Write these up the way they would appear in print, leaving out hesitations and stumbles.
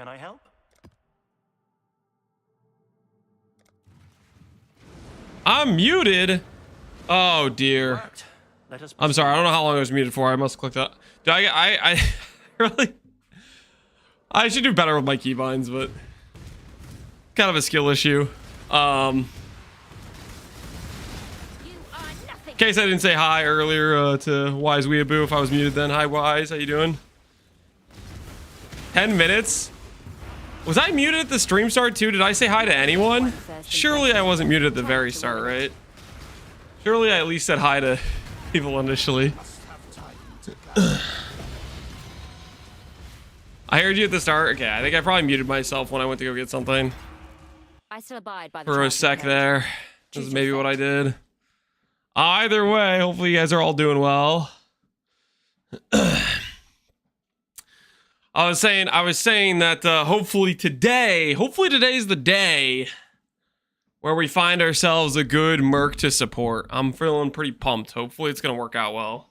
Can I help? I'm muted. Oh dear. I'm sorry. I don't know how long I was muted for. I must have clicked that. Do I really? I should do better with my keybinds, but kind of a skill issue. In case I didn't say hi earlier to Wise Weeaboo if I was muted then. Hi Wise, how you doing? 10 minutes? Was I muted at the stream start too? Did I say hi to anyone? Surely I wasn't muted at the very start, right? Surely I at least said hi to people initially. I heard you at the start. Okay, I think I probably muted myself when I went to go get something. I still abide by the For a sec there. This is maybe what I did. Either way, hopefully you guys are all doing well. I was saying that hopefully today's the day where we find ourselves a good Merc to support. I'm feeling pretty pumped. Hopefully it's gonna work out well.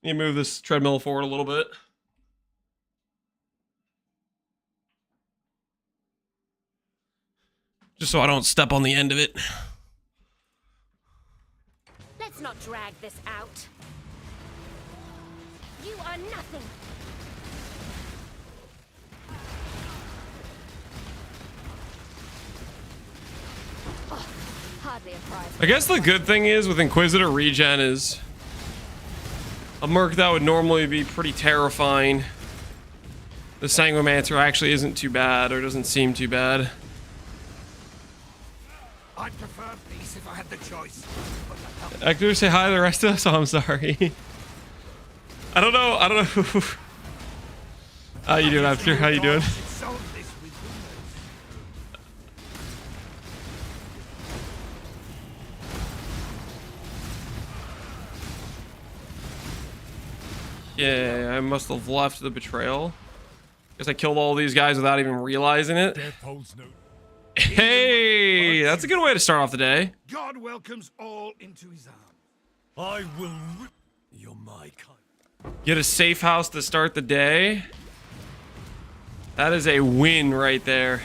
Let me move this treadmill forward a little bit. Just so I don't step on the end of it. Let's not drag this out. You are nothing. Oh, hardly a prize. I guess the good thing is with Inquisitor regen is a Merc that would normally be pretty terrifying. The Sanguimancer actually isn't too bad, or doesn't seem too bad. I'd prefer peace if I had the choice. Hector, say hi to the rest of us. Oh, I'm sorry. I don't know. How you doing, Hector? How you doing? Yeah, I must have left the betrayal. Guess I killed all these guys without even realizing it. Hey, that's a good way to start off the day. God welcomes all into his arms. I will rip. You're my kind. Get a safe house to start the day. That is a win right there.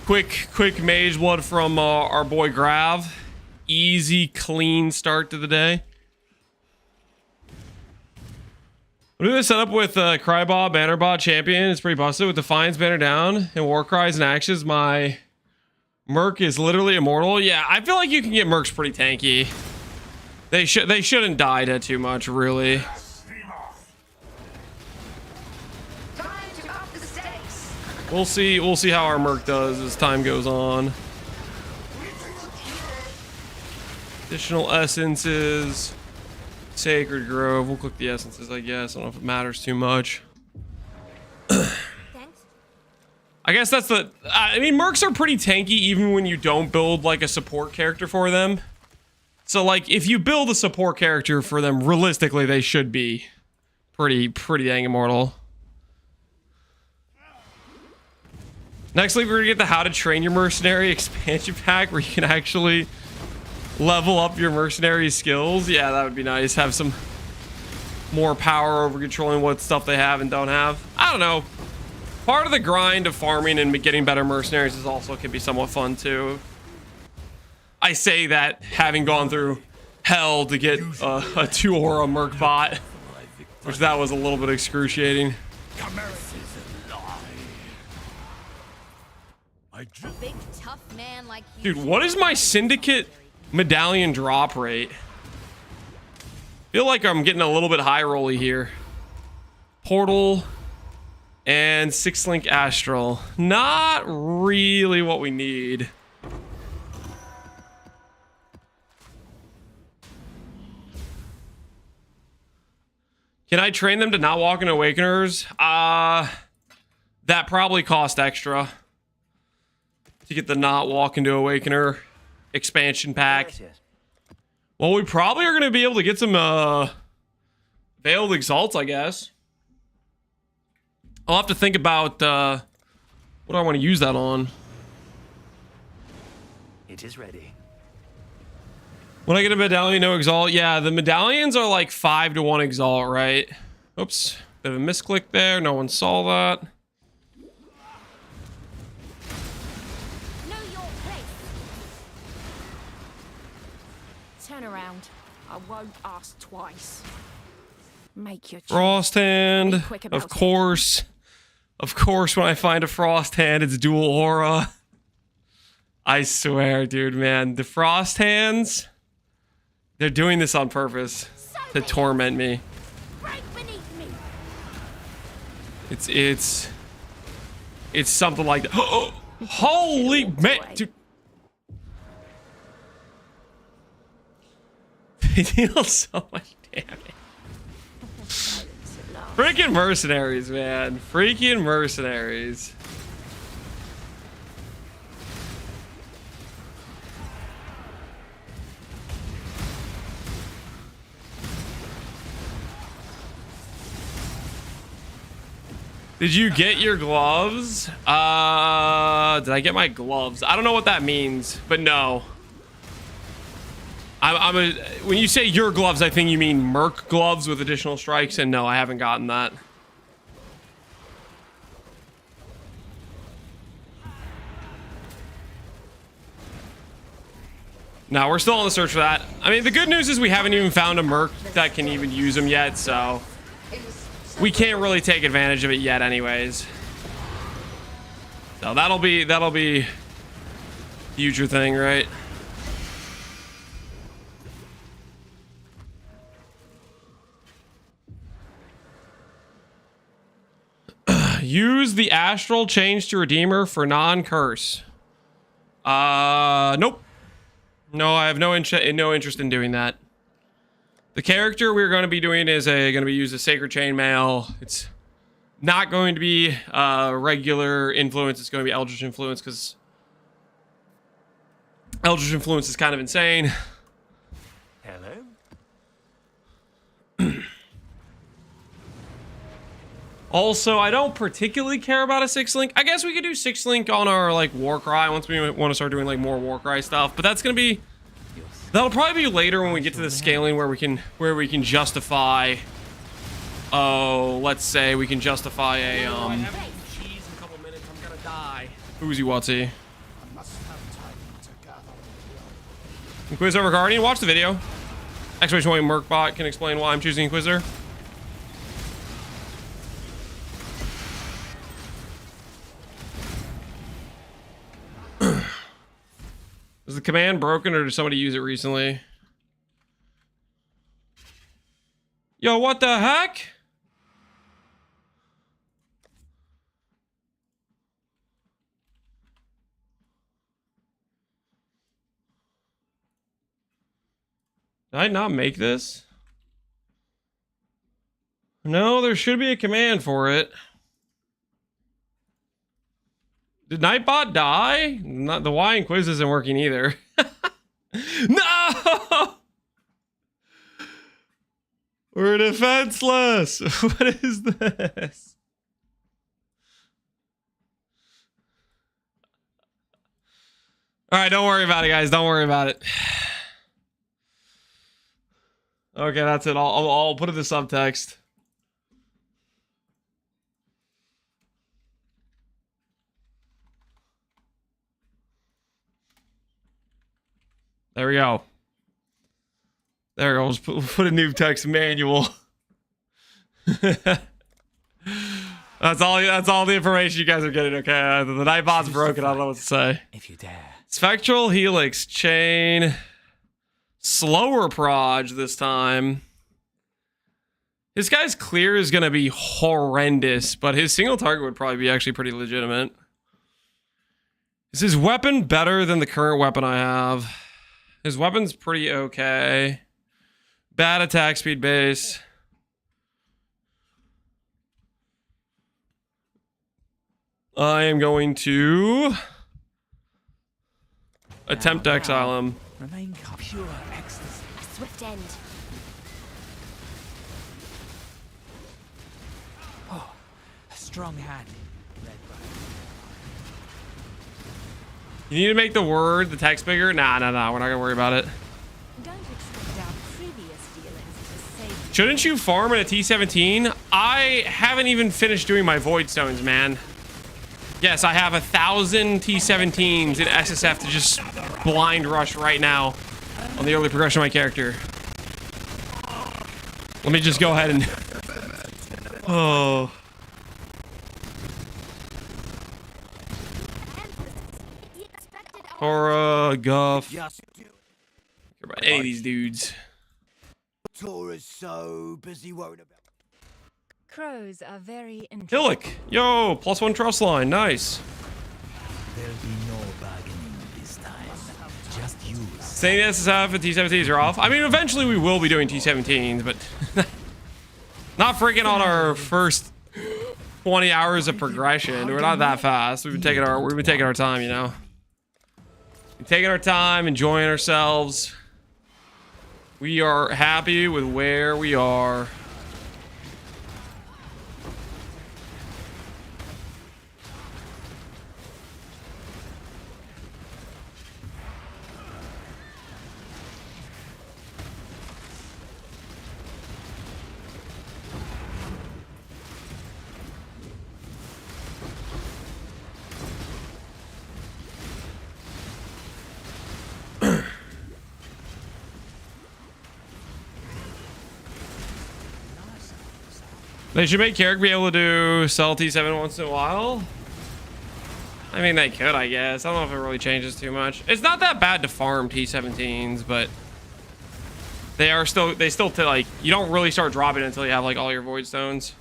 Quick mage blood from our boy Grav. Easy, clean start to the day. What do they set up with Crybot, Bannerbot, Champion? It's pretty busted with Defiance, Banner down, and War Cries and Actions. My Merc is literally immortal. Yeah, I feel like you can get Mercs pretty tanky. They shouldn't die to too much, really. We'll see how our Merc does as time goes on. Additional essences. Sacred Grove. We'll click the essences, I guess. I don't know if it matters too much. I guess that's the... I mean, Mercs are pretty tanky even when you don't build, like, a support character for them. So, like, if you build a support character for them, realistically, they should be pretty dang immortal. Next week, we're gonna get the How to Train Your Mercenary expansion pack where you can actually level up your mercenary skills. Yeah, that would be nice. Have some more power over controlling what stuff they have and don't have. I don't know. Part of the grind of farming and getting better mercenaries is also can be somewhat fun too. I say that having gone through hell to get a 2-aura Merc bot, which that was a little bit excruciating. Big tough man like Dude, what is my Syndicate medallion drop rate? Feel like I'm getting a little bit high rolly here. Portal and 6-link Astral. Not really what we need. Can I train them to not walk into Awakeners? That probably cost extra to get the not walk into Awakener expansion pack. Well, we probably are going to be able to get some Veiled Exalts, I guess. I'll have to think about what do I want to use that on. It is ready. When I get a medallion, no exalt. Yeah, the medallions are like 5 to 1 exalt, right? Oops. Bit of a misclick there. No one saw that. Know your place. Turn around. I won't ask twice. Make your choice. Frost hand. Be quick about Of course. Of course, when I find a frost hand, it's dual aura. I swear, dude, man. The frost hands, they're doing this on purpose to torment me. Right beneath me. It's something like that. Holy man, dude. They deal so much damage. Freaking mercenaries, man. Freaking mercenaries. Did you get your gloves? Did I get my gloves? I don't know what that means, but no. When you say your gloves, I think you mean Merc gloves with additional strikes, and no, I haven't gotten that. No, we're still on the search for that. I mean, the good news is we haven't even found a Merc that can even use them yet, so we can't really take advantage of it yet anyways. So that'll be future thing, right? Use the astral change to Redeemer for non-curse. Nope. No, I have no interest in doing that. The character we're going to be doing is going to be used as Sacred Chainmail. It's not going to be regular influence. It's going to be Eldritch Influence because Eldritch Influence is kind of insane. Hello? Also, I don't particularly care about a 6-link. I guess we could do 6-link on our like Warcry once we want to start doing like more Warcry stuff, but that's going to be that'll probably be later when we get to the scaling where we can justify let's say we can justify a cheese in a couple minutes. I'm going to die. Who's you, Watsy? Inquisitor Guardian, watch the video. Exclamation point Mercbot can explain why I'm choosing Inquisitor. Is the command broken or did somebody use it recently? Yo, what the heck? Did I not make this? No, there should be a command for it. Did Nightbot die? Not the Y and quiz isn't working either. No! We're defenseless. What is this? All right, don't worry about it, guys. Don't worry about it. Okay, that's it. I'll put it in the subtext. There we go. There we go. Put a new text manual. That's all the information you guys are getting, okay? The Nightbot's broken. I don't know what to say. If you dare. Spectral Helix Chain. Slower proj this time. This guy's clear is going to be horrendous, but his single target would probably be actually pretty legitimate. Is his weapon better than the current weapon I have? His weapon's pretty okay. Bad attack speed base. I am going to attempt to exile him. Remain pure ecstasy. A swift end. Oh, a strong hand. Led by You need to make the text bigger? Nah, we're not gonna worry about it. Don't expect our previous dealings to save. Shouldn't you farm at a T17? I haven't even finished doing my void stones, man. Yes, I have 1,000 T17s in SSF to just blind rush right now on the early progression of my character. Let me just go ahead and... Oh. Cora, Guff. Care about any of these dudes. Tora's so busy worried about. Crows are very interesting. Hillick, yo, +1 trust line, nice. There'll be no bargaining this time. Just use. Saying SSF and T17s are off. I mean, eventually we will be doing T17s, but not freaking on our first 20 hours of progression. We're not that fast. We've been taking our time, you know. Taking our time, enjoying ourselves. We are happy with where we are. They should make Carrick be able to do sell T7 once in a while. I mean, they could, I guess. I don't know if it really changes too much. It's not that bad to farm T17s, but they still like, you don't really start dropping until you have like all your void stones.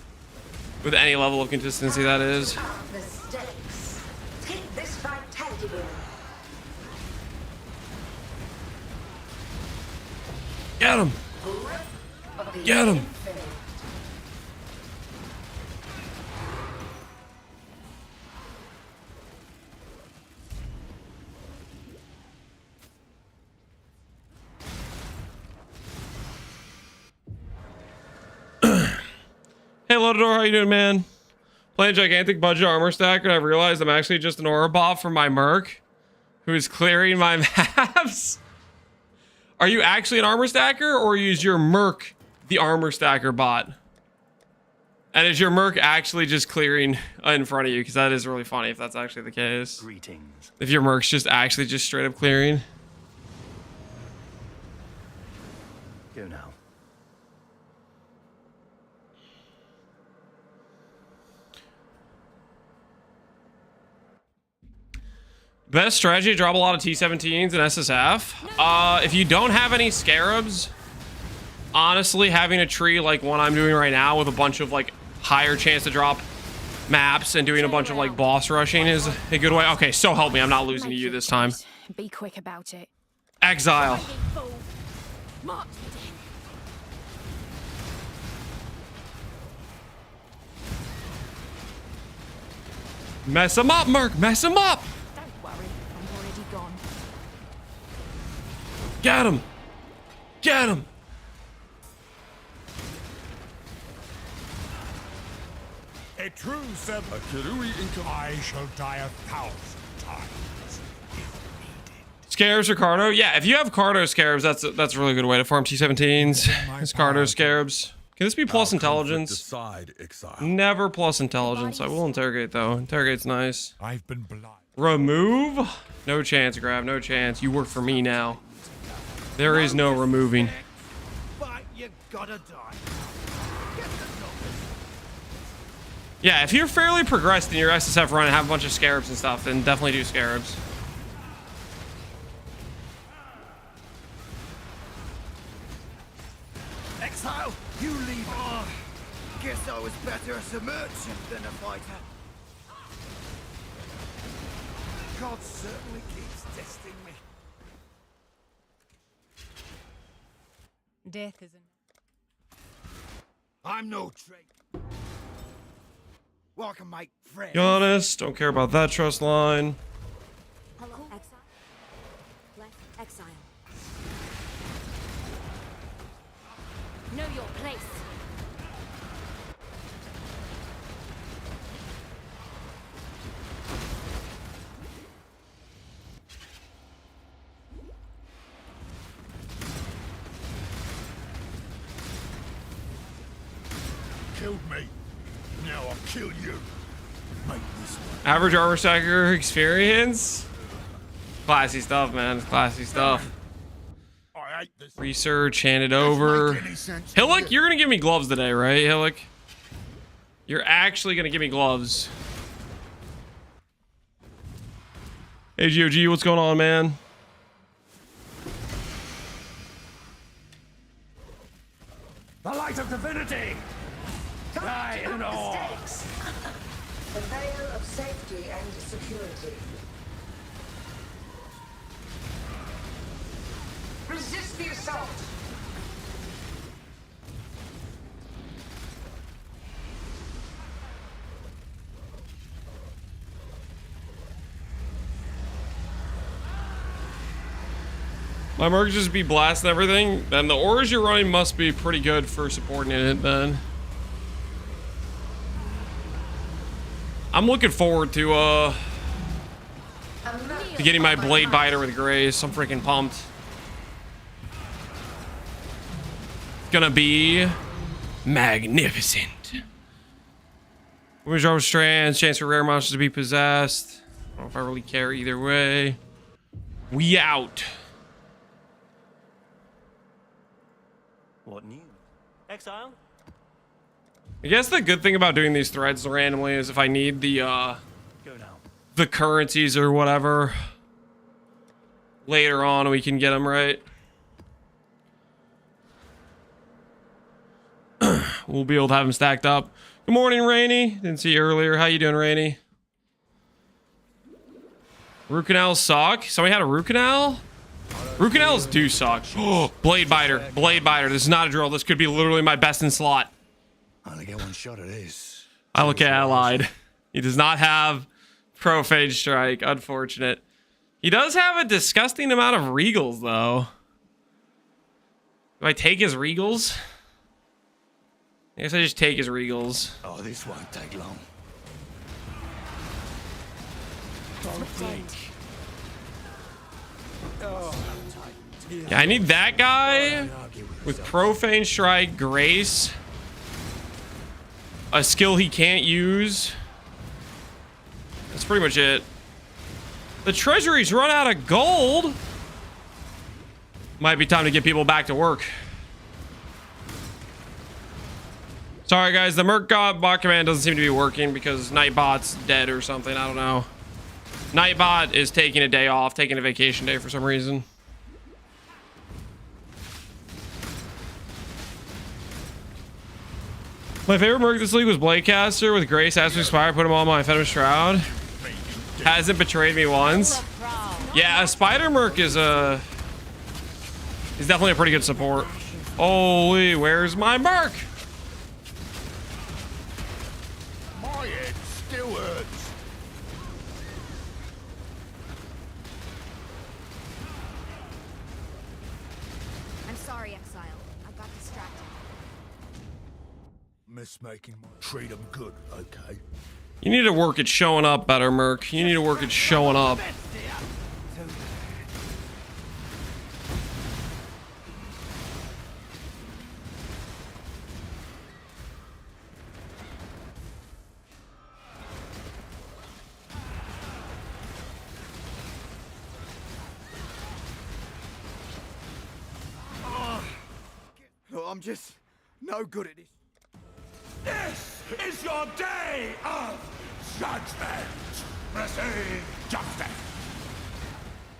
With any level of consistency, that is. Get him! Get him! Hey, Lotador, how you doing, man? Playing a gigantic budget armor stacker, and I've realized I'm actually just an aura bot for my Merc, who is clearing my maps. Are you actually an armor stacker, or is your Merc the armor stacker bot? And is your Merc actually just clearing in front of you? Because that is really funny if that's actually the case. Greetings. If your Merc's just actually just straight up clearing. Go now. Best strategy to drop a lot of T17s and SSF. If you don't have any scarabs, honestly, having a tree like one I'm doing right now with a bunch of like higher chance to drop maps and doing a bunch of like boss rushing is a good way. Okay, so help me, I'm not losing to you this time. Be quick about it. Exile. Mess him up, Merc. Mess him up. Don't worry, I'm already gone. Get him. Get him. A true servant. A Kirui income. I shall die 1,000 times if needed. Scarabs or Cardo? Yeah, if you have Cardo Scarabs, that's a really good way to farm T17s. It's Cardo Scarabs. Can this be plus intelligence? Decide, Exile. Never plus intelligence. I will interrogate though. Interrogate's nice. I've been blind. Remove? No chance, Grav. No chance. You work for me now. There is no removing. But you gotta die. Yeah, if you're fairly progressed in your SSF run and have a bunch of Scarabs and stuff, then definitely do Scarabs. Exile, you leave. Oh, guess I was better as a merchant than a fighter. God certainly keeps testing me. Death isn't. I'm no traitor. Well, I can make friends. Be honest, don't care about that trust line. Hello, Exile. Left Exile. Know your place. killed me. Now I'll kill you. Make this one. Average armor stacker experience. Classy stuff, man. Classy stuff. I hate this. Research, hand it over. Make any sense to Hillock, you? you're gonna give me gloves today, right, Hillock? You're actually gonna give me gloves. Hey, GOG, what's going on, man? The light of divinity! Die in awe! The veil of safety and security. Resist the assault! My Merc just be blasting everything. Then the auras you're running must be pretty good for supporting it then. I'm looking forward to getting my blade biter with Grace. I'm freaking pumped. It's gonna be magnificent. Women's armor strands, chance for rare monsters to be possessed. I don't know if I really care either way. We out. What new? Exile? I guess the good thing about doing these threads randomly is if I need Go now. the currencies or whatever later on, we can get them right. We'll be able to have them stacked up. Good morning, Rainy. Didn't see you earlier. How you doing, Rainy? Root canals suck. Somebody had a root canal? Root canals do suck. Oh, blade biter. Blade biter. This is not a drill. This could be literally my best in slot. I only get one shot at this. I look at allied. He does not have profane strike. Unfortunate. He does have a disgusting amount of regals, though. Do I take his regals? I guess I just take his regals. Oh, this won't take long. Yeah, I need that guy with profane strike, grace, a skill he can't use. That's pretty much it. The treasury's run out of gold. Might be time to get people back to work. Sorry guys, the Merc bot command doesn't seem to be working because Nightbot's dead or something. I don't know. Nightbot is taking a day off, taking a vacation day for some reason. My favorite Merc this league was Bladecaster with Grace as Expire. Put him on my Fetish Shroud. Hasn't betrayed me once. Yeah, a Spider Merc is definitely a pretty good support. Holy, where's my Merc? My head still hurts. I'm sorry, Exile. I got distracted. Miss making my treat 'em good, okay? You need to work at showing up better, Merc. You need to work at showing up. Oh, I'm just no good at this. This is your day of judgment. Receive justice.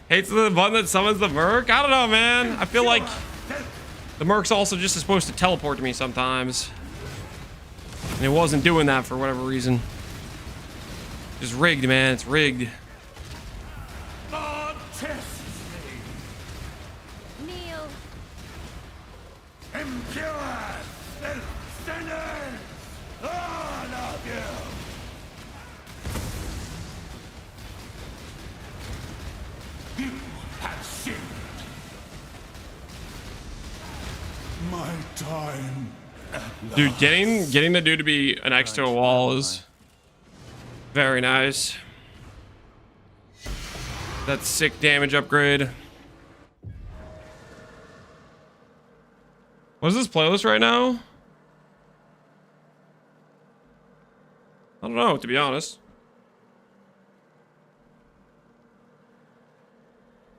Hates the button that summons the Merc? I don't know, man. I feel like the Merc's also just supposed to teleport to me sometimes. And it wasn't doing that for whatever reason. Just rigged, man. It's rigged. God tests me. Kneel. Impure sinners. All of you. You have sinned. My time. Dude, getting the dude to be next to a wall is very nice. That's sick damage upgrade. What is this playlist right now? I don't know, to be honest.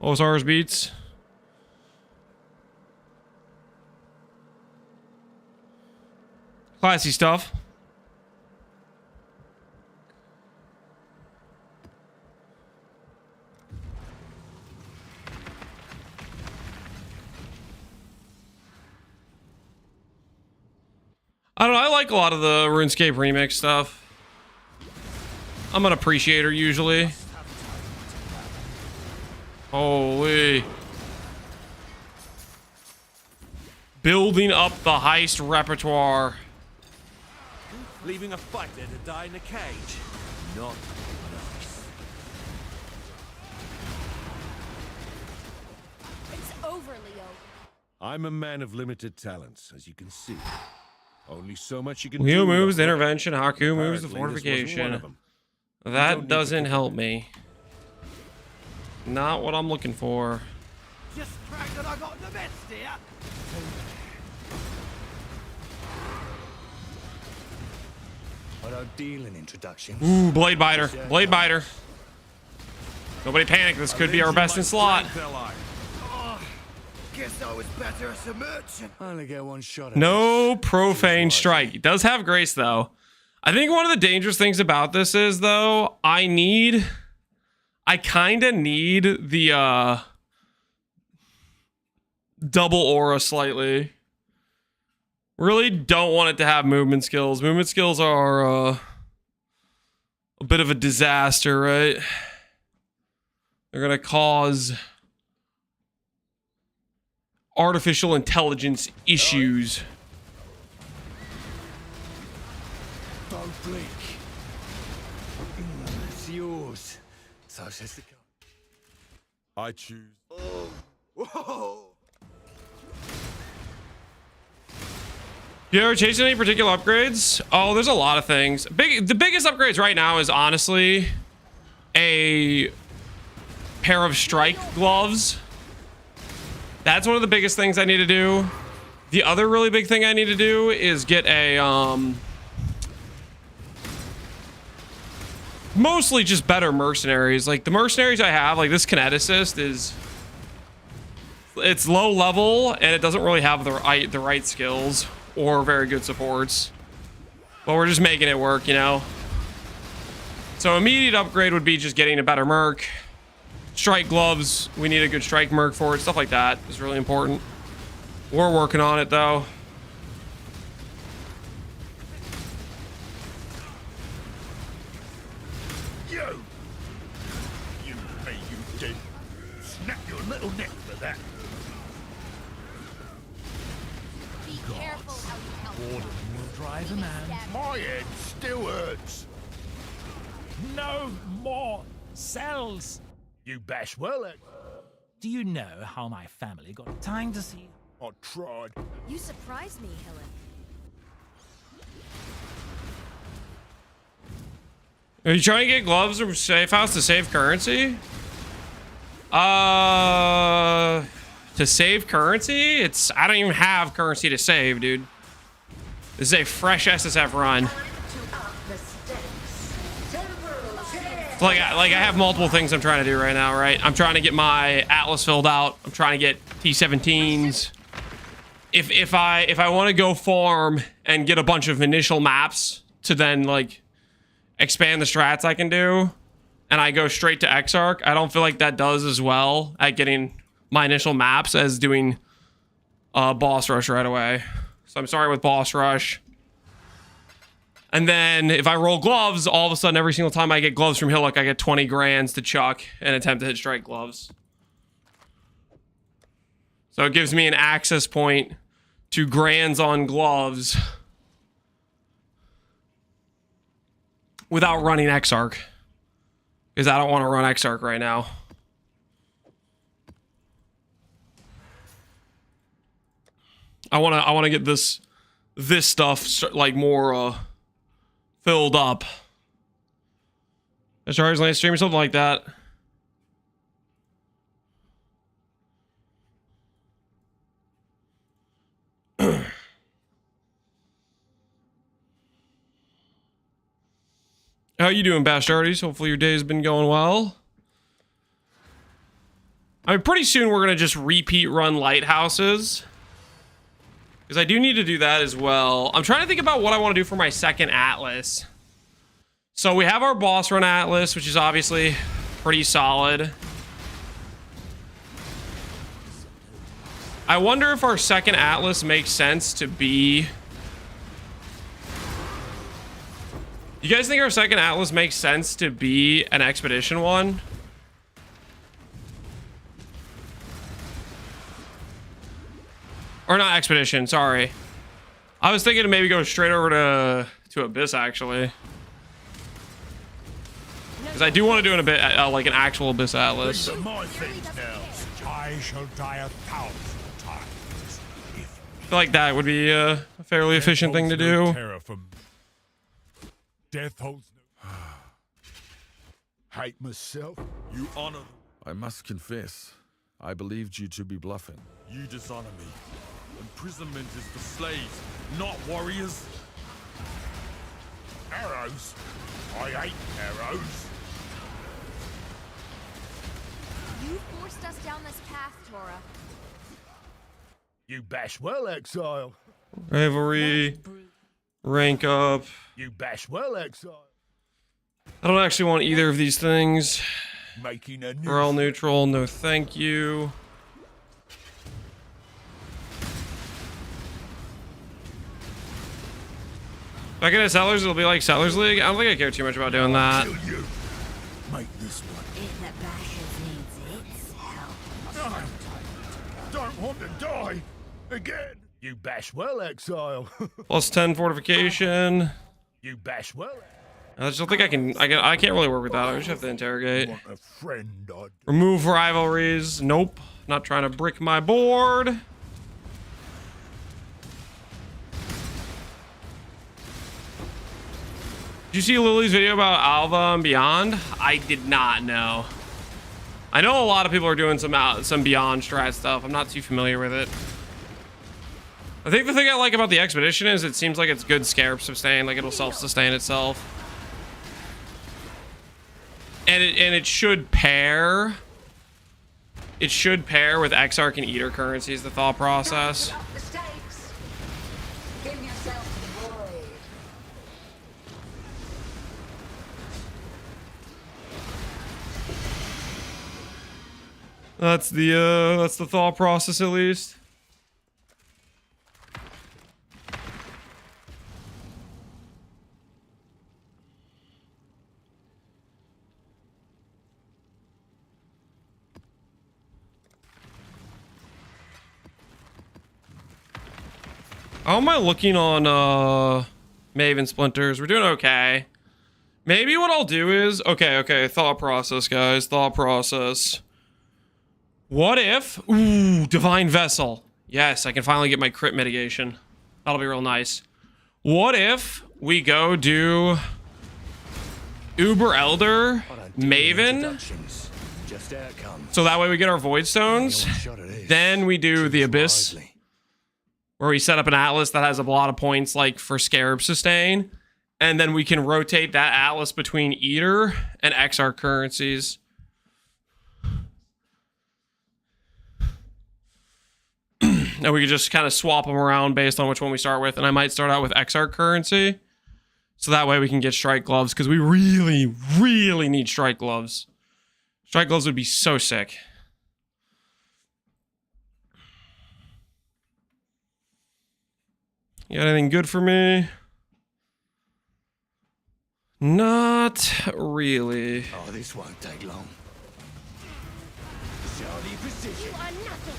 Ozar's beats. Classy stuff. I don't know, I like a lot of the RuneScape remix stuff. I'm an appreciator usually. Holy. Building up the heist repertoire. Leaving a fighter to die in a cage. Not nice. It's over, Leo. I'm a man of limited talents, as you can see. Only so much you can Leo do. moves the intervention, Haku moves the Apparently, this wasn't one of fortification. them. That don't need to doesn't pick help it. me. Not what I'm looking for. Just crack that I got the best here. I don't deal in introductions. Ooh, Blade Biter. Blade Biter. Nobody panic. This could be our best in slot. Oh, guess I was better as a merchant. I only get one shot at No profane strike. He does have grace, though. I think one of the dangerous things about this is, though, I kind of need the double aura slightly. Really don't want it to have movement skills. Movement skills are a bit of a disaster, right? They're going to cause artificial intelligence issues. Don't blink. It's yours. So says the card. I choose. Whoa. You ever chasing any particular upgrades? Oh, there's a lot of things. The biggest upgrades right now is honestly a pair of strike gloves. That's one of the biggest things I need to do. The other really big thing I need to do is get a mostly just better mercenaries. Like the mercenaries I have, like this kineticist it's low level and it doesn't really have the right skills or very good supports. But we're just making it work, you know? So immediate upgrade would be just getting a better Merc. Strike gloves, we need a good strike Merc for it. Stuff like that is really important. We're working on it, though. You pay you did. Snap your little neck for that. Be careful how you help. Boredom will drive a man. My head still hurts. No more cells. You bash well at. Do you know how my family got time to see? I tried. You surprised me, Helen. Are you trying to get gloves from Safe House to save currency? To save currency? I don't even have currency to save, dude. This is a fresh SSF run. So like I have multiple things I'm trying to do right now, right? I'm trying to get my Atlas filled out. I'm trying to get T17s. If I want to go farm and get a bunch of initial maps to then like expand the strats I can do, and I go straight to Exarch, I don't feel like that does as well at getting my initial maps as doing boss rush right away. So I'm starting with boss rush. And then if I roll gloves, all of a sudden every single time I get gloves from Hillock, I get 20 grands to chuck and attempt to hit strike gloves. So it gives me an access point to grands on gloves without running Exarch. Because I don't want to run Exarch right now. I want to get this stuff like more filled up. As far as last stream or something like that. How you doing, bastardies? Hopefully your day's been going well. I mean, pretty soon we're gonna just repeat run lighthouses, because I do need to do that as well. I'm trying to think about what I want to do for my second Atlas. So we have our boss run Atlas, which is obviously pretty solid. I wonder if our second Atlas makes sense to be... You guys think our second Atlas makes sense to be an expedition one? Or not expedition, sorry. I was thinking to maybe go straight over to Abyss, actually. Because I do want to do like an actual Abyss Atlas. These are my things now. I shall die 1,000 times. I feel like that would be a fairly efficient thing to do. Death holds no... Hate myself. You honor. I must confess, I believed you to be bluffing. You dishonor me. Imprisonment is for slaves, not warriors. Arrows? I hate arrows. You forced us down this path, Tora. You bash well, Exile. Rivalry. Rank up. You bash well, Exile. I don't actually want either of these things. Making a We're all neutral. No thank you. If I get a Settlers, it'll be like Settlers League. I don't think I care too much about doing that. Kill you. Make this one. If the Bashers needs its help. Don't want to die again. You bash well, Exile. Plus 10 fortification. You bash well. I just don't think I can't really work with that. I just have to interrogate. Want a friend, I'd... Remove rivalries. Nope. Not trying to brick my board. Did you see Lily's video about Alva and Beyond? I did not know. I know a lot of people are doing some Beyond strat stuff. I'm not too familiar with it. I think the thing I like about the expedition is it seems like it's good scarab sustain, like it'll self-sustain itself. And it should pair. It should pair with Exarch and Eater currencies, the thought process. Up the stakes. Give yourself the void. That's the thought process, at least. How am I looking on Maven Splinters? We're doing okay. Maybe what I'll do is... Okay, thought process, guys. Thought process. What if... Ooh, Divine Vessel. Yes, I can finally get my crit mitigation. That'll be real nice. What if we go do... Uber Elder, Maven. So that way we get our Void Stones. Then we do the Abyss, where we set up an Atlas that has a lot of points, like for Scarab Sustain. And then we can rotate that Atlas between Eater and XR currencies. And we can just kind of swap them around based on which one we start with. And I might start out with XR currency. So that way we can get Strike Gloves, because we really, really need Strike Gloves. Strike Gloves would be so sick. You got anything good for me? Not really. Oh, this won't take long. Surely precision. You are nothing.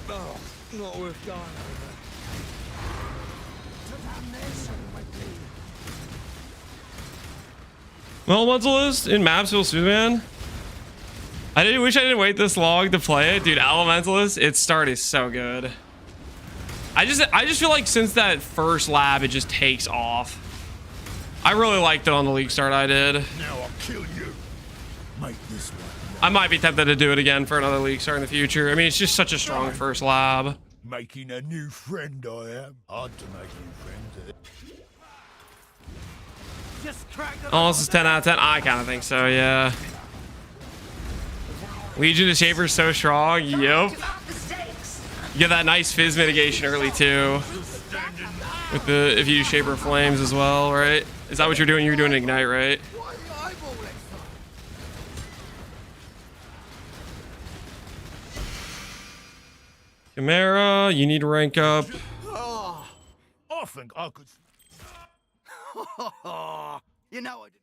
Oh, not worth dying over. Well, Elementalist in Mapsville Superman. I wish I didn't wait this long to play it, dude. Elementalist, its start is so good. I just feel like since that first lab, it just takes off. I really liked it on the league start I did. Now I'll kill you. Make this one. I might be tempted to do it again for another league start in the future. I mean, it's just such a strong first lab. Making a new friend, I am. Hard to make new friends. Just crack the Oh, this is 10 out of 10. I kind of think so, yeah. Legion of Shaper's so strong. Yep. To up the stakes. You get that nice fizz mitigation early too. With the if you do Shaper Flames as well, right? Is that what you're doing? You're doing Ignite, right? Why are you eyeballing so? Chimera, you need to rank up. Oh, I think I could. you know I didn't.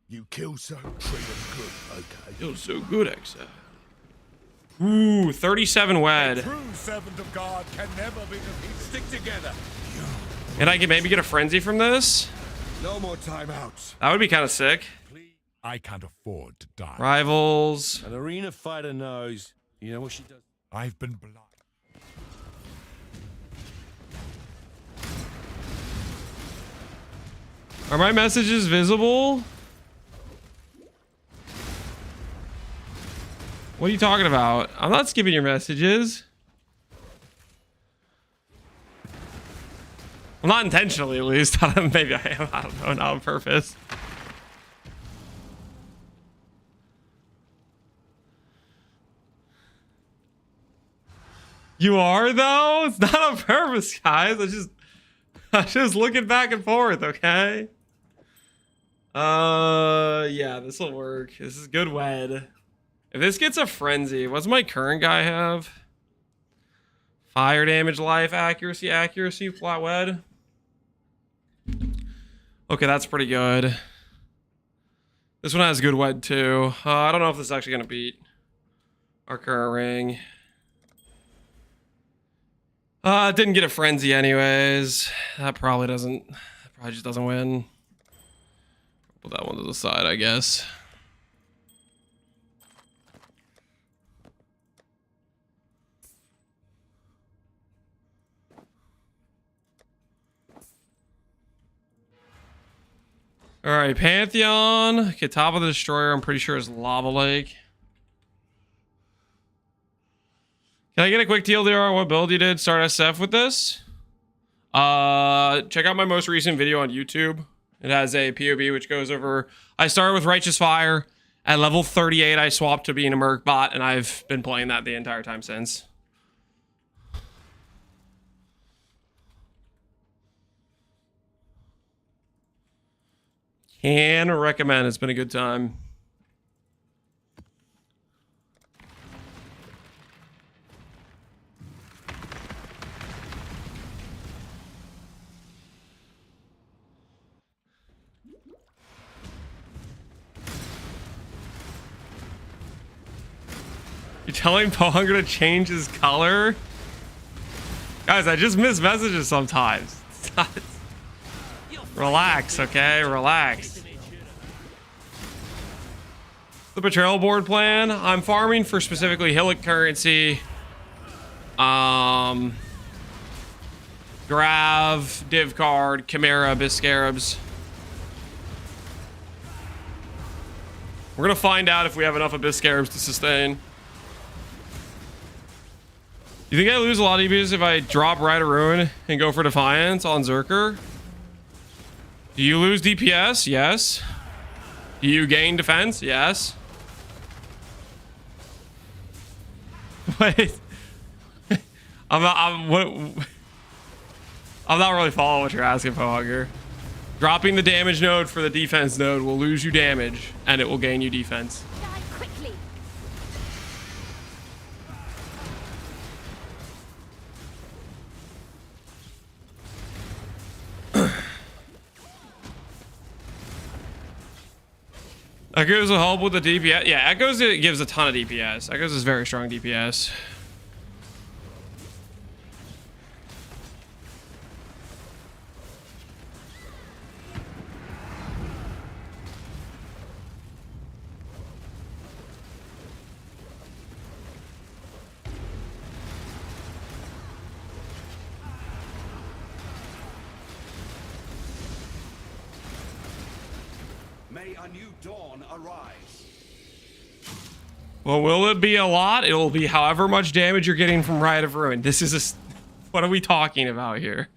You kill so, treat them good, okay? Feels so good, Exile. Ooh, 37 wed. True servant of God can never be defeated. Stick together. And I can maybe get a frenzy from this. No more timeouts. That would be kind of sick. I can't afford to die. Rivals. An arena fighter knows. You know what she does? I've been blind. Are my messages visible? What are you talking about? I'm not skipping your messages. Well, not intentionally, at least. Maybe I am. I don't know. Not on purpose. You are, though? It's not on purpose, guys. I'm just looking back and forth, okay? Yeah, this will work. This is good wed. If this gets a frenzy, what's my current guy have? Fire damage, life, accuracy, flat wed. Okay, that's pretty good. This one has good wed too. I don't know if this is actually gonna beat our current ring. It didn't get a frenzy anyways. That probably just doesn't win. Put that one to the side, I guess. All right, Pantheon. Okay, top of the Destroyer, I'm pretty sure is Lava Lake. Can I get a quick TLDR on what build you did? Start SF with this? Check out my most recent video on YouTube. It has a POV which goes over... I started with Righteous Fire. At level 38, I swapped to being a Merc bot, and I've been playing that the entire time since. Can recommend. It's been a good time. You're telling Pohunger to change his color? Guys, I just miss messages sometimes. Relax, okay? Relax. The betrayal board plan. I'm farming for specifically Hillock currency. Grav, Div card, Chimera, Biscarabs. We're gonna find out if we have enough of Biscarabs to sustain. You think I lose a lot of EBs if I drop Rite of Ruin and go for Defiance on Zerker? Do you lose DPS? Yes. Do you gain defense? Yes. Wait. I'm not really following what you're asking, Pohunger. Dropping the damage node for the defense node will lose you damage, and it will gain you defense. Die quickly. Echoes will help with the DPS. Yeah, Echoes it gives a ton of DPS. Echoes is very strong DPS. May a new dawn arise. Well, will it be a lot? It will be however much damage you're getting from Riot of Ruin. This is a... What are we talking about here?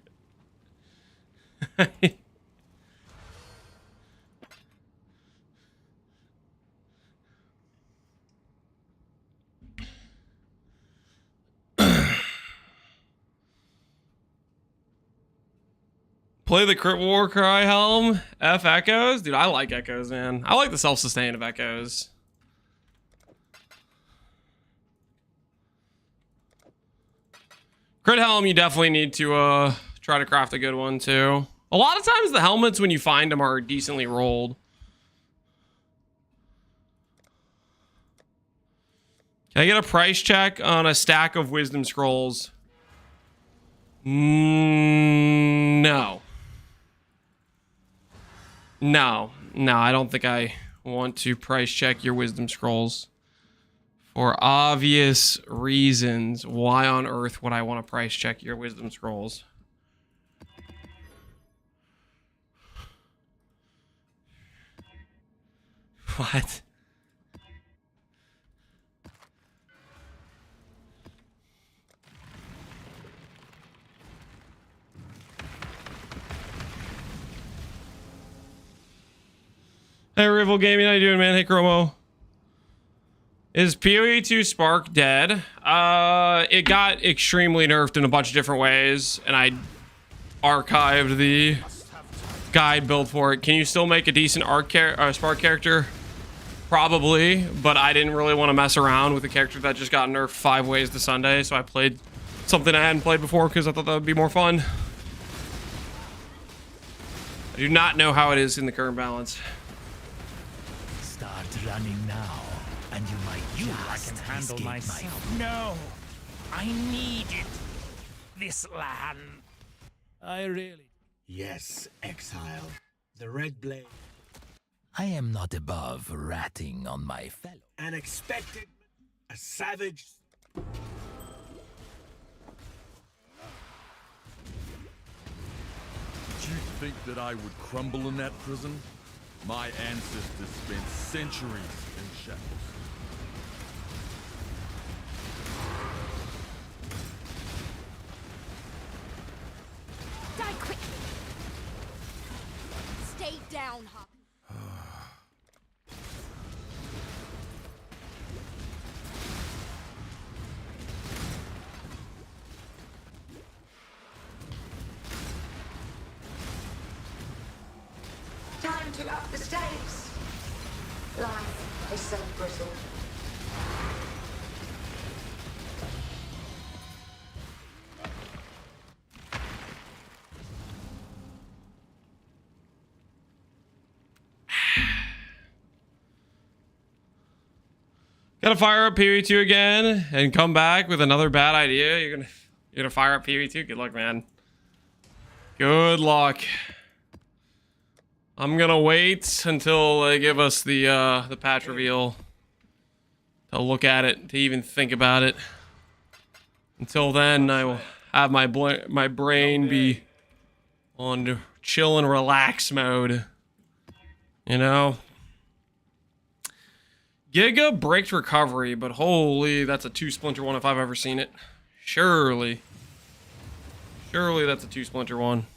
Play the Crit War Cry Helm. F Echoes. Dude, I like Echoes, man. I like the self-sustain of Echoes. Crit Helm, you definitely need to try to craft a good one, too. A lot of times the helmets, when you find them, are decently rolled. Can I get a price check on a stack of Wisdom Scrolls? No. No, I don't think I want to price check your Wisdom Scrolls. For obvious reasons, why on earth would I want to price check your Wisdom Scrolls? What? Hey, Rival Gaming, how you doing, man? Hey, Chromo. Is PoE 2 Spark dead? It got extremely nerfed in a bunch of different ways, and I archived the guide build for it. Can you still make a decent Spark character? Probably, but I didn't really want to mess around with a character that just got nerfed 5 ways to Sunday, so I played something I hadn't played before because I thought that would be more fun. I do not know how it is in the current balance. Start running now, and you might I can handle myself. No, I need it. This land. I really. Yes, Exile. The Red Blade. I am not above ratting on my fellow. Unexpected. A savage. Do you think that I would crumble in that prison? My ancestors spent centuries in shackles. Die quickly. Stay down, Hop. Time to up the stakes. Life is so brittle. Gotta fire up PoE 2 again and come back with another bad idea. You're gonna fire up PoE 2. Good luck, man. Good luck. I'm gonna wait until they give us the patch reveal to look at it, to even think about it. Until then, I will have my brain be on chill and relax mode. You know? Giga bricked recovery, but holy, that's a 2-splinter one if I've ever seen it. Surely that's a 2-splinter one.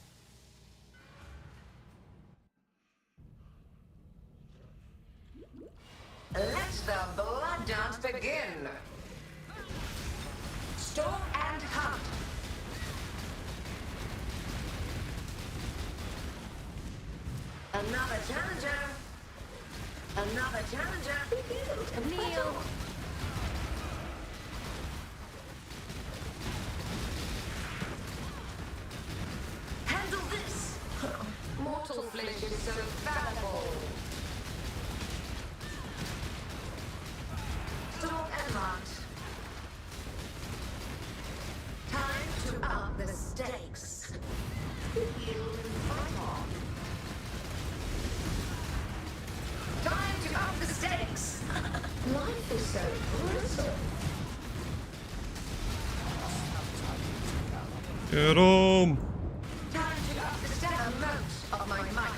Let the blood dance begin. Storm and hunt. Another challenger. Another challenger. Kneel. Handle this. Mortal flesh is so fallible. Storm and hunt. Time to up the stakes. Yield and fight on. Time to up the stakes. Life is so brittle. Get 'em. Time to up the stakes. A moat of my might.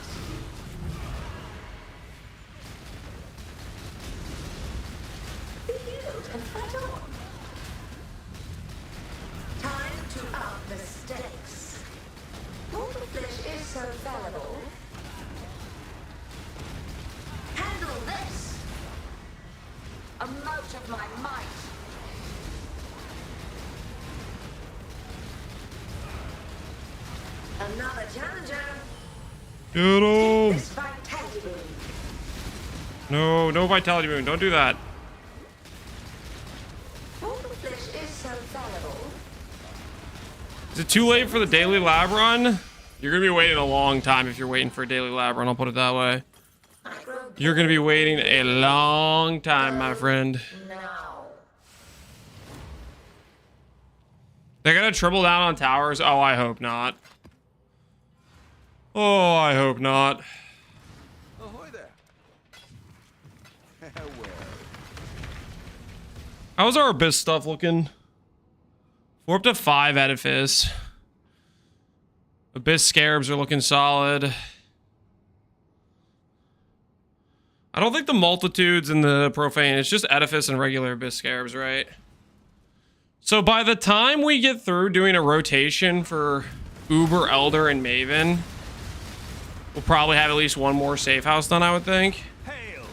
with my might. Another challenger. Get him! This vitality boon. No, no vitality boon. Don't do that. All the flesh is so fallible. Is it too late for the daily lab run? You're gonna be waiting a long time if you're waiting for a daily lab run. I'll put it that way. You're gonna be waiting a long time, my friend. Now. They're gonna triple down on towers. Oh, I hope not. Oh, I hope not. Ahoy there. Well. How's our abyss stuff looking? We're up to 5 edifice. Abyss scarabs are looking solid. I don't think the multitudes and the profane, it's just edifice and regular abyss scarabs, right? So by the time we get through doing a rotation for Uber, Elder, and Maven, we'll probably have at least one more safe house done, I would think. Hail!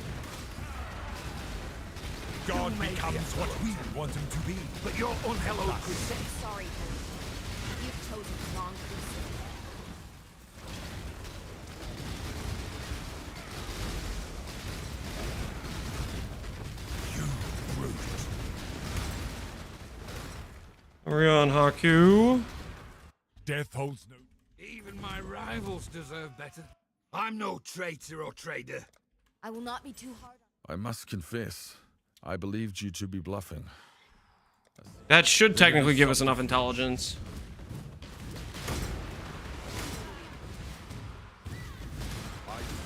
God becomes what we want him to be. But you're unhello Crusade. Sorry, Henry. You've chosen the wrong crusade. You brute. Hurry on, Haku. Death holds no... Even my rivals deserve better. I'm no traitor or trader. I will not be too hard on I must confess, I believed you to be bluffing. That should technically give us enough intelligence.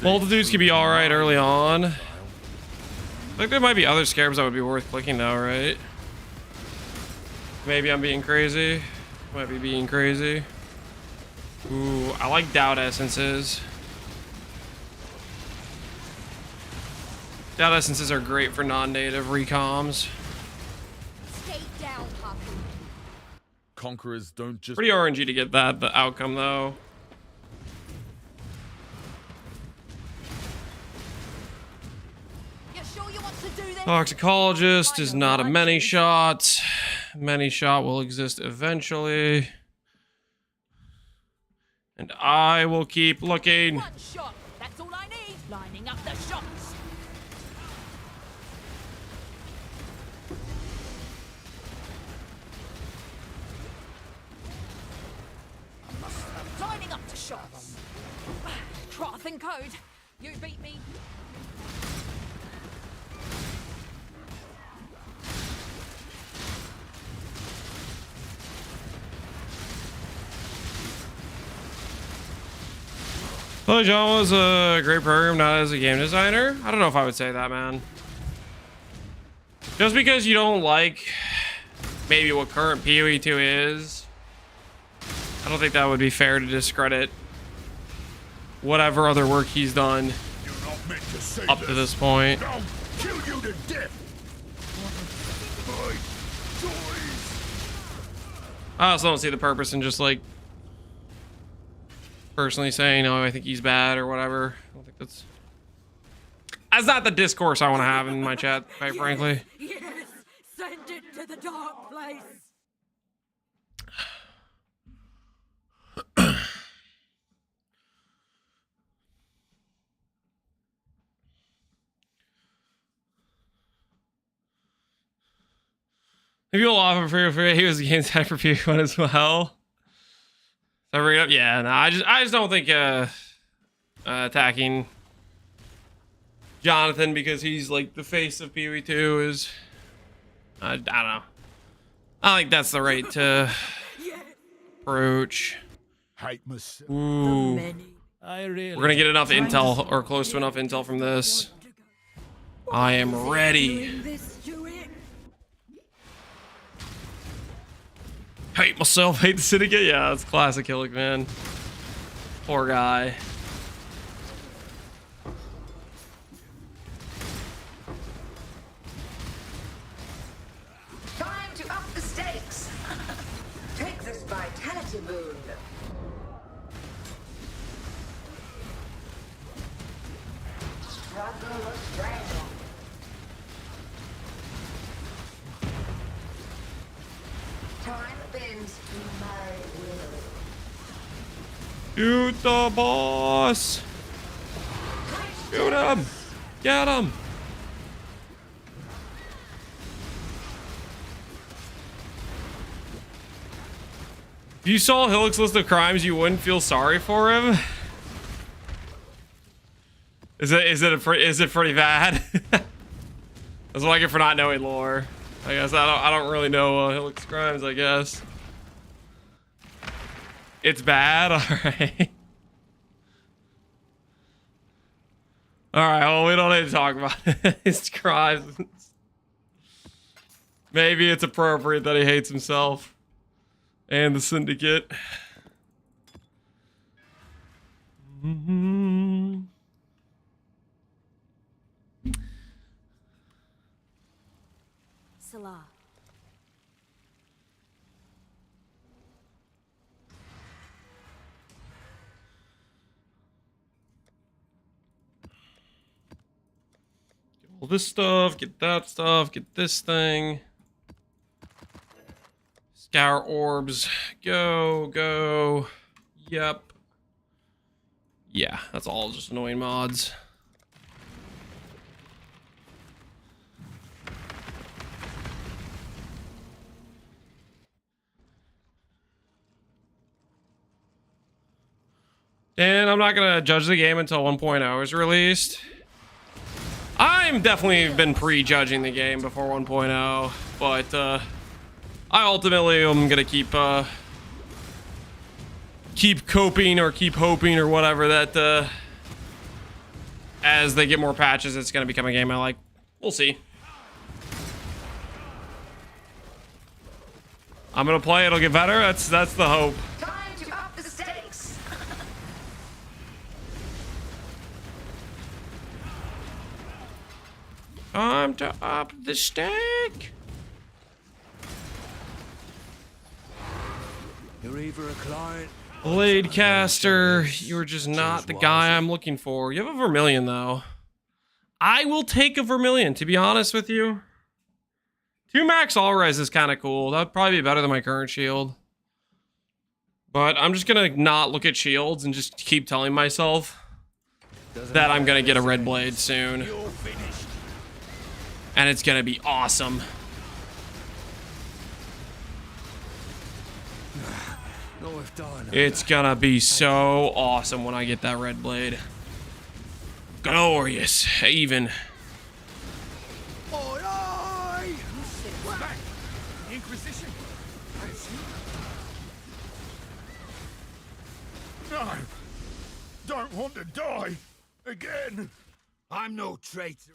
Multitudes could be alright early on. I think there might be other scarabs that would be worth clicking though, right? Maybe I'm being crazy. Might be being crazy. Ooh, I like doubt essences. Doubt essences are great for non-native recoms. Stay down, Haku. Conquerors don't just... Pretty RNG to get that, the outcome though. You sure you want to do this? Toxicologist is not a many shot. Many shot will exist eventually. And I will keep looking. One shot. That's all I need. Lining up the shots. Lining up the shots. Trough and code. You beat me. Well, John was a great program, not as a game designer. I don't know if I would say that, man. Just because you don't like maybe what current PoE2 is, I don't think that would be fair to discredit whatever other work he's done You're not meant to say up to this point. I'll kill you to death. My choice. I also don't see the purpose in just like personally saying, "Oh, I think he's bad" or whatever. I don't think that's not the discourse I want to have in my chat, quite frankly. Yes. Send it to the dark place. Maybe you'll offer for he was the game design for PoE1 as well. So I bring it up. Yeah, no, I just don't think attacking Jonathan because he's like the face of PoE2 is I don't know. I think that's the right approach. Hate myself. Ooh. I really... We're gonna get enough intel or close to enough intel from this. I am ready. This to it. Hate myself, hate the Syndicate. Yeah, that's classic Hillick, man. Poor guy. Time to up the stakes. Take this vitality boon. Struggle or strangle. bends to my will. Shoot the boss. Shoot him. Get him. If you saw Hillick's list of crimes, you wouldn't feel sorry for him. Is it pretty bad? That's what I get for not knowing lore. I guess I don't really know Hillick's crimes. I guess it's bad. All right. All right. Well, we don't need to talk about his crimes. Maybe it's appropriate that he hates himself and the Syndicate. Salah. Get all this stuff, get that stuff, get this thing. Scour orbs. Go. Yep. Yeah, that's all just annoying mods. And I'm not gonna judge the game until 1.0 is released. I'm definitely been prejudging the game before 1.0, but I ultimately am gonna keep coping or keep hoping or whatever that as they get more patches, it's gonna become a game I like. We'll see. I'm gonna play. It'll get better. That's the hope. Time to up the stakes. Time to up the stake. You're either a client. Blade caster, you're just not the guy I'm looking for. You have a Vermilion though. I will take a Vermilion, to be honest with you. 2 max all res is kind of cool. That'd probably be better than my current shield. But I'm just gonna not look at shields and just keep telling myself that I'm gonna get a red blade soon. And it's gonna be awesome. It's gonna be so awesome when I get that red blade. Glorious, even. Inquisition. No! Don't want to die again! I'm no traitor.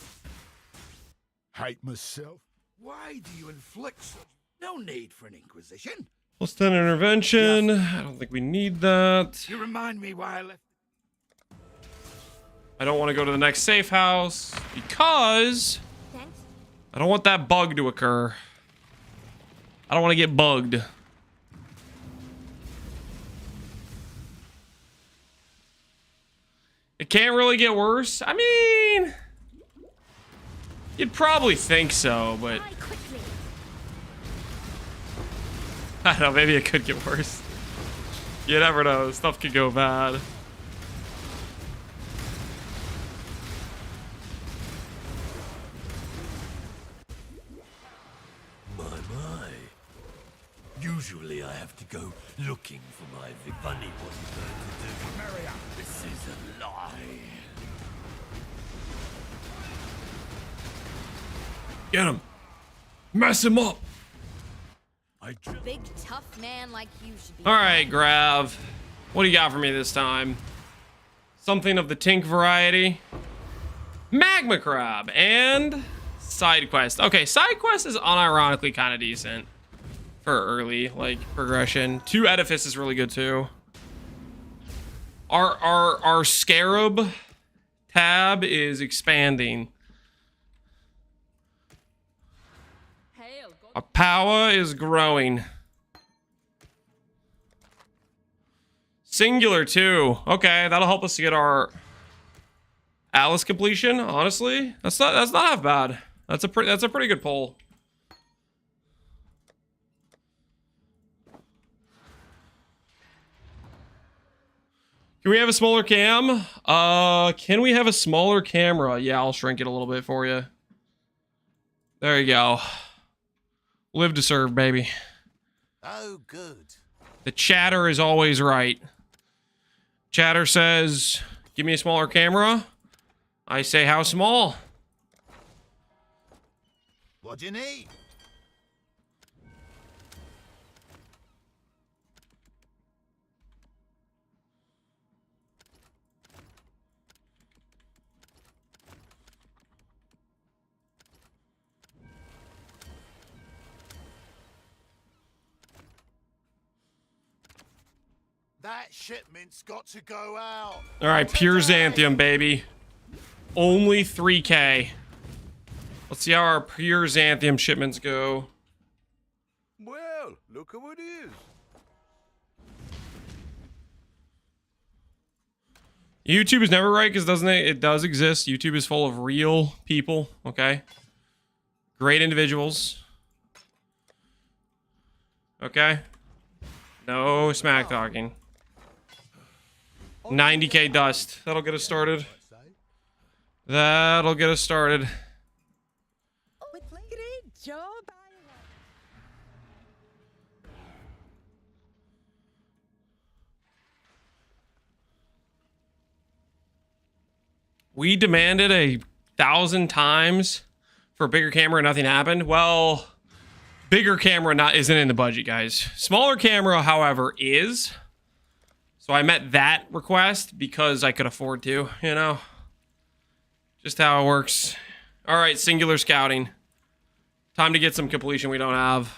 Hate myself. Why do you inflict such? No need for an inquisition. Plus 10 intervention. I don't think we need that. You remind me why I left. I don't want to go to the next safe house because Thanks. I don't want that bug to occur. I don't want to get bugged. It can't really get worse. I mean, you'd probably think so, but Die quickly. I don't know, maybe it could get worse. You never know, stuff could go bad. My. Usually I have to go looking for my Bunny wasn't going to do. This is a lie. Get him. Mess him up. Big tough man like you should be. All right, Grav. What do you got for me this time? Something of the Tink variety. Magma Crab and side quest. Okay, side quest is unironically kind of decent for early like progression. 2 Edifice is really good too. Our Scarab tab is expanding. Our power is growing. Singular too. Okay, that'll help us to get our Alice completion. Honestly, that's not half bad. That's a pretty good pull. Do we have a smaller cam? Can we have a smaller camera? Yeah, I'll shrink it a little bit for you. There you go. Live to serve, baby. Oh, good. The chatter is always right. Chatter says, give me a smaller camera. I say, how small? What do you need? That shipment's got to go out. All right, pure Xanthium, baby. Only 3K. Let's see how our pure Xanthium shipments go. Well, look at what it is. YouTube is never right because doesn't it? It does exist. YouTube is full of real people. Okay. Great individuals. Okay. No smack talking. 90K dust. That'll get us started. That'll get us started. Great job, We demanded 1,000 times for a bigger camera and nothing happened. Well, bigger camera isn't in the budget, guys. Smaller camera, however, is. So I met that request because I could afford to, you know. Just how it works. All right, singular scouting. Time to get some completion we don't have.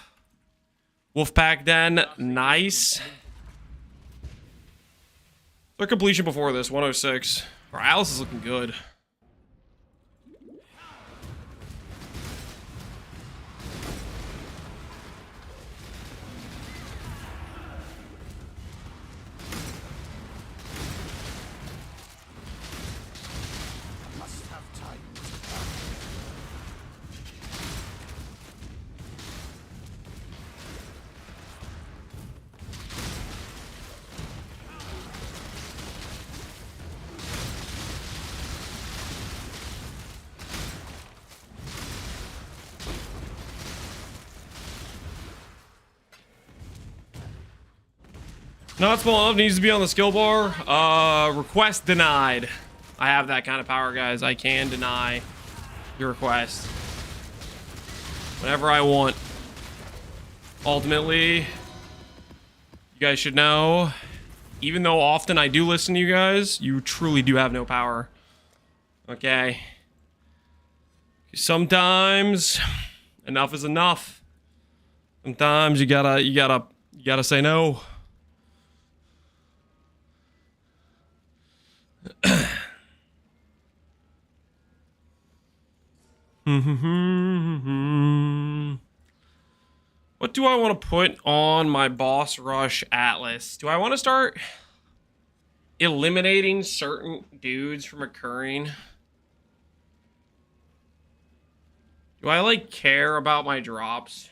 Wolfpack Den, nice. Their completion before this, 106. Our Alice is looking good. Must have time. Not small enough, needs to be on the skill bar. Request denied. I have that kind of power, guys. I can deny your request whenever I want. Ultimately, you guys should know, even though often I do listen to you guys, you truly do have no power. Okay? Sometimes enough is enough. Sometimes you gotta say no. What do I want to put on my boss rush atlas? Do I want to start eliminating certain dudes from occurring? Do I like care about my drops?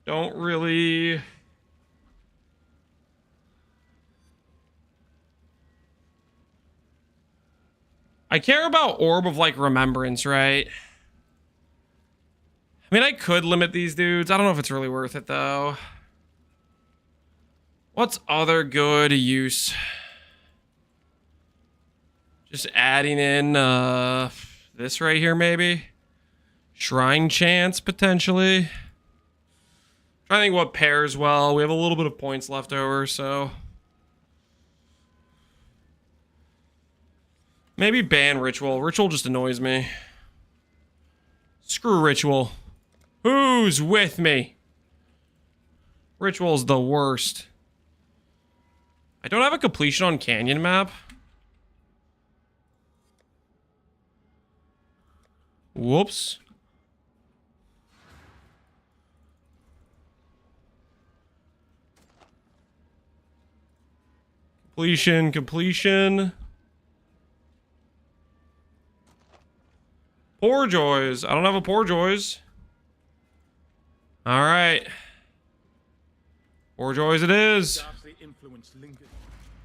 Don't really. I care about Orb of, like, Remembrance, right? I mean, I could limit these dudes. I don't know if it's really worth it, though. What's other good use? Just adding in, this right here, maybe? Shrine Chance, potentially. Trying to think what pairs well. We have a little bit of points left over, so... Maybe ban Ritual. Ritual just annoys me. Screw Ritual. Who's with me? Ritual's the worst. I don't have a completion on Canyon map. Whoops. Completion. Poor Joys. I don't have a Poor Joys. All right. Poor Joys it is.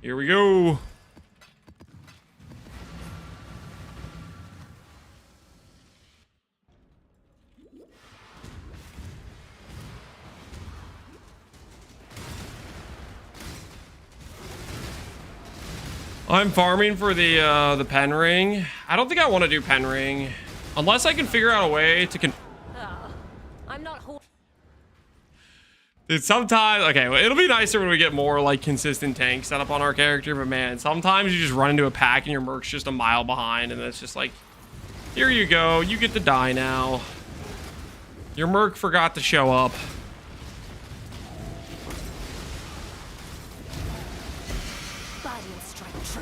Here we go. I'm farming for the pen ring. I don't think I want to do pen ring unless I can figure out a way to I'm not. Dude, sometimes, okay, well, it'll be nicer when we get more like consistent tank set up on our character, but man, sometimes you just run into a pack and your Merc's just a mile behind, and it's just like, here you go, you get to die now. Your Merc forgot to show up. Body and strike true.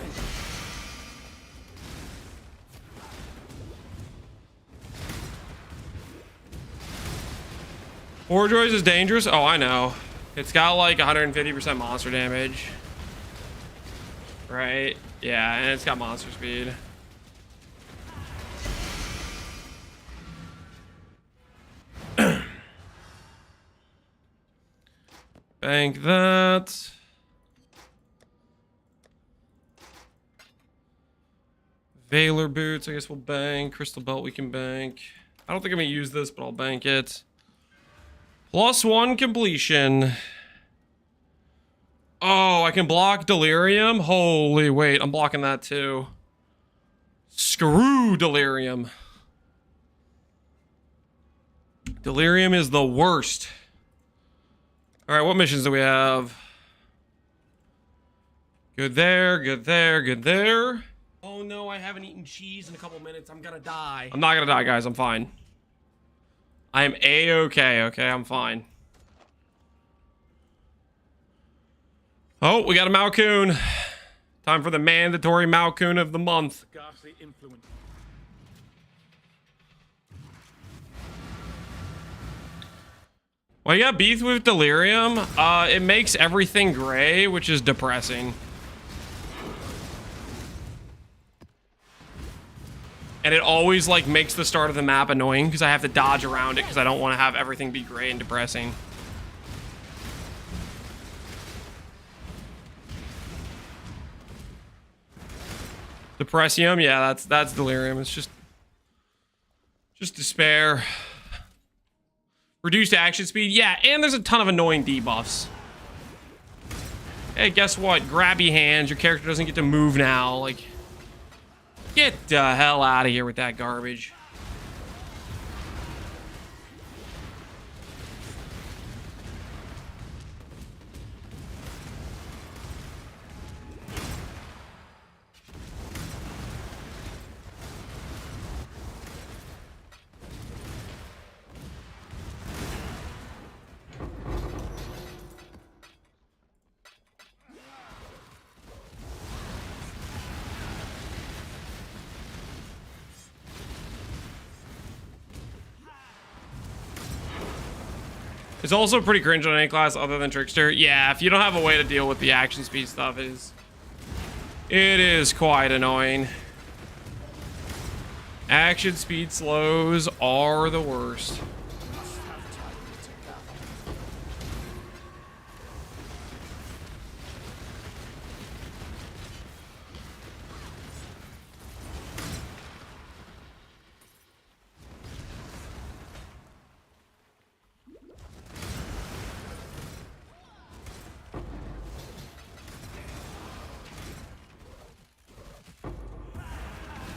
Warjoys is dangerous? Oh, I know. It's got like 150% monster damage. Right? Yeah, and it's got monster speed. Bank that. Valor boots, I guess we'll bank. Crystal belt we can bank. I don't think I'm gonna use this, but I'll bank it. +1 completion. Oh, I can block Delirium? Holy wait, I'm blocking that too. Screw Delirium. Delirium is the worst. Alright, what missions do we have? Good there, good there, good there. Oh no, I haven't eaten cheese in a couple minutes. I'm gonna die. I'm not gonna die, guys. I'm fine. I am A-okay, okay? I'm fine. Oh, we got a Malcoon. Time for the mandatory Malcoon of the month. Well, you got beef with Delirium. It makes everything gray, which is depressing. And it always, like, makes the start of the map annoying because I have to dodge around it because I don't want to have everything be gray and depressing. Depressium, yeah, that's Delirium. It's just despair. Reduced action speed, yeah, and there's a ton of annoying debuffs. Hey, guess what? Grabby hands, your character doesn't get to move now, like... Get the hell out of here with that garbage. It's also pretty cringe on any class other than Trickster. Yeah, if you don't have a way to deal with the action speed stuff, it is quite annoying. Action speed slows are the worst.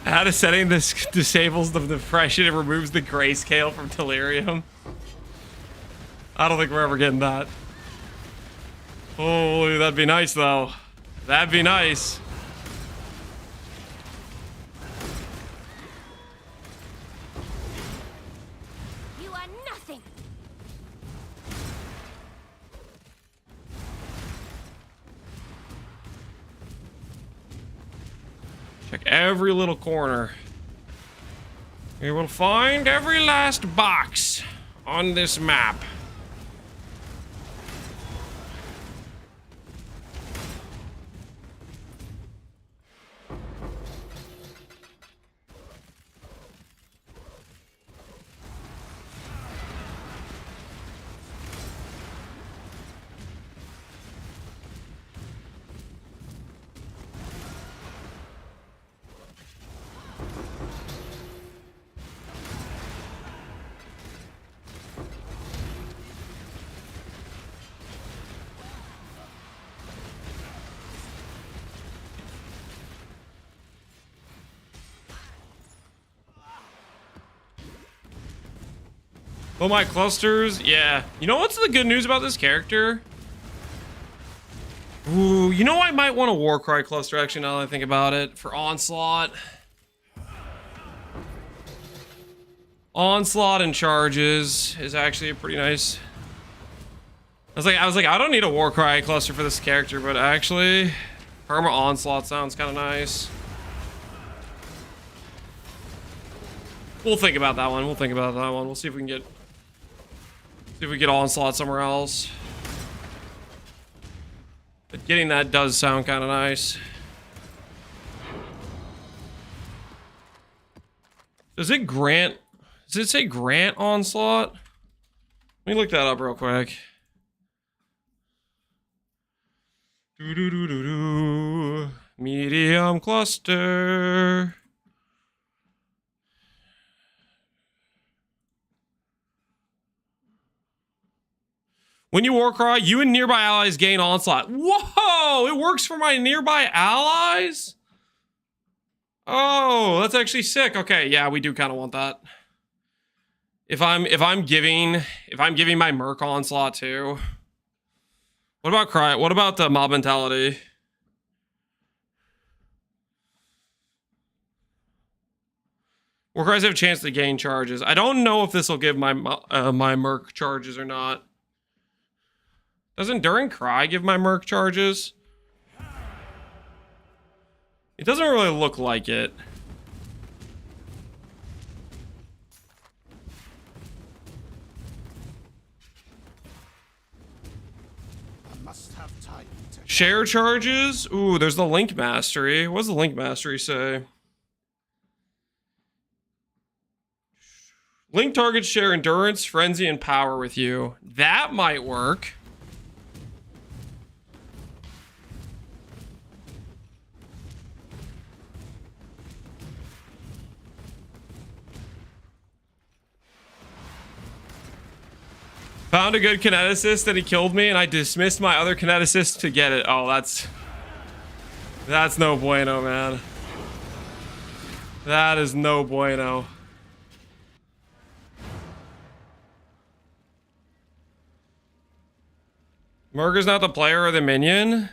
Out of setting, this disables the depression and removes the grayscale from Delirium. I don't think we're ever getting that. Holy, that'd be nice though. That'd be nice. You are nothing. Check every little corner. We will find every last box on this map. Oh, my clusters. Yeah. You know what's the good news about this character? Ooh, you know I might want a Warcry cluster actually now that I think about it for Onslaught. Onslaught and charges is actually a pretty nice. I was like, I don't need a Warcry cluster for this character, but actually, Perma Onslaught sounds kind of nice. We'll think about that one. We'll see if we can get Onslaught somewhere else. But getting that does sound kind of nice. Does it say grant Onslaught? Let me look that up real quick. Medium cluster. When you Warcry, you and nearby allies gain Onslaught. Whoa! It works for my nearby allies? Oh, that's actually sick. Okay, yeah, we do kind of want that. If I'm giving my Merc Onslaught too. What about Cry? What about the mob mentality? Warcries have a chance to gain charges. I don't know if this will give my my Merc charges or not. Does Enduring Cry give my Merc charges? It doesn't really look like it. Share charges? Ooh, there's the Link Mastery. What does the Link Mastery say? Link targets share endurance, frenzy, and power with you. That might work. Found a good kineticist and he killed me and I dismissed my other kineticist to get it. Oh, that's no bueno, man. That is no bueno. Merc is not the player or the minion.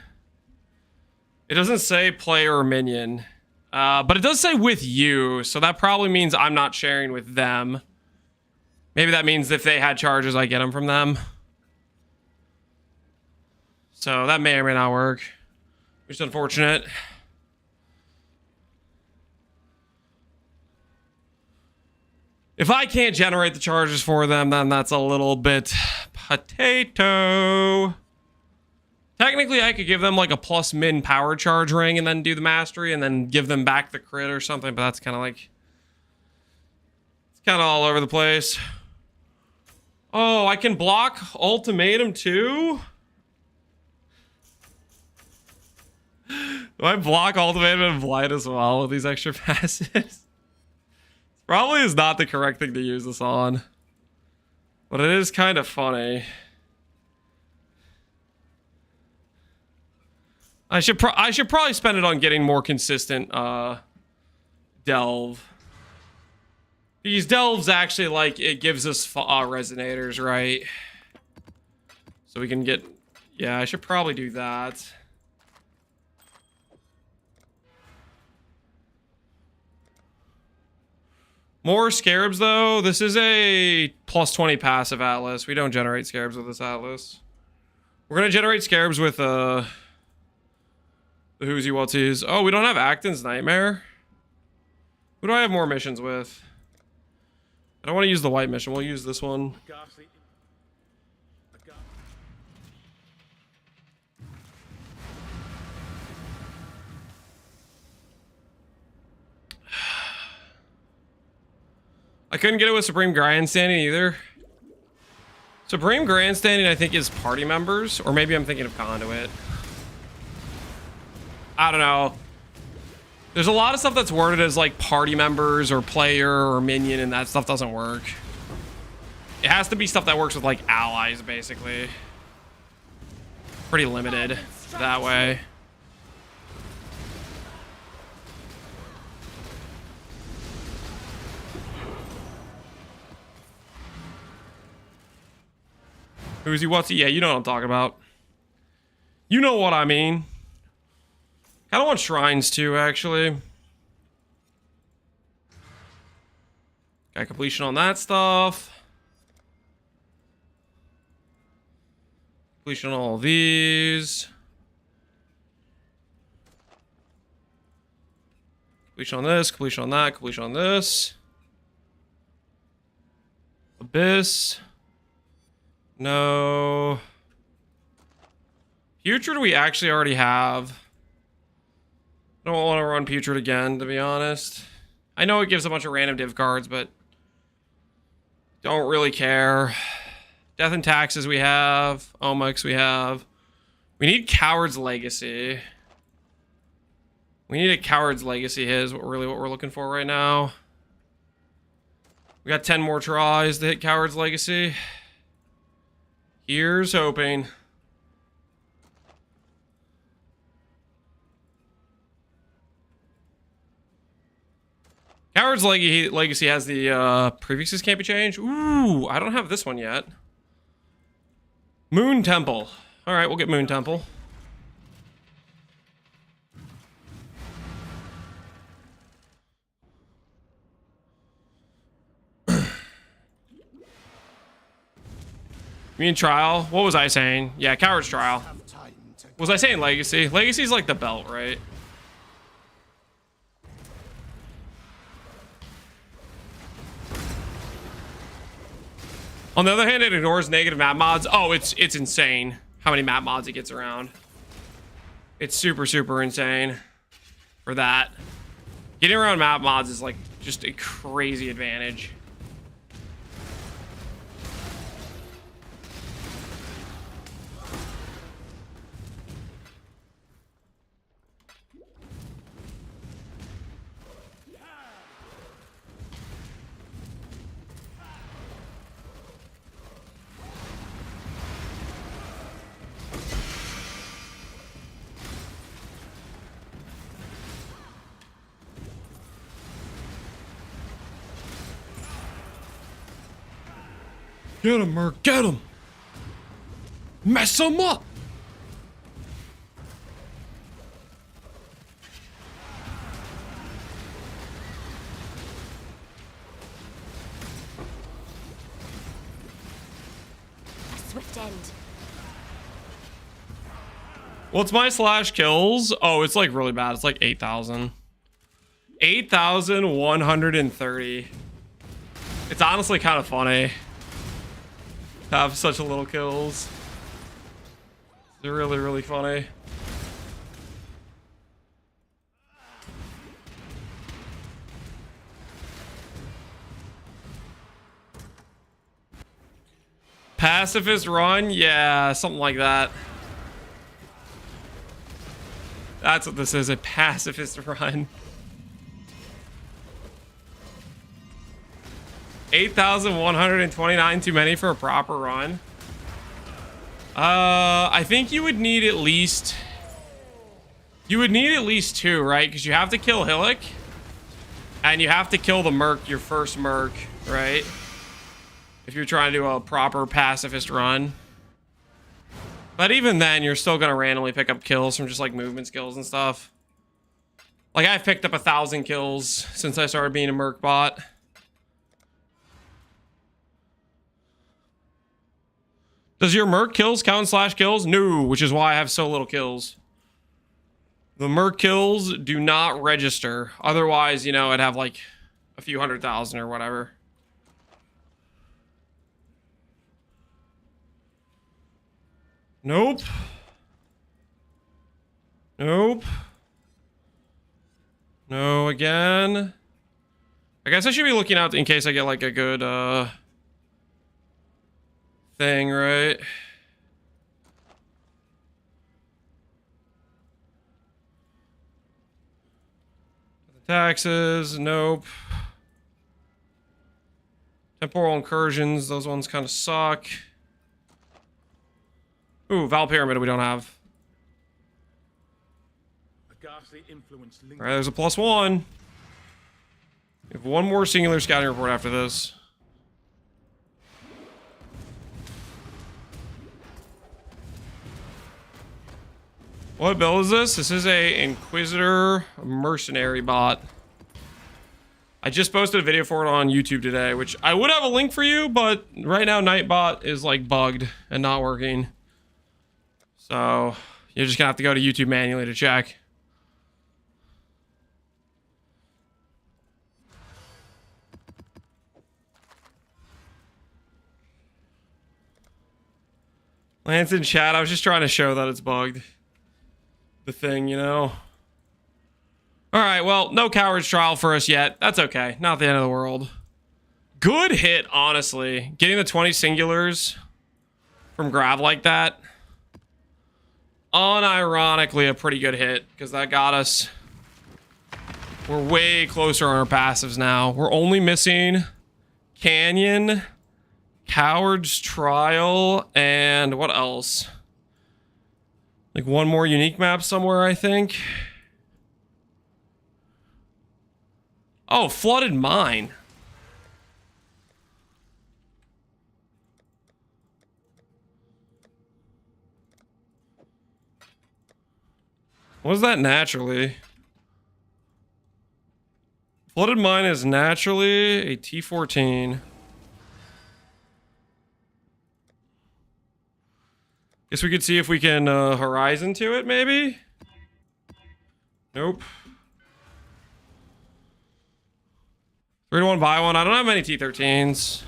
It doesn't say player or minion. But it does say with you, so that probably means I'm not sharing with them. Maybe that means if they had charges, I get them from them. So that may or may not work. Which is unfortunate. If I can't generate the charges for them, then that's a little bit potato. Technically, I could give them like a plus min power charge ring and then do the mastery and then give them back the crit or something, but that's kind of like... It's kind of all over the place. Oh, I can block ultimatum too? Do I block ultimatum and blight as well with these extra passes? Probably is not the correct thing to use this on. But it is kind of funny. I should probably spend it on getting more consistent delve. These delves actually, like, it gives us resonators, right? So we can get... Yeah, I should probably do that. More scarabs, though. This is a plus 20 passive atlas. We don't generate scarabs with this atlas. We're going to generate scarabs with the who's you what's-he's. Oh, we don't have Acton's Nightmare. Who do I have more missions with? I don't want to use the white mission. We'll use this one. I couldn't get it with Supreme Grandstanding either. Supreme Grandstanding, I think, is party members. Or maybe I'm thinking of Conduit. I don't know. There's a lot of stuff that's worded as like party members or player or minion, and that stuff doesn't work. It has to be stuff that works with like allies, basically. Pretty limited that way. Who's he? What's he? Yeah, you know what I'm talking about. You know what I mean. I don't want shrines too, actually. Got completion on that stuff. Completion on all of these. Completion on this, completion on that, completion on this. Abyss. No. Putrid we actually already have. I don't want to run Putrid again, to be honest. I know it gives a bunch of random div cards, but don't really care. Death and Taxes we have. Omix we have. We need Coward's Legacy. We need a Coward's Legacy is really what we're looking for right now. We got 10 more tries to hit Coward's Legacy. Here's hoping. Coward's Legacy has the prefixes can't be changed. Ooh, I don't have this one yet. Moon Temple. All right, we'll get Moon Temple. You mean Trial? What was I saying? Yeah, Coward's Trial. Was I saying Legacy? Legacy's like the belt, right? On the other hand, it ignores negative map mods. Oh, it's insane how many map mods it gets around. It's super, super insane for that. Getting around map mods is like just a crazy advantage. Get him, Merc, get him! Mess him up! A swift end. What's my slash kills? Oh, it's like really bad. It's like 8,000. 8,130. It's honestly kind of funny to have such a little kills. They're really, really funny. Pacifist run? Yeah, something like that. That's what this is, a pacifist run. 8,129 too many for a proper run. I think you would need at least... You would need at least 2, right? Because you have to kill Hillock. And you have to kill the Merc, your first Merc, right? If you're trying to do a proper pacifist run. But even then, you're still going to randomly pick up kills from just like movement skills and stuff. Like I've picked up 1,000 kills since I started being a Merc bot. Does your Merc kills count in slash kills? No, which is why I have so little kills. The Merc kills do not register. Otherwise, you know, I'd have like a few 100,000 or whatever. Nope. Nope. No, again. I guess I should be looking out in case I get like a good thing, right? Taxes, nope. Temporal incursions, those ones kind of suck. Ooh, Val Pyramid we don't have. Alright, there's a +1. We have one more singular scouting report after this. What build is this? This is a Inquisitor mercenary bot. I just posted a video for it on YouTube today, which I would have a link for you, but right now Nightbot is like bugged and not working. So you're just gonna have to go to YouTube manually to check. Lance in chat, I was just trying to show that it's bugged. The thing, you know. Alright, well, no coward's trial for us yet. That's okay. Not the end of the world. Good hit, honestly. Getting the 20 singulars from grab like that. Unironically, a pretty good hit. Because that got us... We're way closer on our passives now. We're only missing Canyon, Coward's Trial, and what else? Like one more unique map somewhere, I think. Oh, Flooded Mine. What is that naturally? Flooded Mine is naturally a T14. Guess we could see if we can horizon to it, maybe? Nope. 3 to 1 buy one. I don't have many T13s.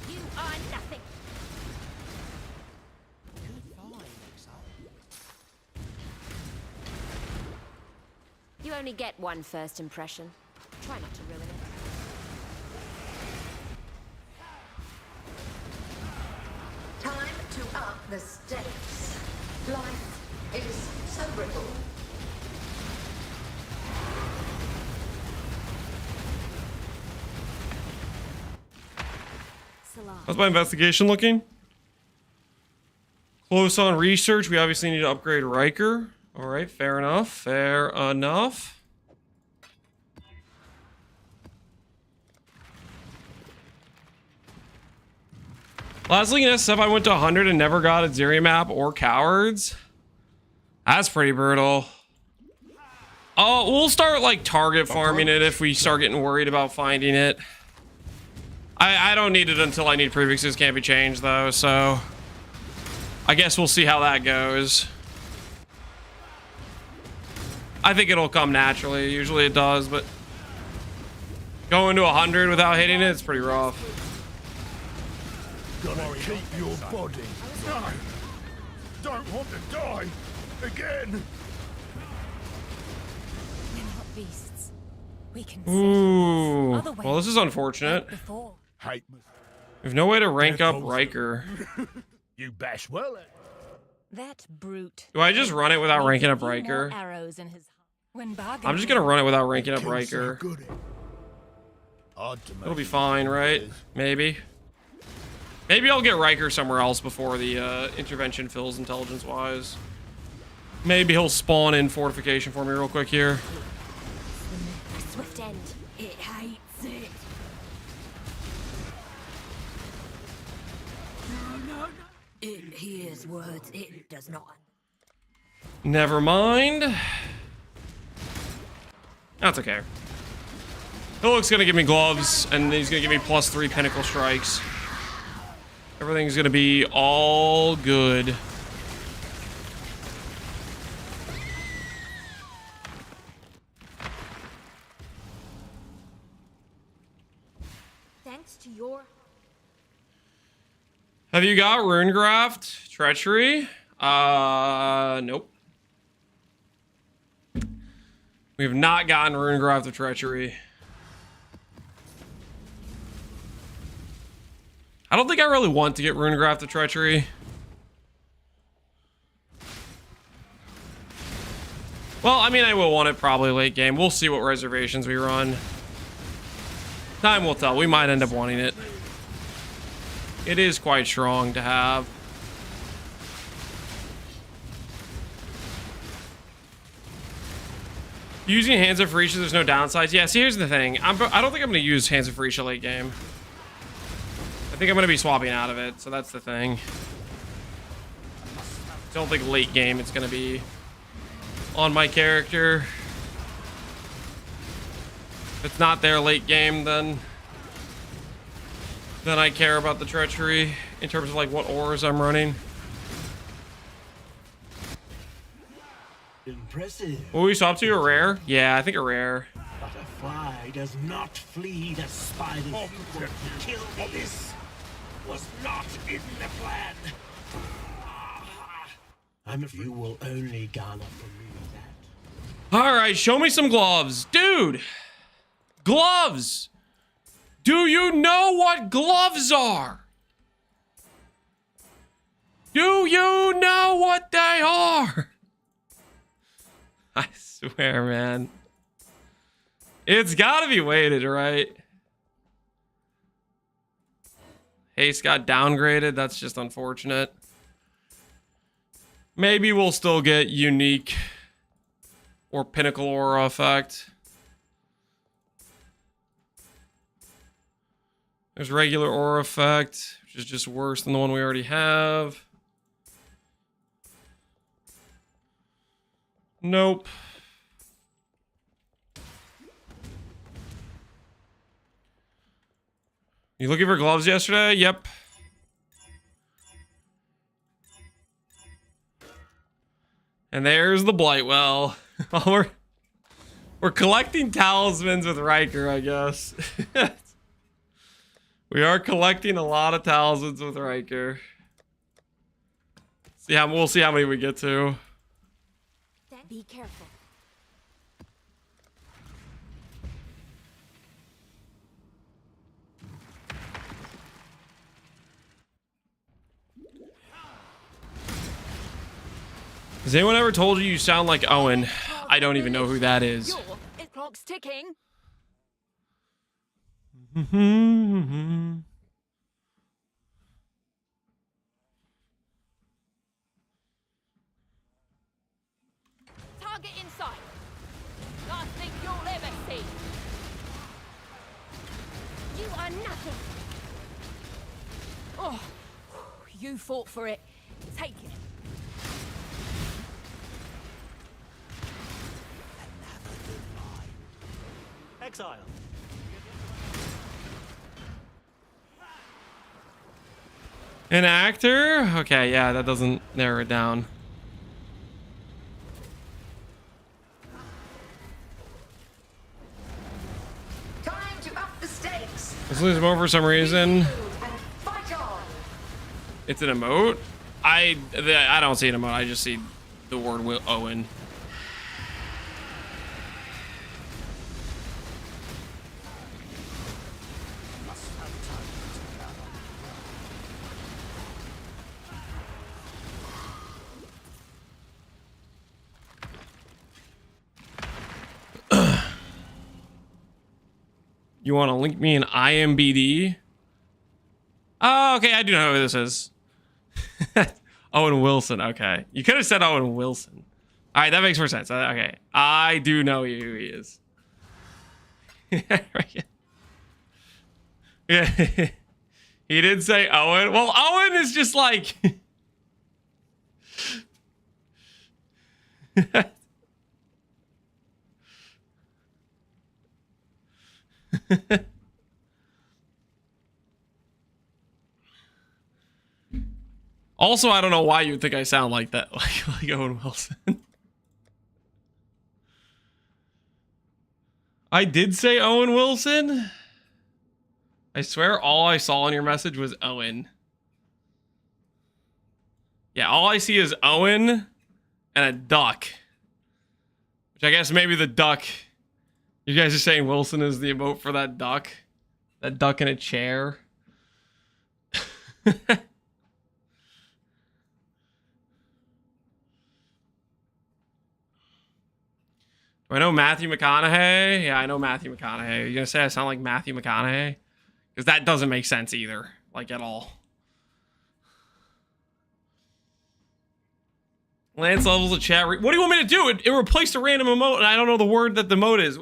You are nothing. You only get one first impression. Try not to ruin it. Time to up the stakes. Life is so brittle. How's my investigation looking? Close on research. We obviously need to upgrade Riker. All right, fair enough. Fair enough. Last league in SF, I went to 100 and never got a Zeri map or Cowards. That's pretty brutal. Oh, we'll start like target farming it if we start getting worried about finding it. I don't need it until I need prefixes. Can't be changed though, so I guess we'll see how that goes. I think it'll come naturally. Usually it does, but going to 100 without hitting it, it's pretty rough. Gotta keep your body. No! Don't want to die! Again! We're not beasts. We can Ooh. Other ways Well, this is unfortunate. before. Hate We have no way to rank up Riker. you bash well at. That brute. Do I just run it without ranking up Riker? Arrows in his. When I'm just gonna run it without ranking up Riker. It'll be fine, right? Maybe. Maybe I'll get Riker somewhere else before the intervention fills intelligence-wise. Maybe he'll spawn in fortification for me real quick here. Swift end. It hates it. No. It hears words it does not. Never mind. That's okay. Hillock's gonna give me gloves, and he's gonna give me +3 pinnacle strikes. Everything's gonna be all good. Thanks to your... Have you got Runegraft Treachery? Nope. We have not gotten Runegraft of Treachery. I don't think I really want to get Runegraft of Treachery. Well, I mean, I will want it probably late game. We'll see what reservations we run. Time will tell. We might end up wanting it. It is quite strong to have. Using Hands of Furisha, there's no downsides. Yeah, see, here's the thing. I don't think I'm going to use Hands of Furisha late game. I think I'm going to be swapping out of it, so that's the thing. Don't think late game it's gonna be on my character. If it's not there late game, then I care about the treachery in terms of like what auras I'm running. Impressive. What we swap to a rare? Yeah, I think a rare. But a fly does not flee the spider's sequel to kill me. This was not in the plan. You will only garner from me that. All right, show me some gloves. Dude, gloves. Do you know what gloves are? Do you know what they are? I swear, man. It's gotta be weighted, right? Haste got downgraded. That's just unfortunate. Maybe we'll still get unique or pinnacle aura effect. There's regular aura effect, which is just worse than the one we already have. Nope. You looking for gloves yesterday? Yep. And there's the Blightwell. We're collecting talismans with Riker, I guess. We are collecting a lot of talismans with Riker. We'll see how many we get to. Be careful. Has anyone ever told you sound like Owen? I don't even know who that is. It clock's ticking. Target in sight. Last thing you'll ever see. You are nothing. Oh, you fought for it. Take it. Exile. An actor? Okay, yeah, that doesn't narrow it down. Time to up the stakes. Let's lose him over for some reason. And fight on. It's an emote? I don't see an emote. I just see the word Owen. You want to link me in IMBD? Oh, okay. I do know who this is. Owen Wilson. Okay. You could have said Owen Wilson. All right. That makes more sense. Okay. I do know who he is. Yeah. He did say Owen. Well, Owen is just like... Also, I don't know why you would think I sound like that, like Owen Wilson. I did say Owen Wilson. I swear all I saw in your message was Owen. Yeah, all I see is Owen and a duck. Which I guess maybe the duck... You guys are saying Wilson is the emote for that duck? That duck in a chair? Do I know Matthew McConaughey? Yeah, I know Matthew McConaughey. Are you gonna say I sound like Matthew McConaughey? Because that doesn't make sense either. Like, at all. Lance levels of chat. What do you want me to do? It replaced a random emote, and I don't know the word that the emote is.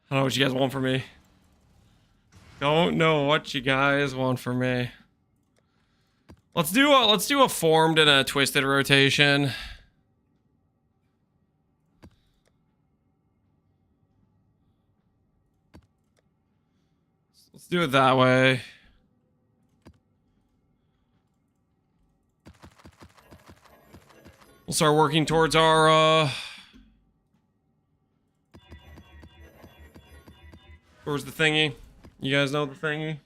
I don't know what you guys want from me. Don't know what you guys want from me. Let's do a formed and a twisted rotation. Let's do it that way. We'll start working towards our towards the thingy. You guys know the thingy?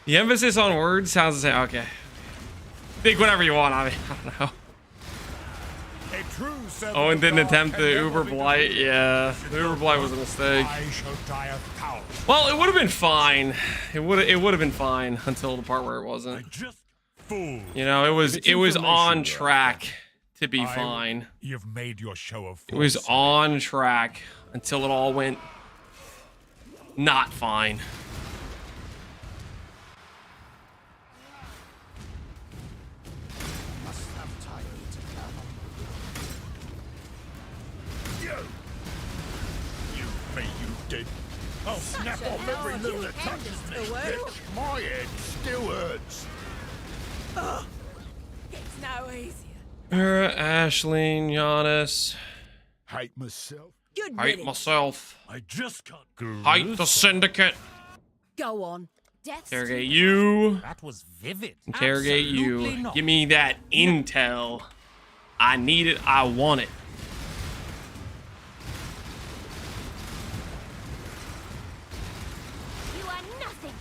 The emphasis on words sounds the same. Okay. Think whatever you want. I mean, I don't know. Owen didn't attempt the Uber Blight. Yeah, the Uber Blight was a mistake. Well, it would have been fine. It would have been fine until the part where it wasn't. You know, it was on track to be fine. You've made your show of it was on track until it all went not fine. I'll snap off every little that touches me. Bitch, my head still hurts. It's no easier. Ashleen, Giannis. Hate myself. Hate myself. I just can't. Hate the Syndicate. Go on. Death's Interrogate you. That was vivid. Interrogate Absolutely you. not. Give me that intel. I need it. I want it. You are nothing.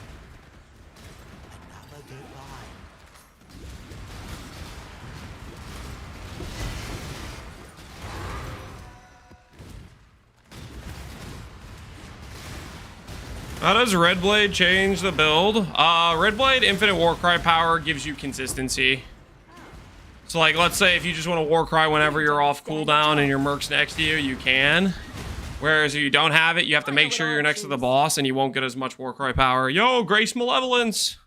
Another good line. How does Red Blade change the build? Red Blade Infinite Warcry power gives you consistency. So like, let's say if you just want to Warcry whenever you're off cooldown and your Merc's next to you, you can. Whereas if you don't have it, you have to make sure you're next to the boss and you won't get as much Warcry power. Yo, Grace Malevolence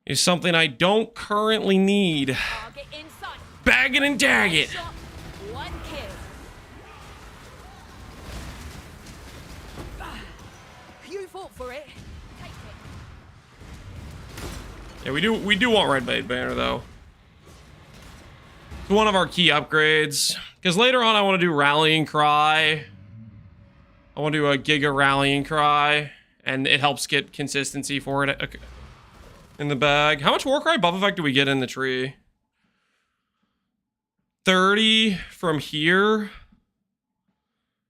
is something I don't currently need. Target inside. Bag it and tag it. Shot, one kill. You fought for it. Take it. Yeah, we do want Red Blade Banner though. It's one of our key upgrades. Because later on I want to do Rallying Cry. I want to do a Giga Rallying Cry. And it helps get consistency for it in the bag. How much Warcry buff effect do we get in the tree? 30 from here.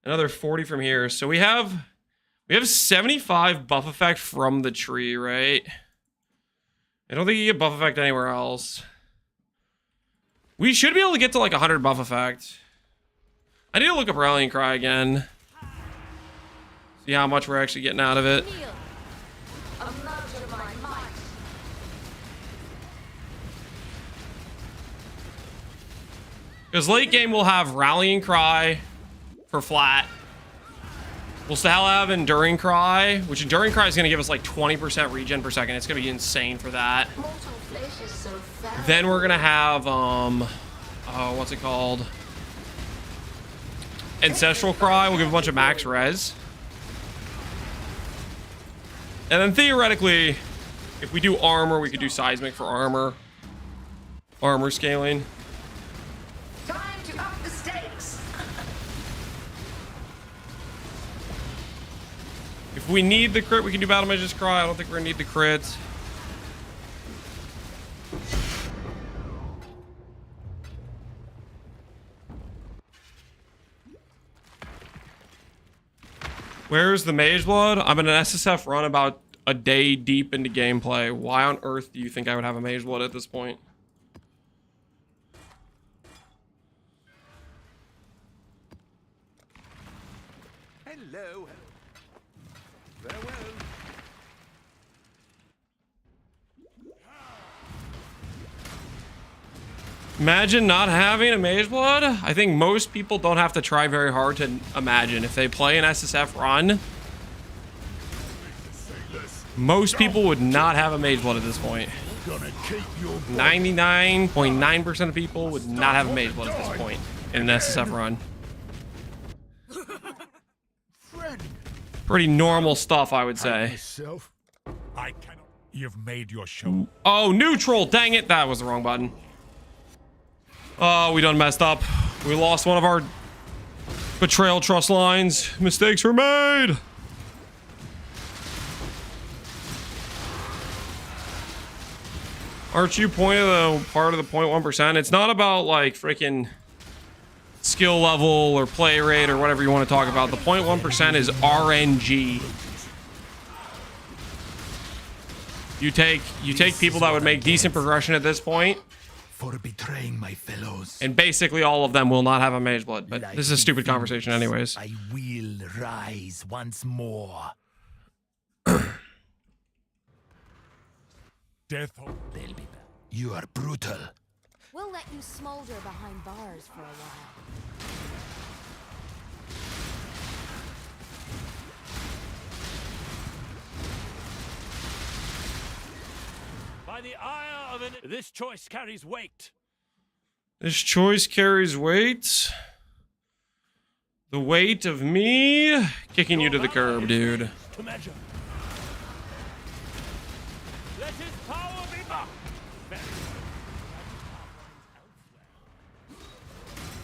Another 40 from here. So we have 75 buff effect from the tree, right? I don't think you get buff effect anywhere else. We should be able to get to like 100 buff effect. I need to look up Rallying Cry again. See how much we're actually getting out of it. Because late game we'll have Rallying Cry for flat. We'll still have Enduring Cry, which Enduring Cry is going to give us like 20% regen per second. It's going to be insane for that. Then we're going to have, what's it called? Ancestral Cry. We'll give a bunch of max res. And then theoretically, if we do armor, we could do seismic for armor. Armor scaling. Time to up the stakes. If we need the crit, we can do Battle Mage's Cry. I don't think we're gonna need the crits. Where's the Mage Blood? I'm in an SSF run about a day deep into gameplay. Why on earth do you think I would have a Mage Blood at this point? Hello. Farewell. Imagine not having a Mage Blood? I think most people don't have to try very hard to imagine. If they play an SSF run, Most people would not have a mage blood at this point. 99.9% of people would not have a mage blood at this point in an SSF run. Pretty normal stuff, I would say. I cannot. You've made your show. Oh, neutral! Dang it, that was the wrong button. Oh, we done messed up. We lost one of our betrayal trust lines. Mistakes were made. Aren't you part of the 0.1%? It's not about like freaking skill level or play rate or whatever you want to talk about. The 0.1% is RNG. You take people that would make decent progression at this point, for betraying my fellows, and basically all of them will not have a mage blood. But this is a stupid conversation anyways. I will rise once more. Death. You are brutal. We'll let you smolder behind bars for a while. By the ire of this choice carries weight. This choice carries weight. The weight of me kicking you to the curb, dude. To measure. Let his power be mocked.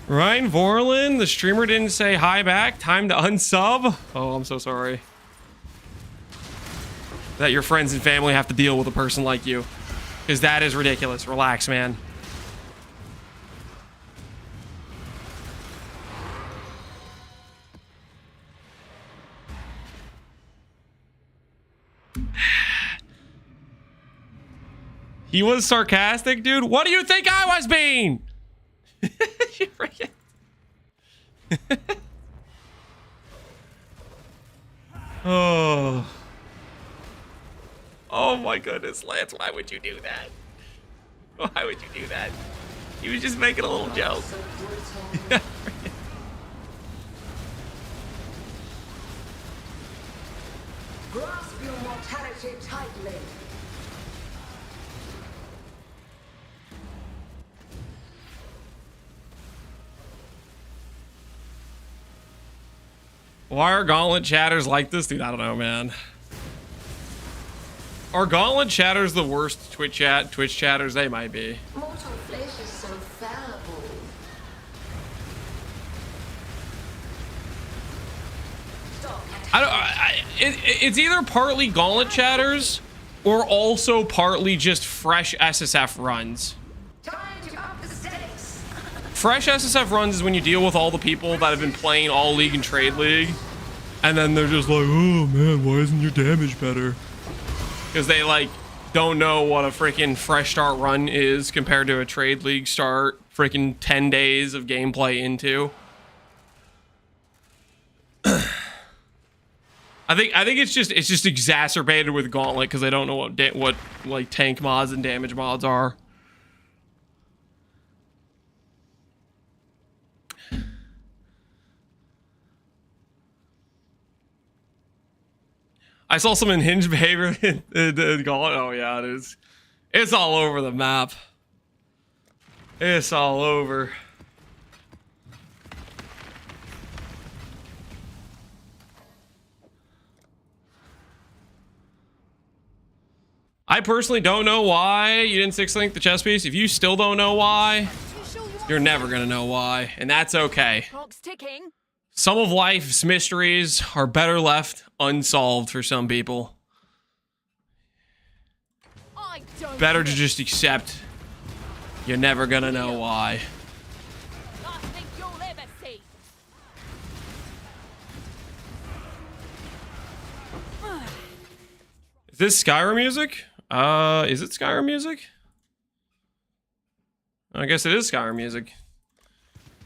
Ryan Vorlin, the streamer didn't say hi back. Time to unsub. Oh, I'm so sorry that your friends and family have to deal with a person like you, because that is ridiculous. Relax, man. He was sarcastic, dude. What do you think I was being? You freaking... Oh. Oh my goodness, Lance, why would you do that? Why would you do that? He was just making a little joke. Grasp your mortality tightly. Why are Gauntlet chatters like this? Dude, I don't know, man. Are Gauntlet chatters the worst Twitch chatters? They might be. Mortal flesh is so fallible. It's either partly Gauntlet chatters or also partly just fresh SSF runs. Time to up the stakes. Fresh SSF runs is when you deal with all the people that have been playing all League and Trade League, and then they're just like, oh man, why isn't your damage better? Because they like don't know what a freaking fresh start run is compared to a Trade League start freaking 10 days of gameplay into. I think it's just exacerbated with Gauntlet because they don't know what like tank mods and damage mods are. I saw some unhinged behavior in Gauntlet. Oh yeah, it is. It's all over the map. It's all over. I personally don't know why you didn't 6-link the chess piece. If you still don't know why, you're never gonna know why, and that's okay. Clock's ticking. Some of life's mysteries are better left unsolved for some people. Better to just accept you're never gonna know why. Nothing you'll ever see. Is this Skyrim music? Is it Skyrim music? I guess it is Skyrim music.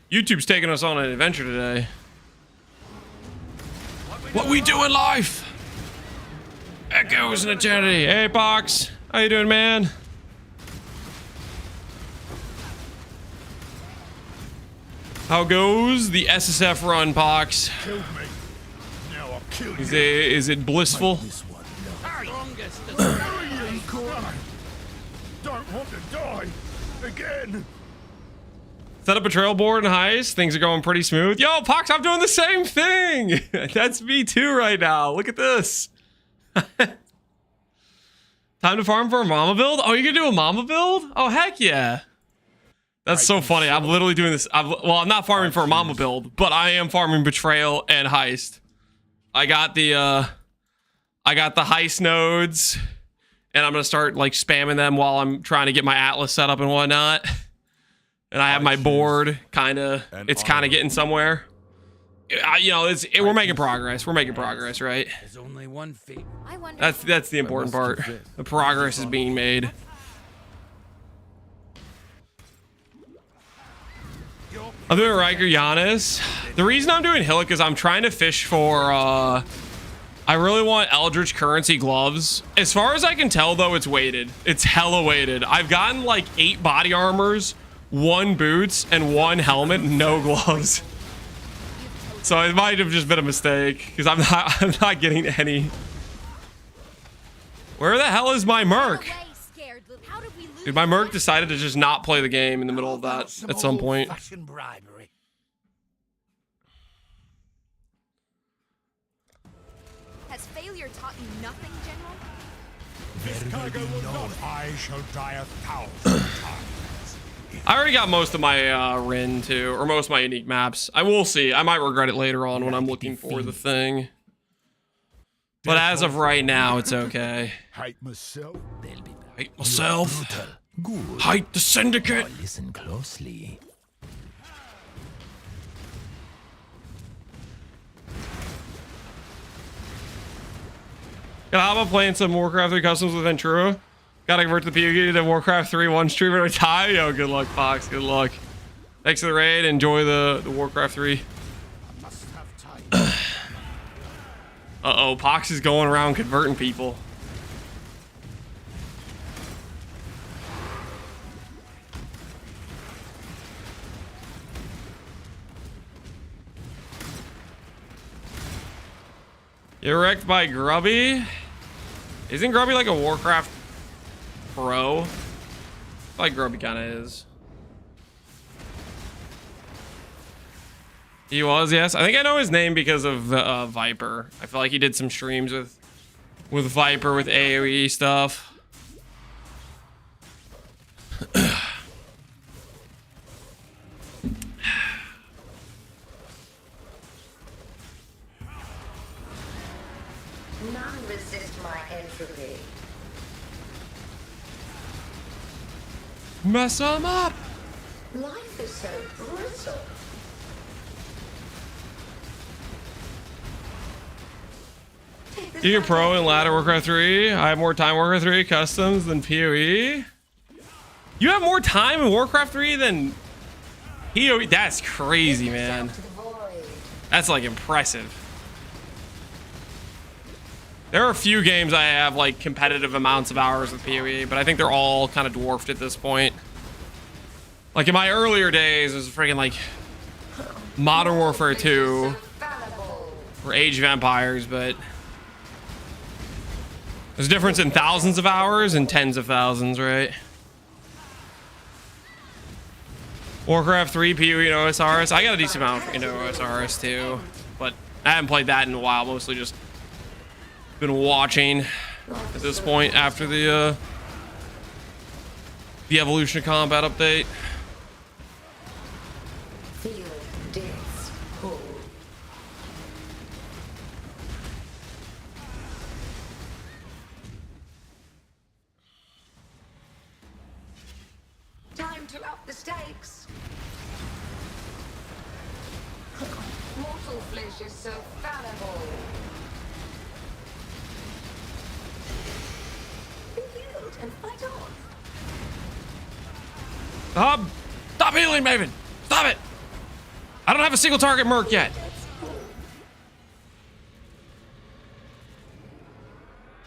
YouTube's taking us on an adventure today. What we do in life? Echoes in eternity. Hey, Box. How you doing, man? How goes the SSF run, Pox? Killed me. Now I'll kill you. Is it blissful? Don't want to die again. Set up a trail board and heist. Things are going pretty smooth. Yo, Pox, I'm doing the same thing. That's me too right now. Look at this. Time to farm for a mama build? Oh, you gonna do a mama build? Oh, heck yeah. That's so funny. I'm literally doing this. Well, I'm not farming for a mama build, but I am farming betrayal and heist. I got the heist nodes, and I'm gonna start like spamming them while I'm trying to get my Atlas set up and whatnot. And I have my board it's kind of getting somewhere. You know, we're making progress. We're making progress, right? There's only one fate. That's the important part. The progress is being made. I'm doing Riker Giannis. The reason I'm doing Hillick is I'm trying to fish for I really want Eldritch Currency gloves. As far as I can tell though, it's weighted. It's hella weighted. I've gotten like 8 body armors, 1 boots, and 1 helmet, no gloves. So it might have just been a mistake because I'm not getting any. Where the hell is my Merc? Dude, my Merc decided to just not play the game in the middle of that at some point. Has failure taught you nothing, General? This cargo will not. I shall die 1,000 times. I already got most of my Rin too, or most of my unique maps. I will see. I might regret it later on when I'm looking for the thing. But as of right now, it's okay. Hate myself. Hate myself. Hate the Syndicate. Listen closely. Yeah, how about playing some Warcraft 3 customs with Ventura? Gotta convert the PUG to Warcraft 3 one stream at a time. Yo, good luck, Fox. Good luck. Thanks for the raid. Enjoy the Warcraft 3. Uh-oh, Pox is going around converting people. You're wrecked by Grubby? Isn't Grubby like a Warcraft pro? I feel like Grubby kind of is. He was, yes. I think I know his name because of Viper. I feel like he did some streams with Viper with AoE stuff. None resist my entropy. Mess him up. Life is so brutal. You get pro in ladder Warcraft 3. I have more time Warcraft 3 customs than PoE. You have more time in Warcraft 3 than PoE? That's crazy, man. That's like impressive. There are a few games I have like competitive amounts of hours with PoE, but I think they're all kind of dwarfed at this point. Like in my earlier days, it was freaking like Modern Warfare 2 or Age of Empires, but there's a difference in thousands of hours and tens of thousands, right? Warcraft 3, PoE, and OSRS. I got a decent amount into OSRS too, but I haven't played that in a while. Mostly just been watching at this point after the Evolution of Combat update. Feel death's pull. Time to up the stakes. Mortal flesh is so fallible. Be healed and fight on. Stop healing, Maven! Stop it! I don't have a single target Merc yet.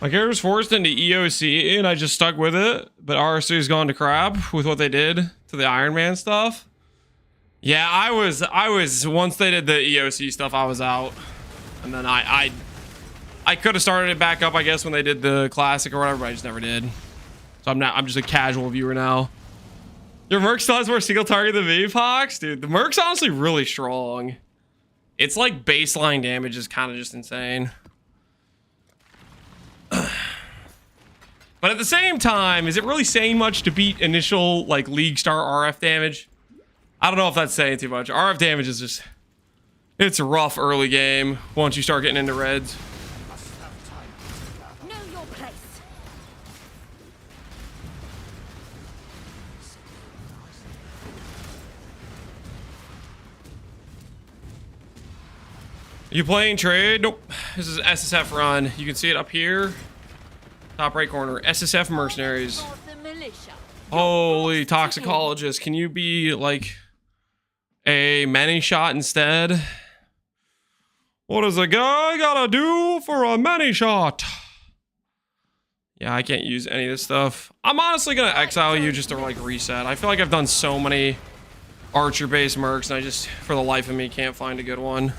My character's forced into EOC and I just stuck with it, but RSC's gone to crap with what they did to the Iron Man stuff. Yeah, I was once they did the EOC stuff, I was out. And then I I could have started it back up, I guess, when they did the classic or whatever, but I just never did. So I'm just a casual viewer now. Your Merc still has more single target than me, Pox? Dude, the Merc's honestly really strong. It's like baseline damage is kind of just insane. But at the same time, is it really saying much to beat initial like League Star RF damage? I don't know if that's saying too much. RF damage is just, it's a rough early game once you start getting into reds. Know your place. You playing trade? Nope. This is SSF run. You can see it up here. Top right corner. SSF Mercenaries. Holy toxicologist. Can you be like a many shot instead? What does a guy gotta do for a many shot? Yeah, I can't use any of this stuff. I'm honestly gonna exile you just to like reset. I feel like I've done so many archer based mercs and I just for the life of me can't find a good one.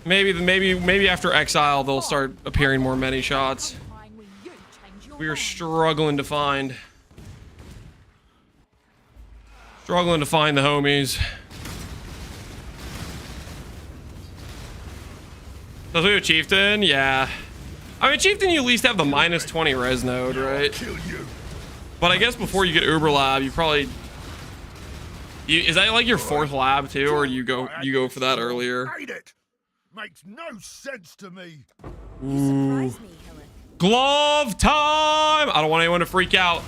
Maybe after Exile they'll start appearing more many shots. We are struggling to find the homies. Does we have Chieftain? Yeah. I mean, Chieftain, you at least have the minus 20 res node, right? But I guess before you get Uber Lab, you probably... is that like your 4th lab too, or do you go for that earlier? Makes no sense to me. Ooh. Glove time! I don't want anyone to freak out.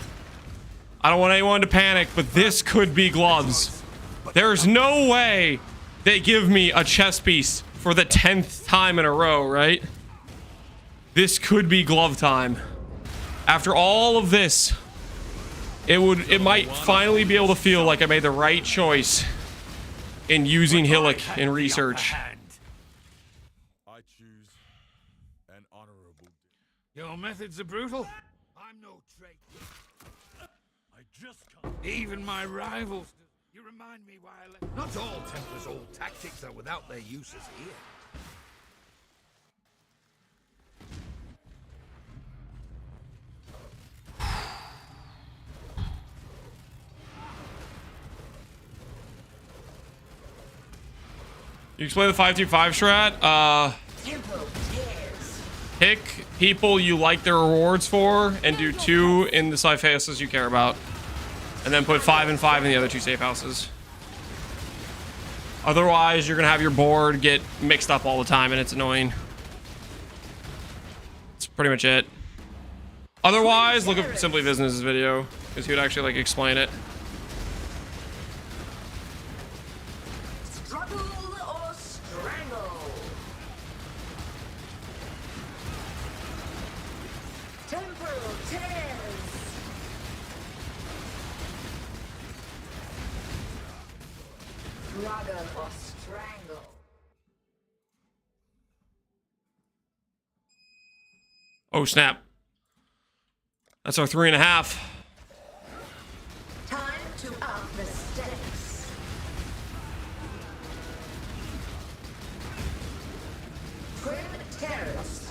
I don't want anyone to panic, but this could be gloves. There's no way they give me a chess piece for the 10th time in a row, right? This could be glove time. After all of this, it might finally be able to feel like I made the right choice in using Hillock in research. Your methods are brutal. I'm no traitor. I just can't. Even my rivals. You remind me why I left. Not all Templar's old tactics are without their uses here. You explain the 525 strat? Pick people you like their rewards for and do 2 in the safe houses you care about. And then put 5 and 5 in the other 2 safe houses. Otherwise, you're gonna have your board get mixed up all the time and it's annoying. That's pretty much it. Otherwise, look at Simply Business's video, because he would actually like explain it. Struggle or strangle. Temporal tears. Struggle or strangle. Oh snap. That's our 3.5. Time to up the stakes. Grim terrorist.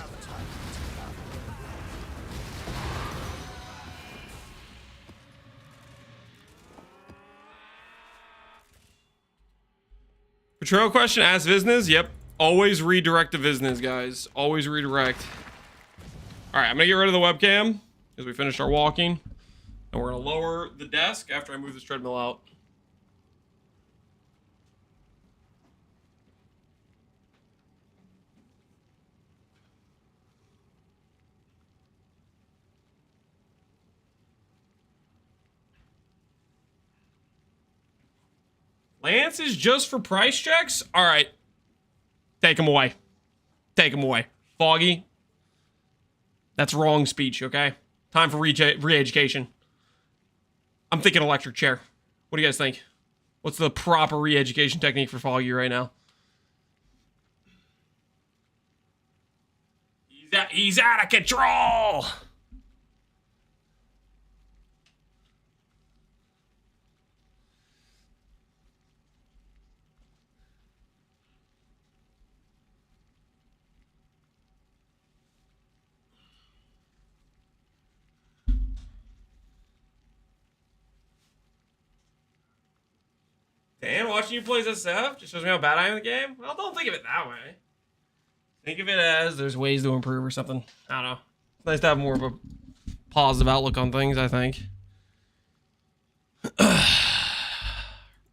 Patrol question, ask business. Yep. Always redirect to business, guys. Always redirect. All right, I'm gonna get rid of the webcam as we finished our walking, and we're gonna lower the desk after I move this treadmill out. Lance is just for price checks? All right. Take him away. Take him away. Foggy. That's wrong speech, okay? Time for re-education. I'm thinking electric chair. What do you guys think? What's the proper re-education technique for Foggy right now? He's out of control! And watching you play SF just shows me how bad I am in the game? Well, don't think of it that way. Think of it as there's ways to improve or something. I don't know. It's nice to have more of a positive outlook on things, I think.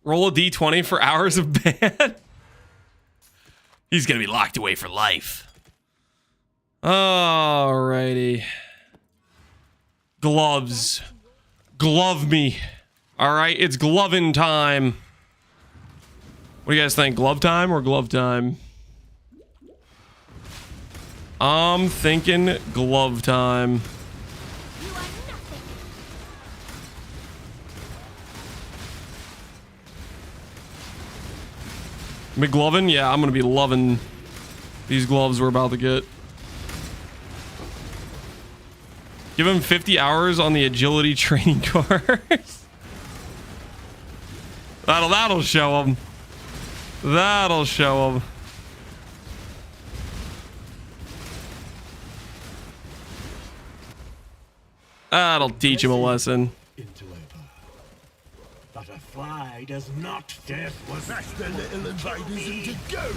Roll a d20 for hours of ban. He's gonna be locked away for life. Alrighty. Gloves. Glove me. Alright, it's gloving time. What do you guys think? Glove time or glove time? I'm thinking glove time. McGlovin? Yeah, I'm gonna be loving these gloves we're about to get. Give him 50 hours on the agility training course. That'll show him. That'll show him. That'll teach him a lesson. But a fly does not. Death was Smash the little invaders into go!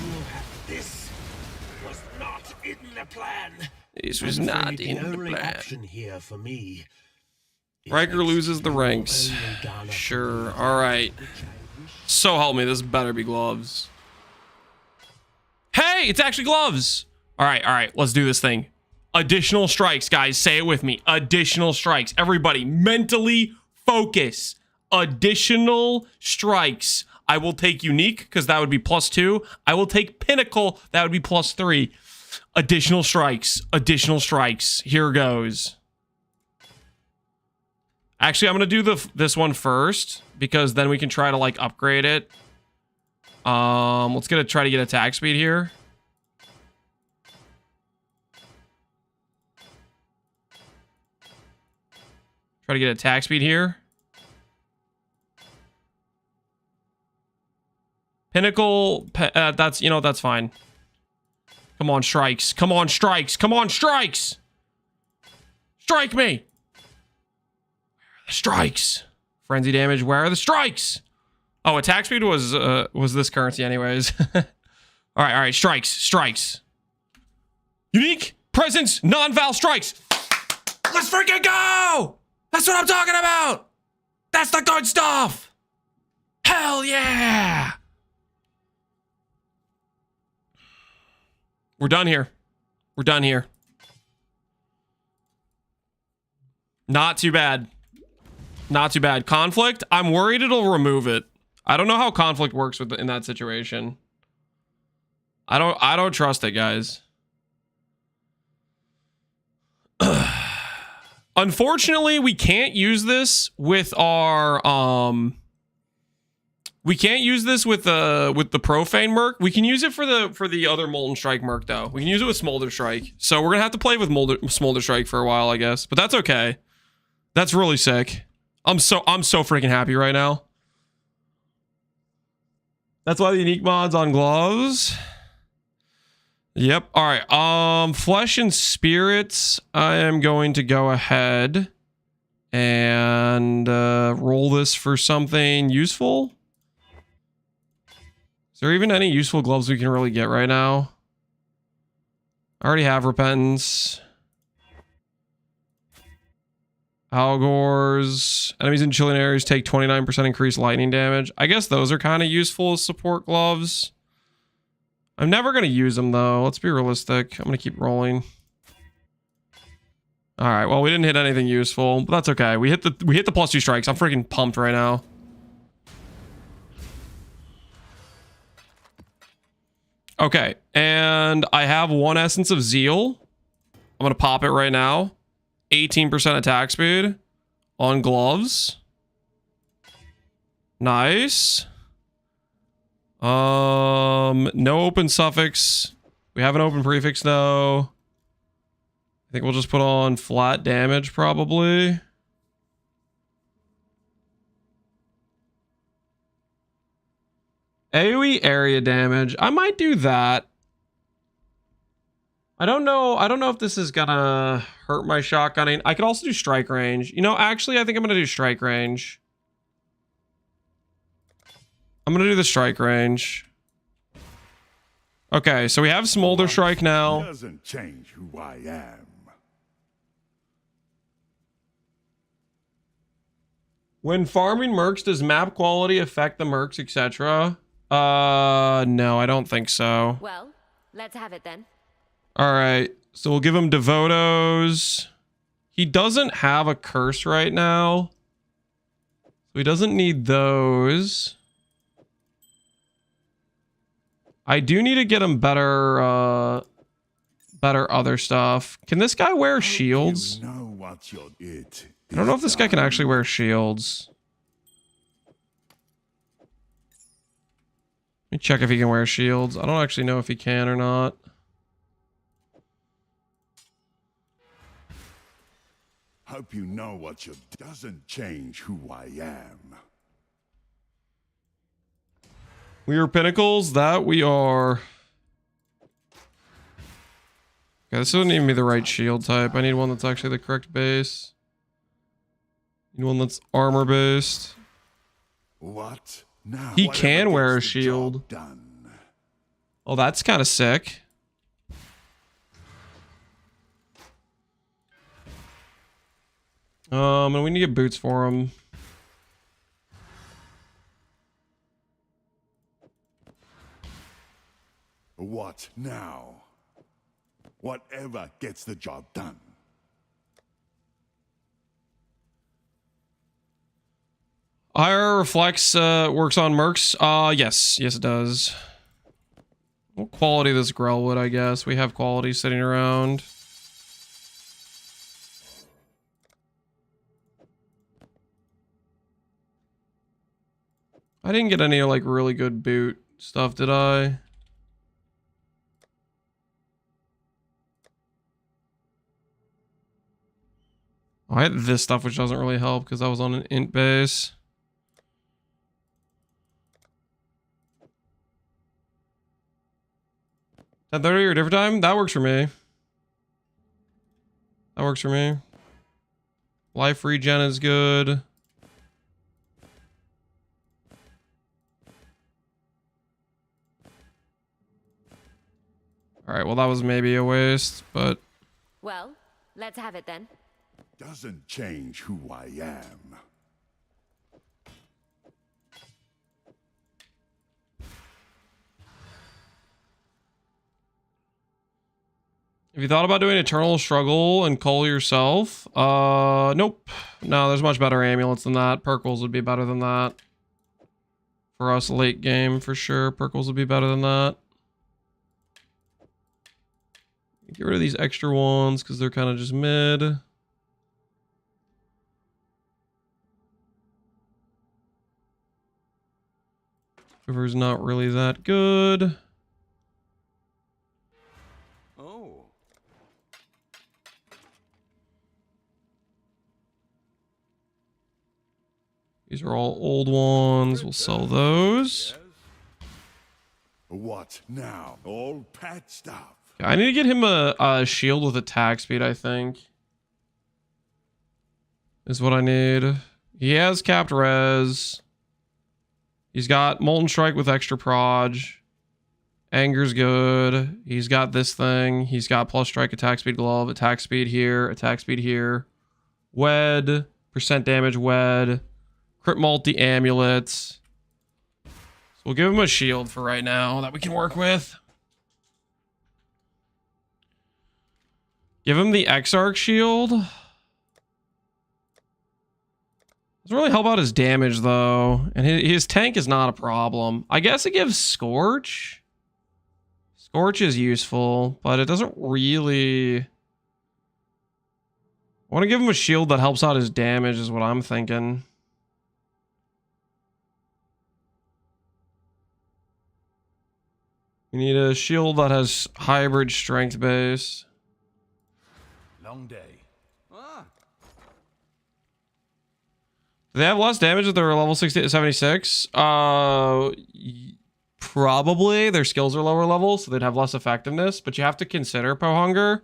This was not in the plan. This was not in the only plan. option here for me. Riker loses the ranks. Sure. Alright. So help me, this better be gloves. Hey, it's actually gloves! Alright, let's do this thing. Additional strikes, guys. Say it with me. Additional strikes. Everybody, mentally focus. Additional strikes. I will take unique, because that would be +2. I will take pinnacle. That would be +3. Additional strikes. Additional strikes. Here goes. Actually, I'm going to do this one first, because then we can try to, like, upgrade it. Let's try to get attack speed here. Try to get attack speed here. Pinnacle, that's, you know, that's fine. Come on, strikes. Come on, strikes. Come on, strikes. Strike me. Where are the strikes? Frenzy damage, where are the strikes? Oh, attack speed was this currency anyways. All right, strikes. Unique, presence, non-val strikes. Let's freaking go! That's what I'm talking about! That's the good stuff! Hell yeah! We're done here. We're done here. Not too bad. Not too bad. Conflict, I'm worried it'll remove it. I don't know how conflict works in that situation. I don't trust it, guys. Unfortunately, we can't use this with our we can't use this with the profane Merc. We can use it for the other Molten Strike Merc though. We can use it with Smolder Strike. So we're gonna have to play with Smolder Strike for a while, I guess. But that's okay. That's really sick. I'm so freaking happy right now. That's why the unique mod's on gloves. Yep. All right. Flesh and spirits. I am going to go ahead and roll this for something useful. Is there even any useful gloves we can really get right now? I already have repentance. Algors. Enemies in chilling areas take 29% increased lightning damage. I guess those are kind of useful as support gloves. I'm never going to use them, though. Let's be realistic. I'm going to keep rolling. All right. Well, we didn't hit anything useful, but that's okay. We hit the +2 strikes. I'm freaking pumped right now. Okay. And I have 1 Essence of Zeal. I'm going to pop it right now. 18% attack speed on gloves. Nice. No open suffix. We have an open prefix though. I think we'll just put on flat damage probably. AoE area damage. I might do that. I don't know if this is gonna hurt my shotgunning. I could also do strike range. You know, actually, I think I'm gonna do strike range. I'm gonna do the strike range. Okay, so we have Smolder Strike now. Doesn't change who I am. When farming mercs, does map quality affect the mercs, etc.? No, I don't think so. Well, let's have it then. All right, so we'll give him Devotos. He doesn't have a curse right now, so he doesn't need those. I do need to get him better, better other stuff. Can this guy wear shields? You know what your it I don't know if this guy can actually wear shields. Let me check if he can wear shields. I don't actually know if he can or not. Hope you know what your doesn't change who I am. We are pinnacles. That we are. Okay, this doesn't even be the right shield type. I need one that's actually the correct base. Need one that's armor based. What? Now, He can wear a shield. Done. Oh, that's kind of sick. And we need to get boots for him. What now? Whatever gets the job done. Higher reflex works on mercs. Yes, it does. What quality this Grellwood, I guess. We have quality sitting around. I didn't get any like really good boot stuff, did I? I had this stuff, which doesn't really help because I was on an int base. At 30 or a different time? That works for me. That works for me. Life regen is good. Alright, well that was maybe a waste, but... Well, let's have it then. Doesn't change who I am. Have you thought about doing Eternal Struggle and Cull yourself? Nope. No, there's much better amulets than that. Perkles would be better than that. For us late game, for sure. Perkles would be better than that. Get rid of these extra ones because they're kind of just mid. River's not really that good. Oh. These are all old ones. We'll sell those. What now? All patched up. I need to get him a shield with attack speed, I think. Is what I need. He has capped res. He's got Molten Strike with extra proj. Anger's good. He's got this thing. He's got plus strike, attack speed glove, attack speed here, attack speed here. Wed, percent damage wed. Crit multi amulets. So we'll give him a shield for right now that we can work with. Give him the Exarch shield. Doesn't really help out his damage though. And his tank is not a problem. I guess it gives Scorch. Scorch is useful, but it doesn't really... I want to give him a shield that helps out his damage is what I'm thinking. We need a shield that has hybrid strength base. Long day. Ah. Do they have less damage if they're level 76? Probably. Their skills are lower level, so they'd have less effectiveness. But you have to consider, Pohunger,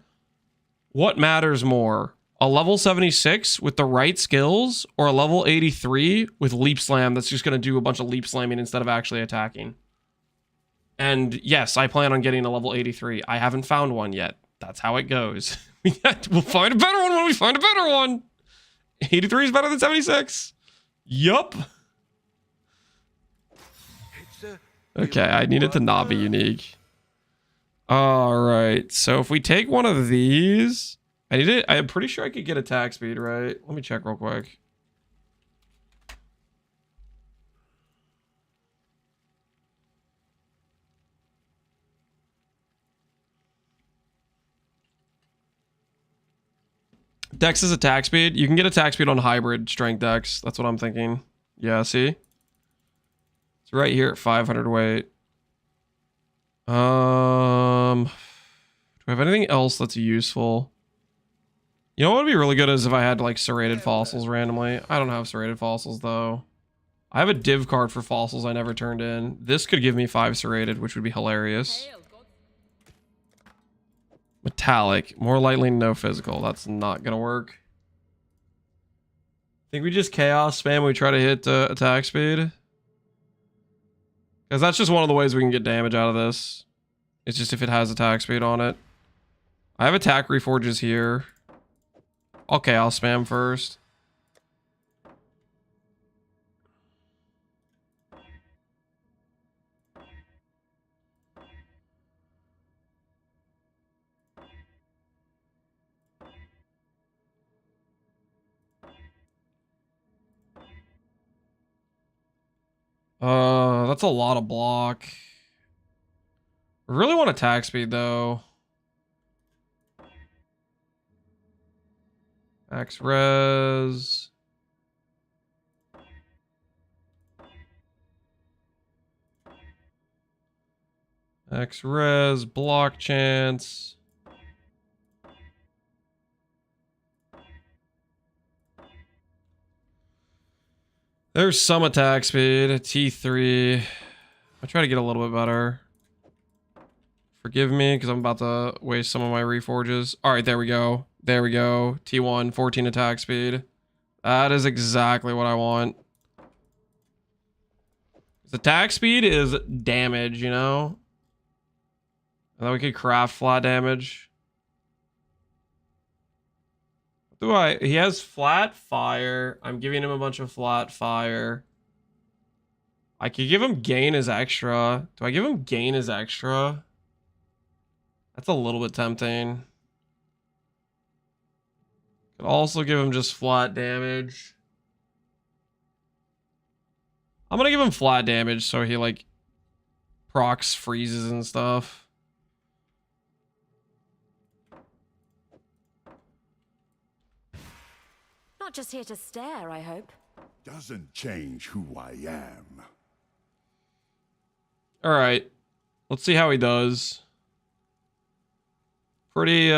what matters more? a level 76 with the right skills or a level 83 with leap slam that's just going to do a bunch of leap slamming instead of actually attacking. And yes, I plan on getting a level 83. I haven't found one yet. That's how it goes. We'll find a better one when we find a better one. 83 is better than 76. Yup. Okay, I need it to not be unique. All right, so if we take one of these, I need it. I'm pretty sure I could get attack speed, right? Let me check real quick. Dex is attack speed. You can get attack speed on hybrid strength Dex. That's what I'm thinking. Yeah, see? It's right here at 500 weight. Do I have anything else that's useful? You know what would be really good is if I had like serrated fossils randomly. I don't have serrated fossils though. I have a div card for fossils I never turned in. This could give me 5 serrated, which would be hilarious. Metallic, more lightning, no physical. That's not gonna work. Think we just chaos spam. We try to hit attack speed, because that's just one of the ways we can get damage out of this. It's just if it has attack speed on it. I have attack reforges here. Okay, I'll spam first. That's a lot of block. I really want attack speed though. Max res. Max res, block chance. There's some attack speed, T3. I try to get a little bit better. Forgive me, because I'm about to waste some of my reforges. All right, there we go. There we go. T1, 14 attack speed. That is exactly what I want. The attack speed is damage, you know? And then we could craft flat damage. He has flat fire. I'm giving him a bunch of flat fire. I could give him gain as extra. Do I give him gain as extra? That's a little bit tempting. Could also give him just flat damage. I'm gonna give him flat damage so he like procs freezes and stuff. Not just here to stare, I hope. Doesn't change who I am. All right. Let's see how he does. Pretty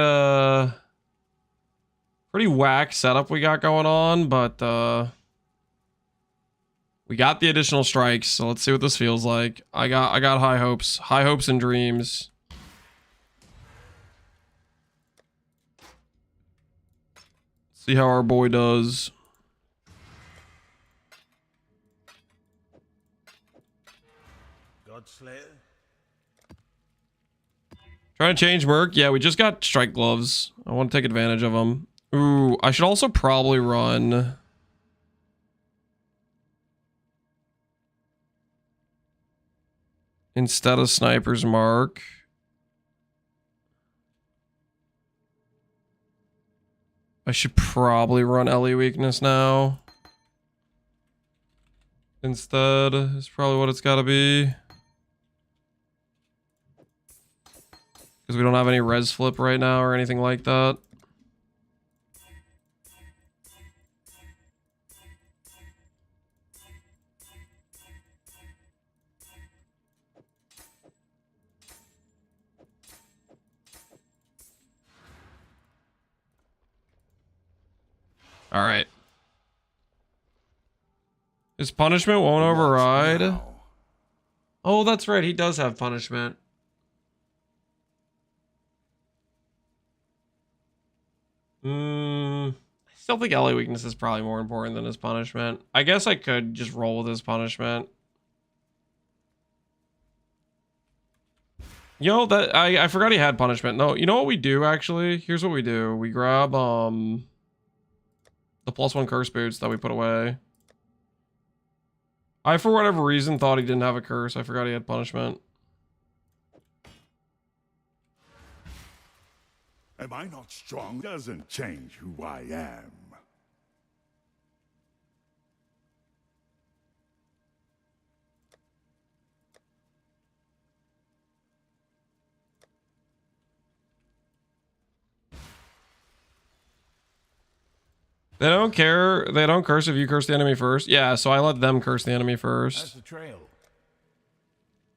whack setup we got going on, but we got the additional strikes, so let's see what this feels like. I got high hopes. High hopes and dreams. See how our boy does. Godslayer? Trying to change Merc. Yeah, we just got strike gloves. I want to take advantage of them. Ooh, I should also probably run... instead of Sniper's Mark. I should probably run Ellie Weakness now. Instead, is probably what it's got to be. Because we don't have any res flip right now or anything like that. All right. His punishment won't override. Oh, that's right. He does have punishment. I still think LA weakness is probably more important than his punishment. I guess I could just roll with his punishment. You know, that I forgot he had punishment. No, you know what we do actually? Here's what we do. We grab the +1 curse boots that we put away. I, for whatever reason, thought he didn't have a curse. I forgot he had punishment. Am I not strong? Doesn't change who I am. They don't care. They don't curse if you curse the enemy first. Yeah, so I let them curse the enemy first. That's the trail.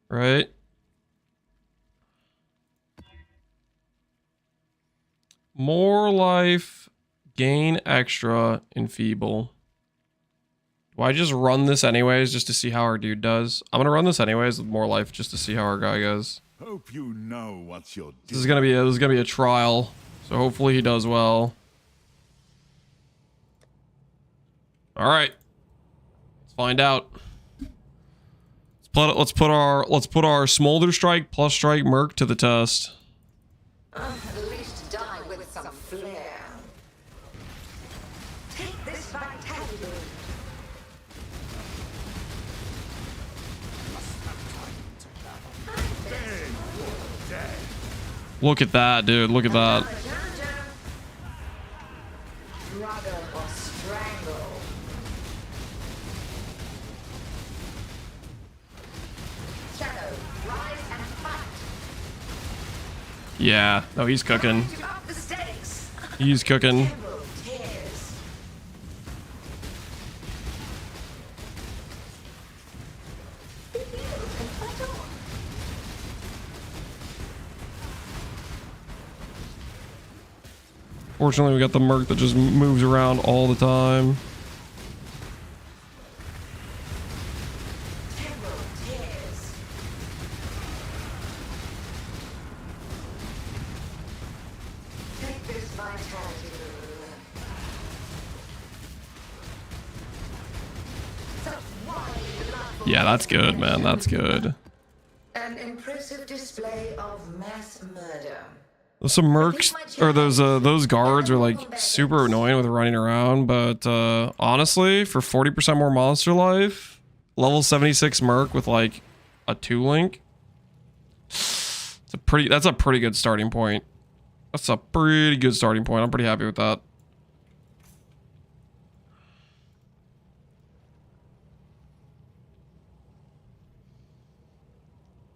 Right? More life, gain extra, enfeeble. Do I just run this anyways just to see how our dude does? I'm gonna run this anyways with more life just to see how our guy goes. Hope you know what you're doing. This is gonna be a trial, so hopefully he does well. All right, let's find out. Let's put our Smolder Strike plus Strike Merc to the test. At least die with some flair. Take this vitality. Look at that, dude. Look at that. Struggle or strangle. Shadow, rise and fight. Yeah. No, he's cooking. To up the stakes. He's cooking. Emerald tears. The field can fight on. Fortunately, we got the Merc that just moves around all the time. Emerald tears. Take this vitality. Such wide blood. Yeah, that's good, man. That's good. An impressive display of mass murder. Some Mercs, or those guards are like super annoying with running around, but honestly, for 40% more monster life, level 76 Merc with like a 2-link, that's a pretty good starting point. That's a pretty good starting point. I'm pretty happy with that.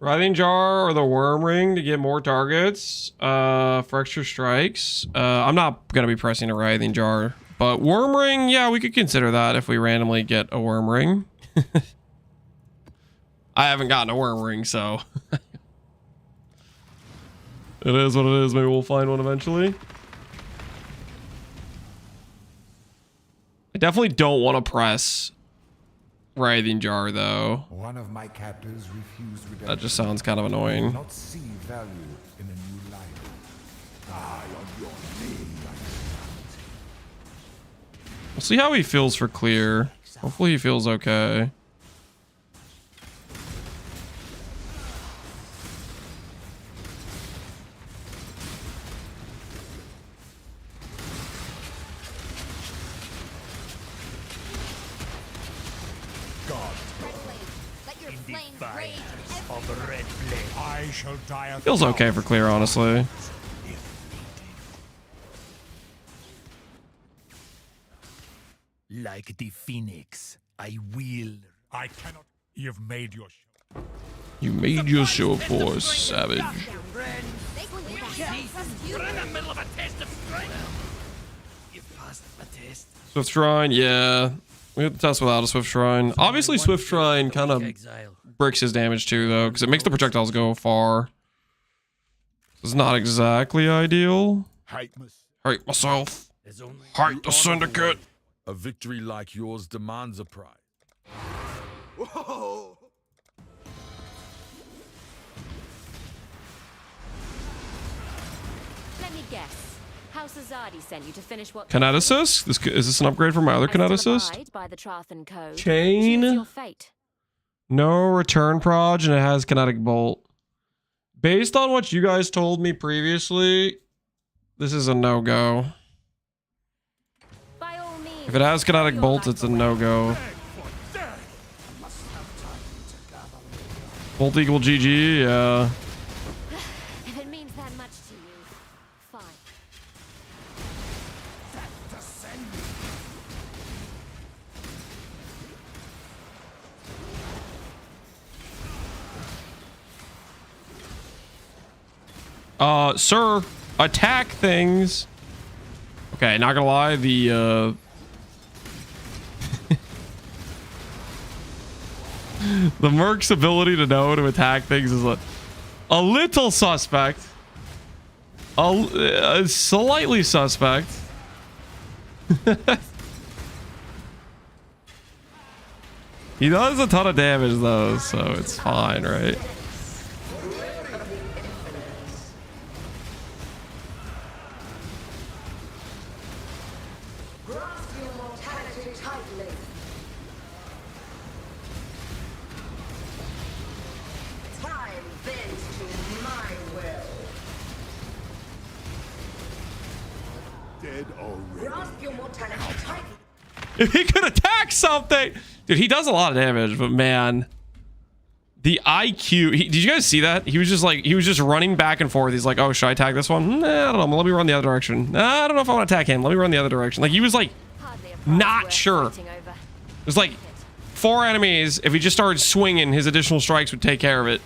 Writhing Jar or the Worm Ring to get more targets for extra strikes. I'm not going to be pressing a Writhing Jar, but Worm Ring, yeah, we could consider that if we randomly get a Worm Ring. I haven't gotten a Worm Ring, so it is what it is. Maybe we'll find one eventually. I definitely don't want to press Writhing Jar, though. One of my captors refused redemption. That just sounds kind of annoying. Not see value in a new life. Die on your knees. We'll see how he feels for clear. Hopefully he feels okay. I shall die. Feels okay for clear, honestly. Like the phoenix, I will. I cannot. You've made your show. You made your show for us, savage. We're in the middle of a test of strength. You've passed my test. Swift Shrine, yeah. We have to test without a Swift Shrine. Obviously, Swift Shrine kind of breaks his damage too, though, because it makes the projectiles go far. It's not exactly ideal. Hate myself. Hate the Syndicate. A victory like yours demands a prize. Whoa! Let me guess. House Azadi sent you to finish what Kineticist? Is this an upgrade from my other Kineticist? by the Trathan code. Chain. Choose your fate. No return proj, and it has kinetic bolt. Based on what you guys told me previously, this is a no-go. By all means, If it has kinetic bolt, it's a no-go. Bolt equal GG, yeah. If it means that much to you, fine. Sir, attack things. Okay, not gonna lie, the the Merc's ability to know to attack things is a little suspect. Slightly suspect. He does a ton of damage though, so it's fine, right? If he could attack something, dude, he does a lot of damage, but man, the IQ. Did you guys see that? He was just running back and forth. He's like, oh, should I attack this one? Nah, I don't know. Let me run the other direction. Nah, I don't know if I want to attack him. Let me run the other direction. Like, he was like not sure. It was like 4 enemies. If he just started swinging, his additional strikes would take care of it.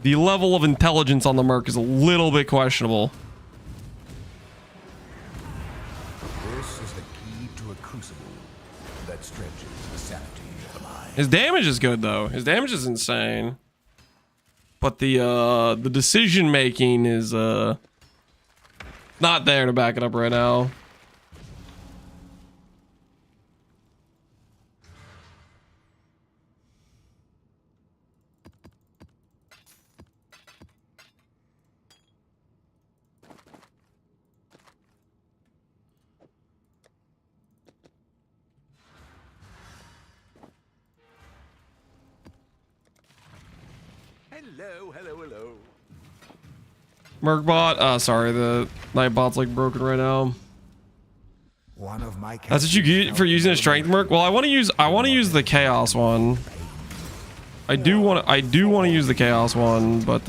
The level of intelligence on the Merc is a little bit questionable. His damage is good though. His damage is insane. But the decision making is not there to back it up right now. Hello. Mercbot, sorry, the Nightbot's like broken right now. One of my That's what you get for using a strength Merc. Well, I want to use the chaos one. I do want to use the chaos one, but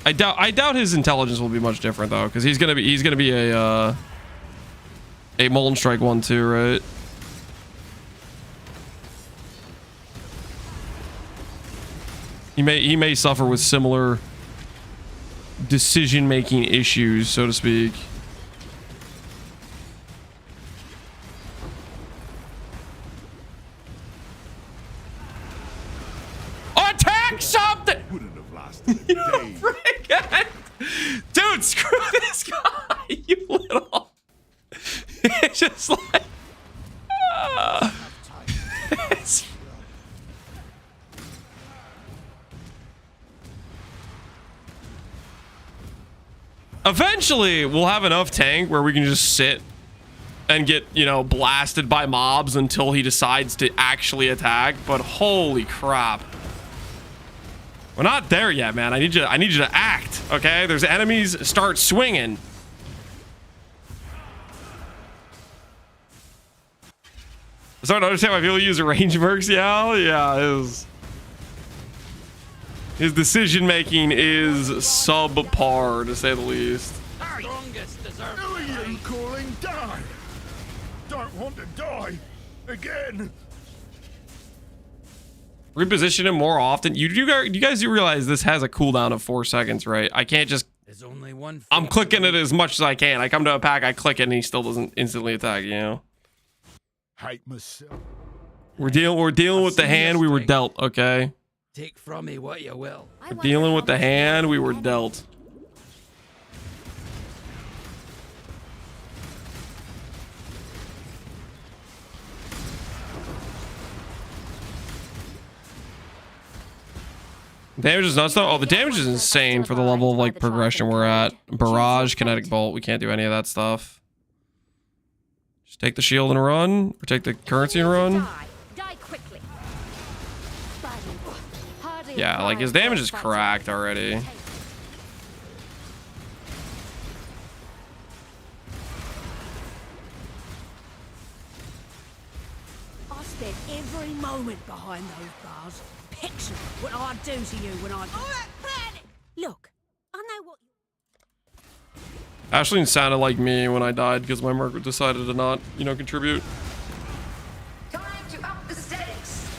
I doubt his intelligence will be much different though, because he's gonna be a Molten Strike one too, right? He may suffer with similar decision-making issues, so to speak. Attack something! Wouldn't have lasted a You day. friggin'! Dude, screw this guy, you little... It's just like... It's... Eventually, we'll have enough tank where we can just sit and get, you know, blasted by mobs until he decides to actually attack. But holy crap. We're not there yet, man. I need you to act, okay? There's enemies, start swinging. I'm starting to understand why people use range mercs. Yeah, his decision making is subpar, to say the least. Who are you calling die? Don't want to die again. Reposition him more often. You guys do realize this has a cooldown of 4 seconds, right? I can't just... There's only one. I'm clicking it as much as I can. I come to a pack, I click it, and he still doesn't instantly attack, you know? Hate myself. We're dealing with the hand we were dealt, okay? Take from me what you will. We're dealing with the hand we were dealt. Damage is nuts though. Oh, the damage is insane for the level of like progression we're at. Barrage, kinetic bolt. We can't do any of that stuff. Just take the shield and run, or take the currency and run. Yeah, like his damage is cracked already. I spent every moment behind those bars. Picture what I'd do to you when I... Look, I know what... Ashleen sounded like me when I died because my Merc decided to not, you know, contribute. Time to up the stakes.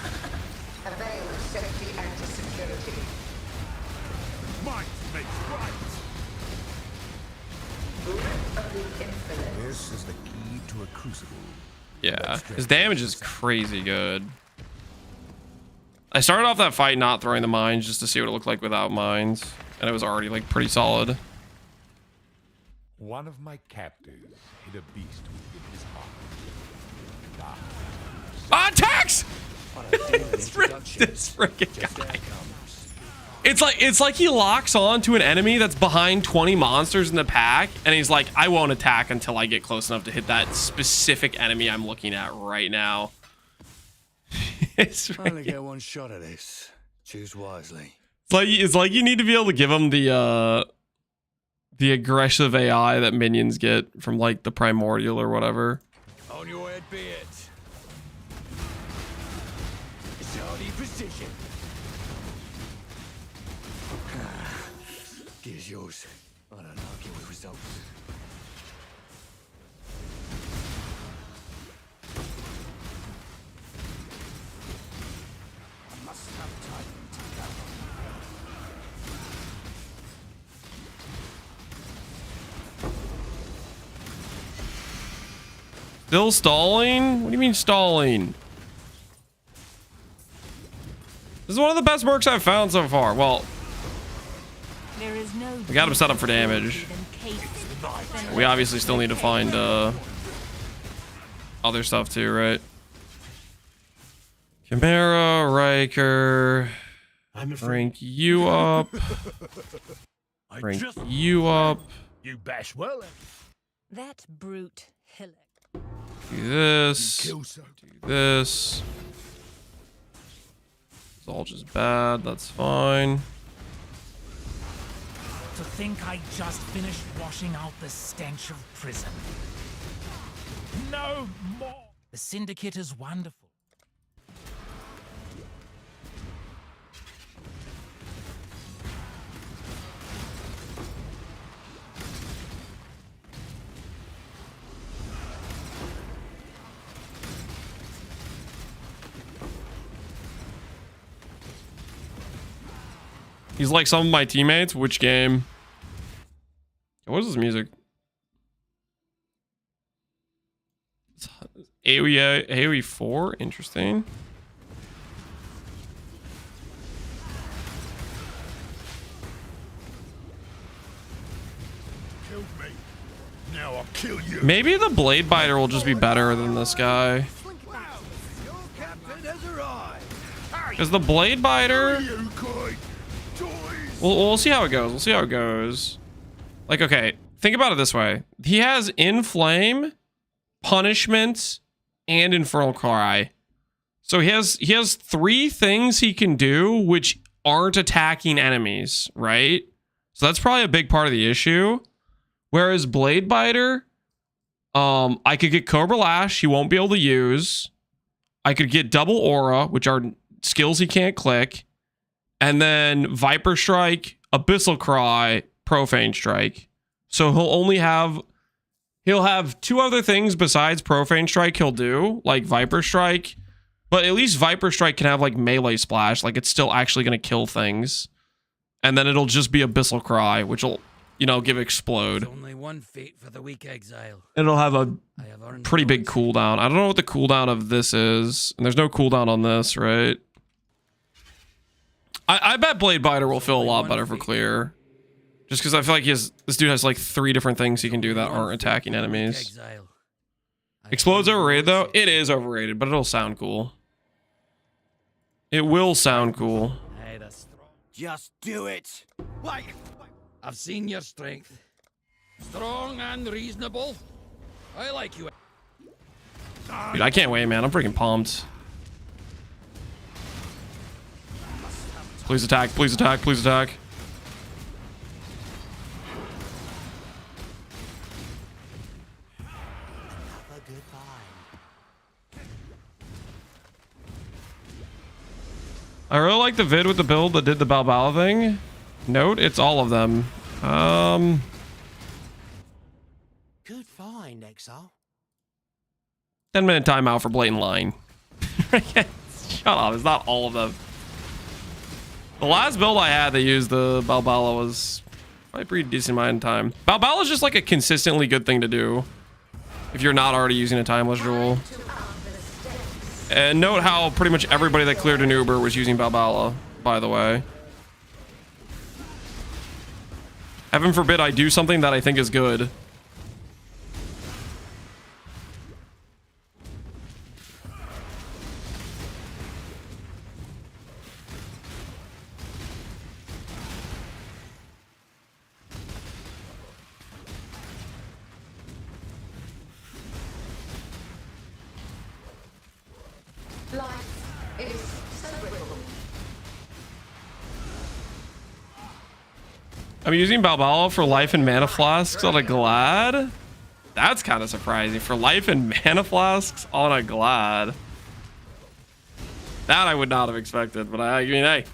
A veil of safety and security. Might makes right. Grip of the infinite. This is the key to a crucible. Yeah, his damage is crazy good. I started off that fight not throwing the mines just to see what it looked like without mines, and it was already like pretty solid. One of my captors hid a beast within his heart. Attacks! This freaking guy. It's like he locks on to an enemy that's behind 20 monsters in the pack, and he's like, I won't attack until I get close enough to hit that specific enemy I'm looking at right now. I only get one shot at this. Choose wisely. It's like you need to be able to give him the aggressive AI that minions get from like the primordial or whatever. On your head be it. Shardy precision. Here's yours. I don't argue with results. I must have time to gather. Still stalling? What do you mean stalling? This is one of the best Mercs I've found so far. Well, There is no we got him set up for damage. We obviously still need to find other stuff too, right? Chimera, Riker. Rank you up. Rank you up. You bash well. That brute Hillock. Do this. Do this. It's all just bad. That's fine. To think I just finished washing out the stench of prison. No more! The Syndicate is wonderful. He's like some of my teammates. Which game? What is this music? AoE 4? Interesting. Killed me. Now I'll kill you. Maybe the Blade Biter will just be better than this guy. Because the Blade Biter... We'll see how it goes. We'll see how it goes. Like, okay, think about it this way. He has Inflame, Punishment, and Infernal Cry. So he has 3 things he can do which aren't attacking enemies, right? So that's probably a big part of the issue. Whereas Blade Biter, I could get Cobra Lash, he won't be able to use. I could get Double Aura, which are skills he can't click. And then Viper Strike, Abyssal Cry, Profane Strike. So he'll have 2 other things besides Profane Strike he'll do, like Viper Strike. But at least Viper Strike can have like melee splash, like it's still actually going to kill things. And then it'll just be Abyssal Cry, which will, you know, give Explode. There's only one fate for the weak Exile. It'll have a pretty big cooldown. I don't know what the cooldown of this is. And there's no cooldown on this, right? I bet Blade Biter will feel a lot better for clear. Just because I feel like this dude has like 3 different things he can do that aren't attacking enemies. Explode's overrated though? It is overrated, but it'll sound cool. It will sound cool. Just do it. Wait. I've seen your strength. Strong and reasonable. I like you. Dude, I can't wait, man. I'm freaking pumped. Please attack, please attack, please attack. I really like the vid with the build that did the Balbala thing. Note, it's all of them. Good find, Exile. 10-minute timeout for blatant lying. Shut up, it's not all of them. The last build I had that used the Balbala was probably pretty decent amount of time. Balbala is just like a consistently good thing to do if you're not already using a timeless jewel. And note how pretty much everybody that cleared an Uber was using Balbala, by the way. Heaven forbid I do something that I think is good. Life is so brittle. I'm using Balbala for life and mana flasks on a Glad. That's kind of surprising. For life and mana flasks on a Glad. That I would not have expected, but I mean, hey,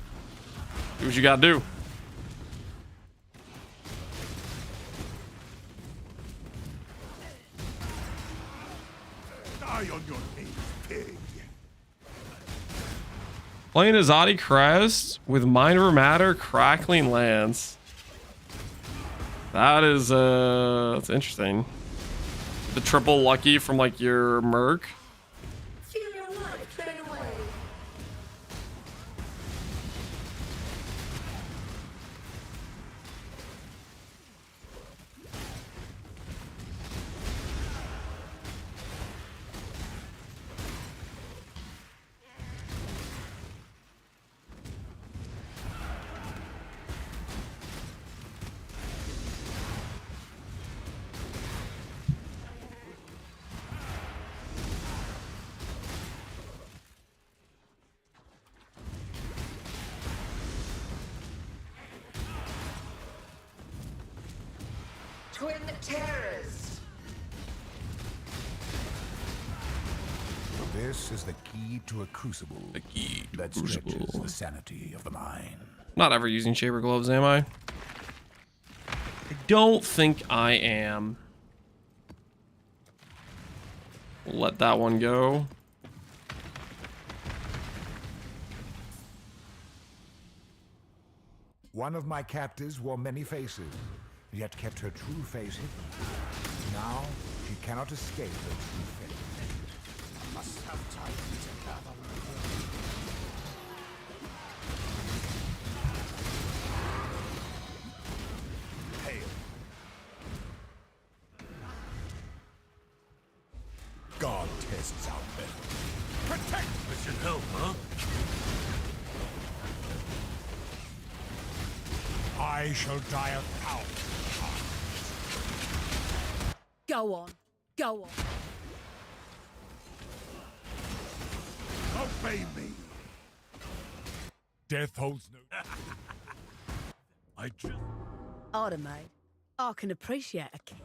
do what you gotta do. Die on your knees, pig. Playing Azadi Crest with Mind Over Matter, Crackling Lance. That is, that's interesting. The triple lucky from like your Merc. Feel your life fade away. Twin terrors. This is the key to a crucible. The key to that crucible. stretches the sanity of the mind. Not ever using Shaper Gloves, am I? I don't think I am. Let that one go. One of my captives wore many faces, yet kept her true face hidden. Now she cannot escape her true face. I must have time to gather Hail. God tests out men. Protect! This should help, huh? I shall die 1,000 times. Go on. Go on. Obey me. Death holds no. I just. Artemis, I can appreciate a king.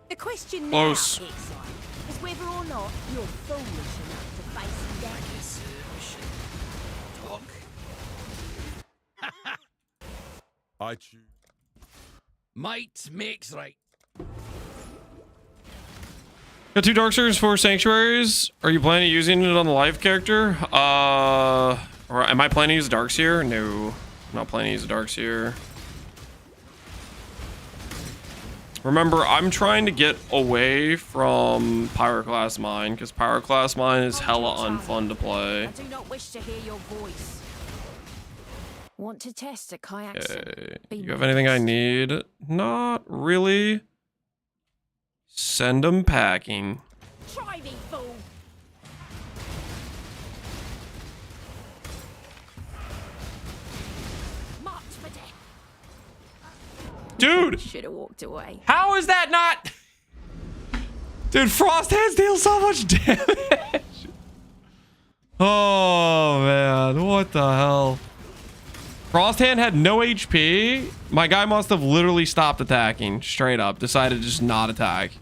The question Close. now, Exile, is whether or not you're foolish enough to face him down. I guess we should talk. I choose. Might makes right. Got 2 Darksters, 4 Sanctuaries. Are you planning on using it on the live character? Or am I planning to use a Darkseer? No, I'm not planning to use a Darkseer. Remember, I'm trying to get away from Pyroclast Mine, because Pyroclast Mine is hella unfun to play. I do not wish to hear your voice. Want to test a kayak? Okay. You have anything I need? Not really. Send them packing. Try me, fool. Mark Dude! Should have walked away. How is that not? Dude, Frost Hands deal so much damage. Oh man, what the hell? Frost Hand had no HP. My guy must have literally stopped attacking straight up. Decided to just not attack.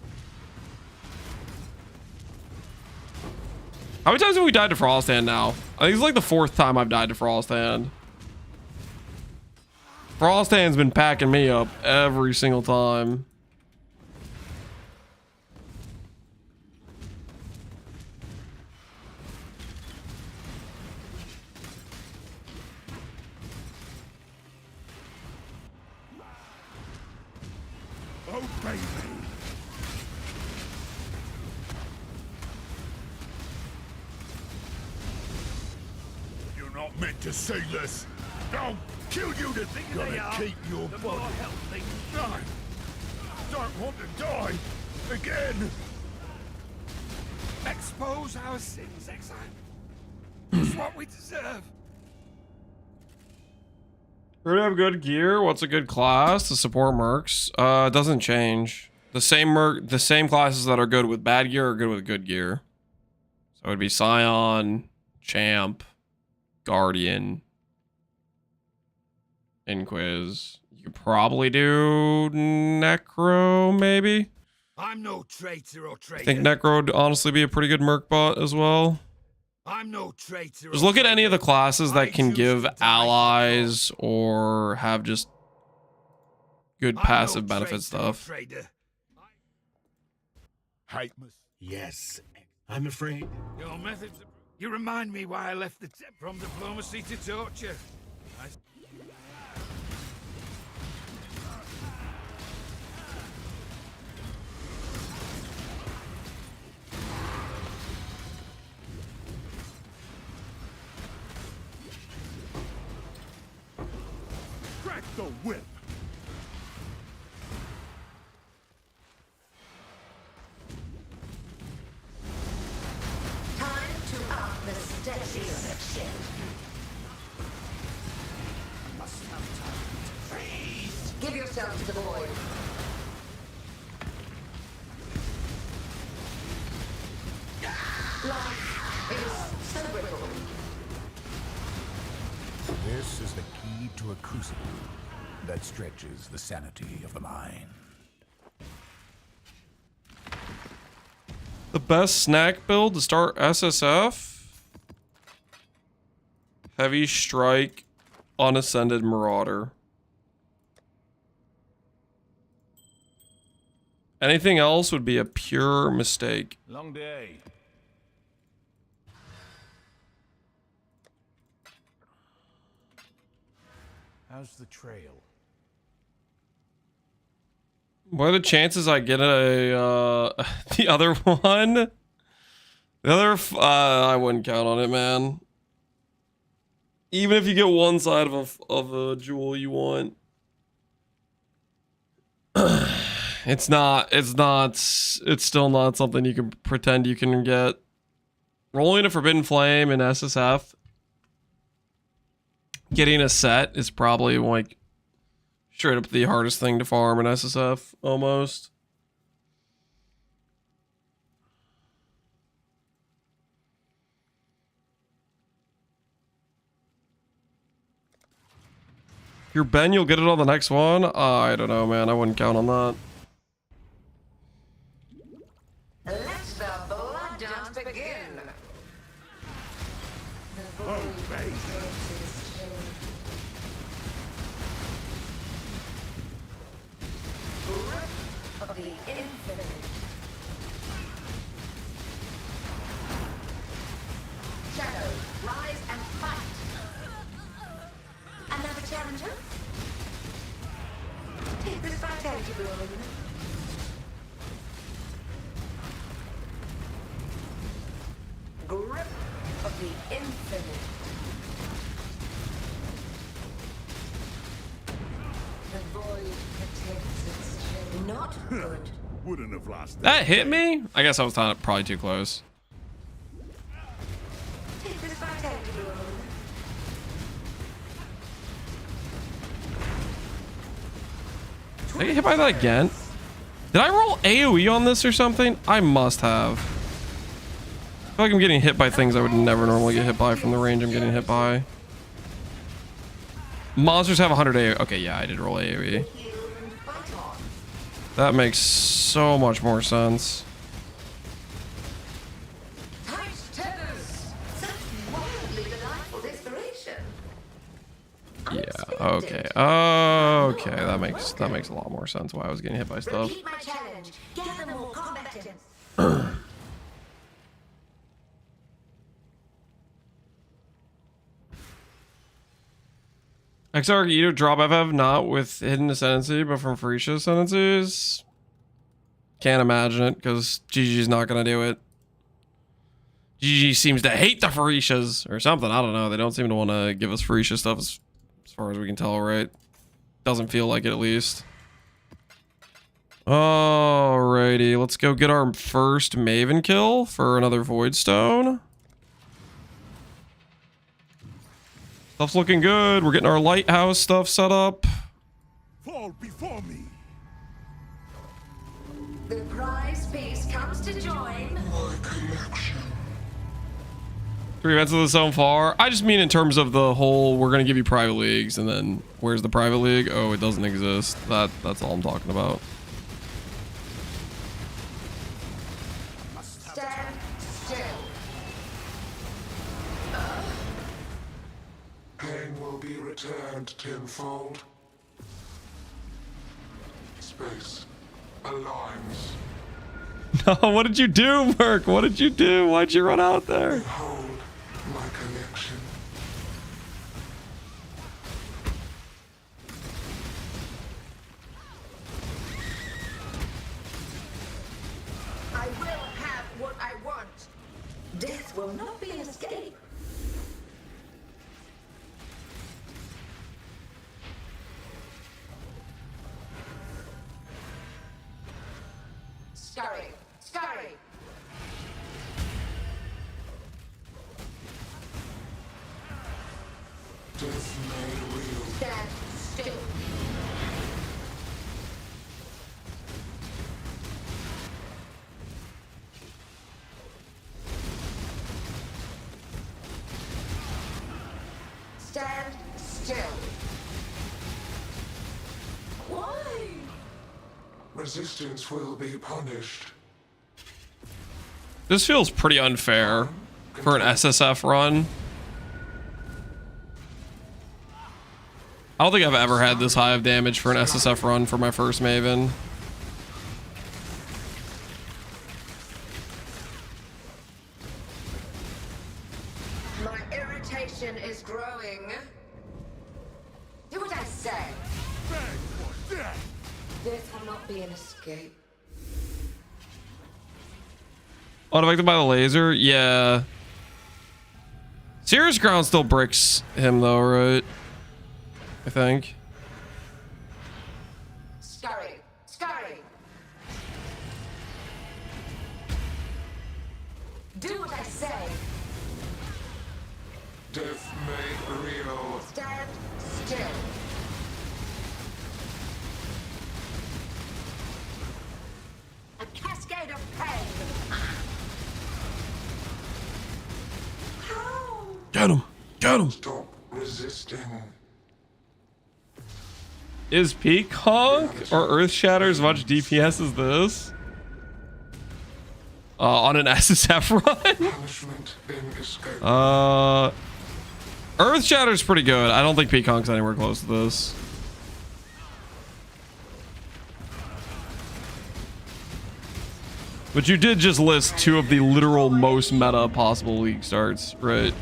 How many times have we died to Frost Hand now? I think it's like the 4th time I've died to Frost Hand. Frost Hand's been packing me up every single time. Oh, baby. You're not meant to see this. I'll kill you to think gonna keep your body healthy. No. Don't want to die again. Expose our sins, Exile. It's what we deserve. We're gonna have good gear. What's a good class to support mercs? It doesn't change. The same classes that are good with bad gear are good with good gear. So it would be Scion, Champ, Guardian, Inquis. You could probably do Necro, maybe. I'm no traitor or I traitor. think Necro would honestly be a pretty good merc bot as well. I'm no traitor. Just look at any of the classes that can give allies or have just good passive benefit stuff. Yes, I'm afraid. Your methods. You remind me why I left the tip from diplomacy to torture. Crack the whip. Time to up the stakes. Must have time to freeze. Give yourself to the void. Life is so brittle. This is the key to a crucible that stretches the sanity of the mind. The best snack build to start SSF? Heavy Strike, Unascended Marauder. Anything else would be a pure mistake. Long day. How's the trail? What are the chances I get a the other one? The other I wouldn't count on it, man. Even if you get one side of a jewel you want, it's still not something you can pretend you can get. Rolling a Forbidden Flame in SSF, getting a set is probably like straight up the hardest thing to farm in SSF, almost. If you're Ben, you'll get it on the next one? I don't know, man. I wouldn't count on that. Let the blood dance begin. Oh, baby. Grip of the infinite. Shadow, rise and fight. Another challenger? Take this vitality balloon. Grip of the infinite. The void protects its shadow. Not good. Wouldn't have lasted. That hit me? I guess I was probably too close. Take this vitality balloon. Did I get hit by that again? Did I roll AoE on this or something? I must have. I feel like I'm getting hit by things I would never normally get hit by from the range I'm getting hit by. Monsters have 100 AoE. Okay, yeah, I did roll AoE. That makes so much more sense. Yeah, okay. Okay, that makes a lot more sense why I was getting hit by stuff. XR either drop FF not with hidden ascendancy but from Farisha ascendancies. Can't imagine it because GG's not gonna do it. GG seems to hate the Farishas or something. I don't know. They don't seem to want to give us Farisha stuff as far as we can tell, right? Doesn't feel like it, at least. Alrighty, let's go get our first Maven kill for another Void Stone. Stuff's looking good. We're getting our lighthouse stuff set up. Fall before me. The prize piece comes to join my collection. 3 events of the zone far. I just mean in terms of the whole, we're going to give you private leagues, and then where's the private league? Oh, it doesn't exist. That's all I'm talking about. Stand still. Pain will be returned tenfold. Space aligns. No, what did you do, Merc? What did you do? Why'd you run out there? Behold my connection. I will have what I want. Death will not be an escape. Scurry, scurry. Death made real. Stand still. Stand still. Why? Resistance will be punished. This feels pretty unfair for an SSF run. I don't think I've ever had this high of damage for an SSF run for my first Maven. My irritation is growing. Do what I say. Death will not be an escape. Unaffected by the laser? Yeah. Serious Ground still bricks him though, right? I think. Scurry, scurry. Do what I say. Death made real. Stand still. A cascade of pain. How? Get him! Get him! Stop resisting. Is Peacock or Earth Shatter as much DPS as this? On an SSF run? Punishment in escape. Earth Shatter's pretty good. I don't think Peacock's anywhere close to this. But you did just list 2 of the literal most meta possible league starts, right?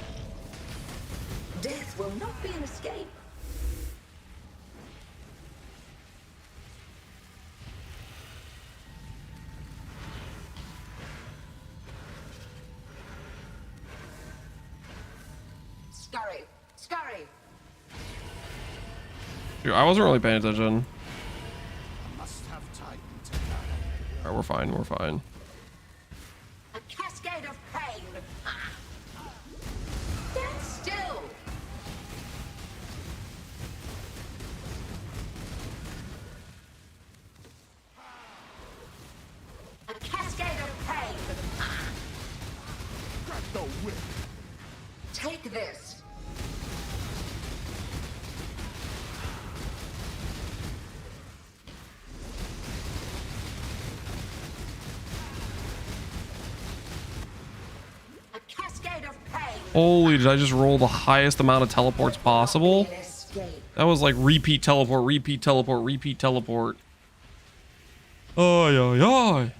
Death will not be an escape. Scurry, scurry. Dude, I wasn't really paying attention. Must have time to Alright, we're fine, we're fine. A cascade of pain. Stand still. the whip. Take this. A cascade of pain. Holy, did I just roll the highest amount of teleports possible? That was like repeat teleport, repeat teleport, repeat teleport. Oh, yeah, yeah.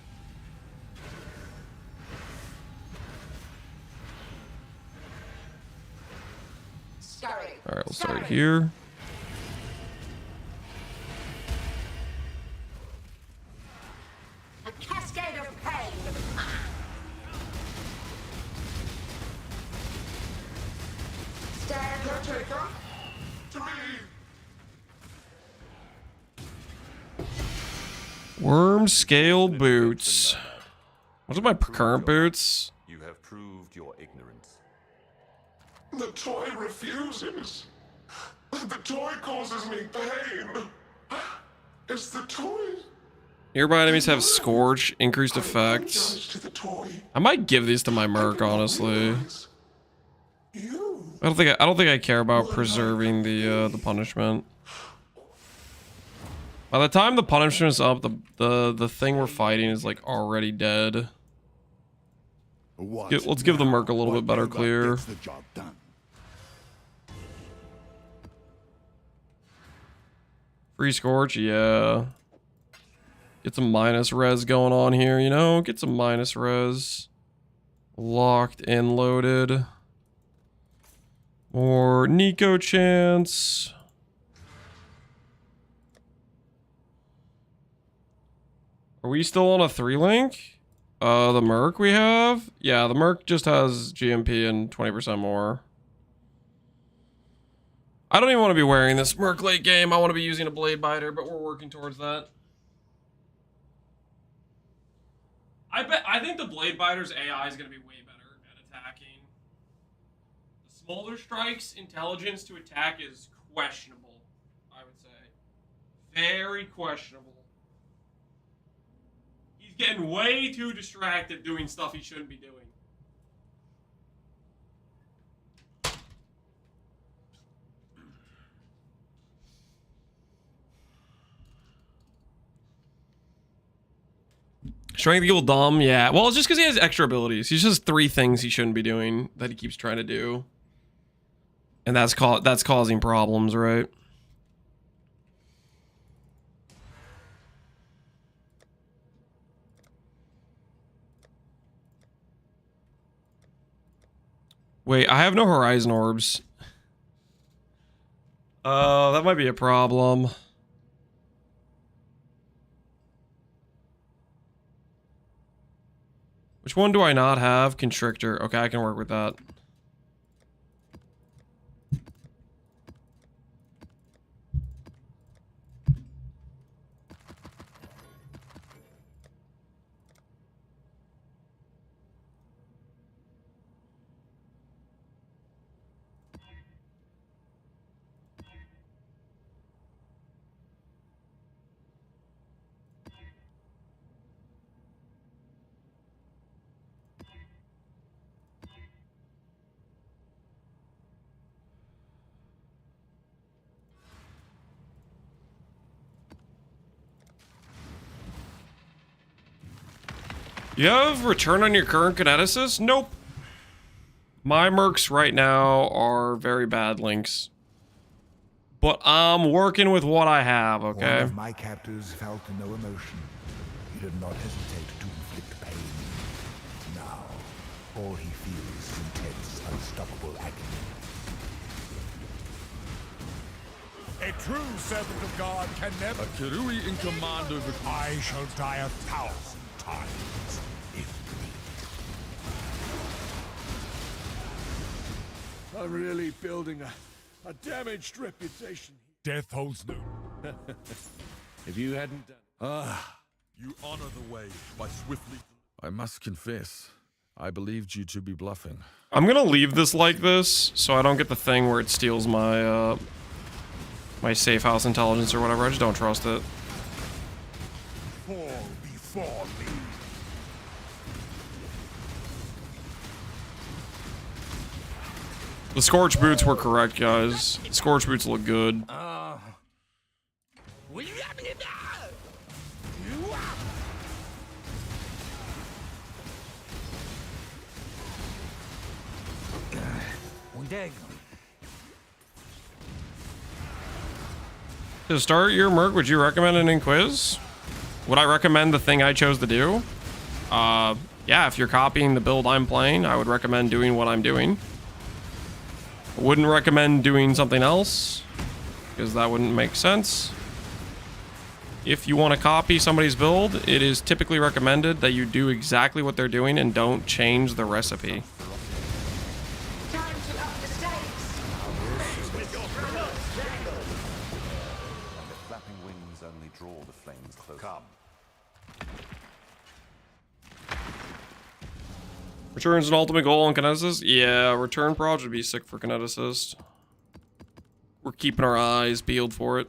All right, we'll start here. A cascade of pain. Stand your trigger. To me. Worm scale boots. What's my current boots? You have proved your ignorance. The toy refuses. The toy causes me pain. It's the toy. Nearby enemies have Scorch, increased effects. I might give these to my Merc, honestly. I don't think I care about preserving the punishment. By the time the punishment is up, the thing we're fighting is like already dead. Let's give the Merc a little bit better clear. Free Scorch, yeah. Get some minus res going on here, you know? Get some minus res. Locked and loaded. More Nico chance. Are we still on a 3-link? The Merc we have? Yeah, the Merc just has GMP and 20% more. I don't even want to be wearing this Merc late game. I want to be using a Blade Biter, but we're working towards that. I think the Blade Biter's AI is going to be way better at attacking. The Smolder Strike's intelligence to attack is questionable, I would say. Very questionable. He's getting way too distracted doing stuff he shouldn't be doing. Strength equal dumb, yeah. Well, it's just because he has extra abilities. He's just 3 things he shouldn't be doing that he keeps trying to do. And that's causing problems, right? Wait, I have no Horizon Orbs. That might be a problem. Which one do I not have? Constrictor. Okay, I can work with that. You have return on your current kineticist? Nope. My Mercs right now are very bad links. But I'm working with what I have, okay? One of my captors felt no emotion. He did not hesitate to inflict pain. Now, all he feels is intense, unstoppable agony. A true servant of God can never... A Kirui in command over... I shall die 1,000 times. I'm really building a damaged reputation. Death holds no. If you hadn't done... You honor the way by swiftly... I must confess, I believed you to be bluffing. I'm gonna leave this like this, so I don't get the thing where it steals my, my safe house intelligence or whatever. I just don't trust it. Fall before me. The Scorch Boots were correct, guys. Scorch Boots look good. To start your Merc, would you recommend an Inquis? Would I recommend the thing I chose to do? Yeah, if you're copying the build I'm playing, I would recommend doing what I'm doing. I wouldn't recommend doing something else, because that wouldn't make sense. If you want to copy somebody's build, it is typically recommended that you do exactly what they're doing and don't change the recipe. Returns an ultimate goal on Kineticist? Yeah, return proj would be sick for Kineticist. We're keeping our eyes peeled for it.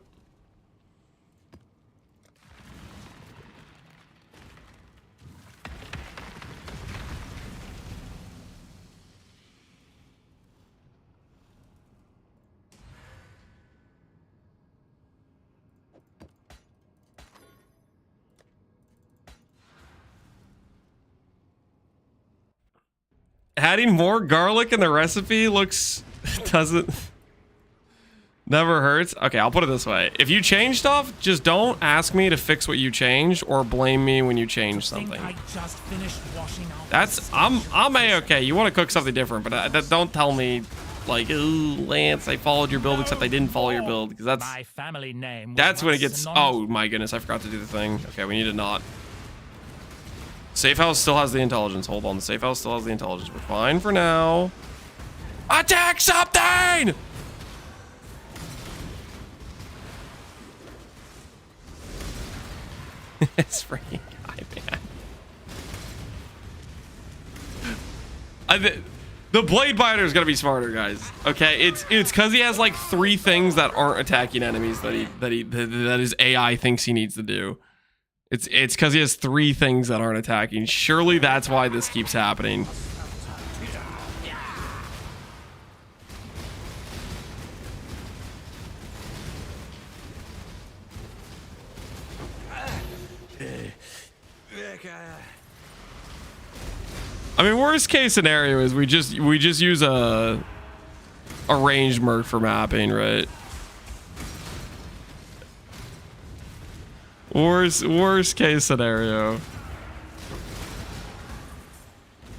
Adding more garlic in the recipe never hurts. Okay, I'll put it this way. If you change stuff, just don't ask me to fix what you changed or blame me when you change something. I'm A-okay. You want to cook something different, but don't tell me like, ooh, Lance, I followed your build except I didn't follow your build, because that's my family name. That's when it gets, oh my goodness, I forgot to do the thing. Okay, we need to not. Safe house still has the intelligence. Hold on, the safe house still has the intelligence. We're fine for now. Attack something! This freaking guy, man. The blade biter is gonna be smarter, guys. Okay, it's because he has like 3 things that aren't attacking enemies that his AI thinks he needs to do. It's because he has 3 things that aren't attacking. Surely that's why this keeps happening. I mean, worst case scenario is we just use a ranged Merc for mapping, right? Worst case scenario.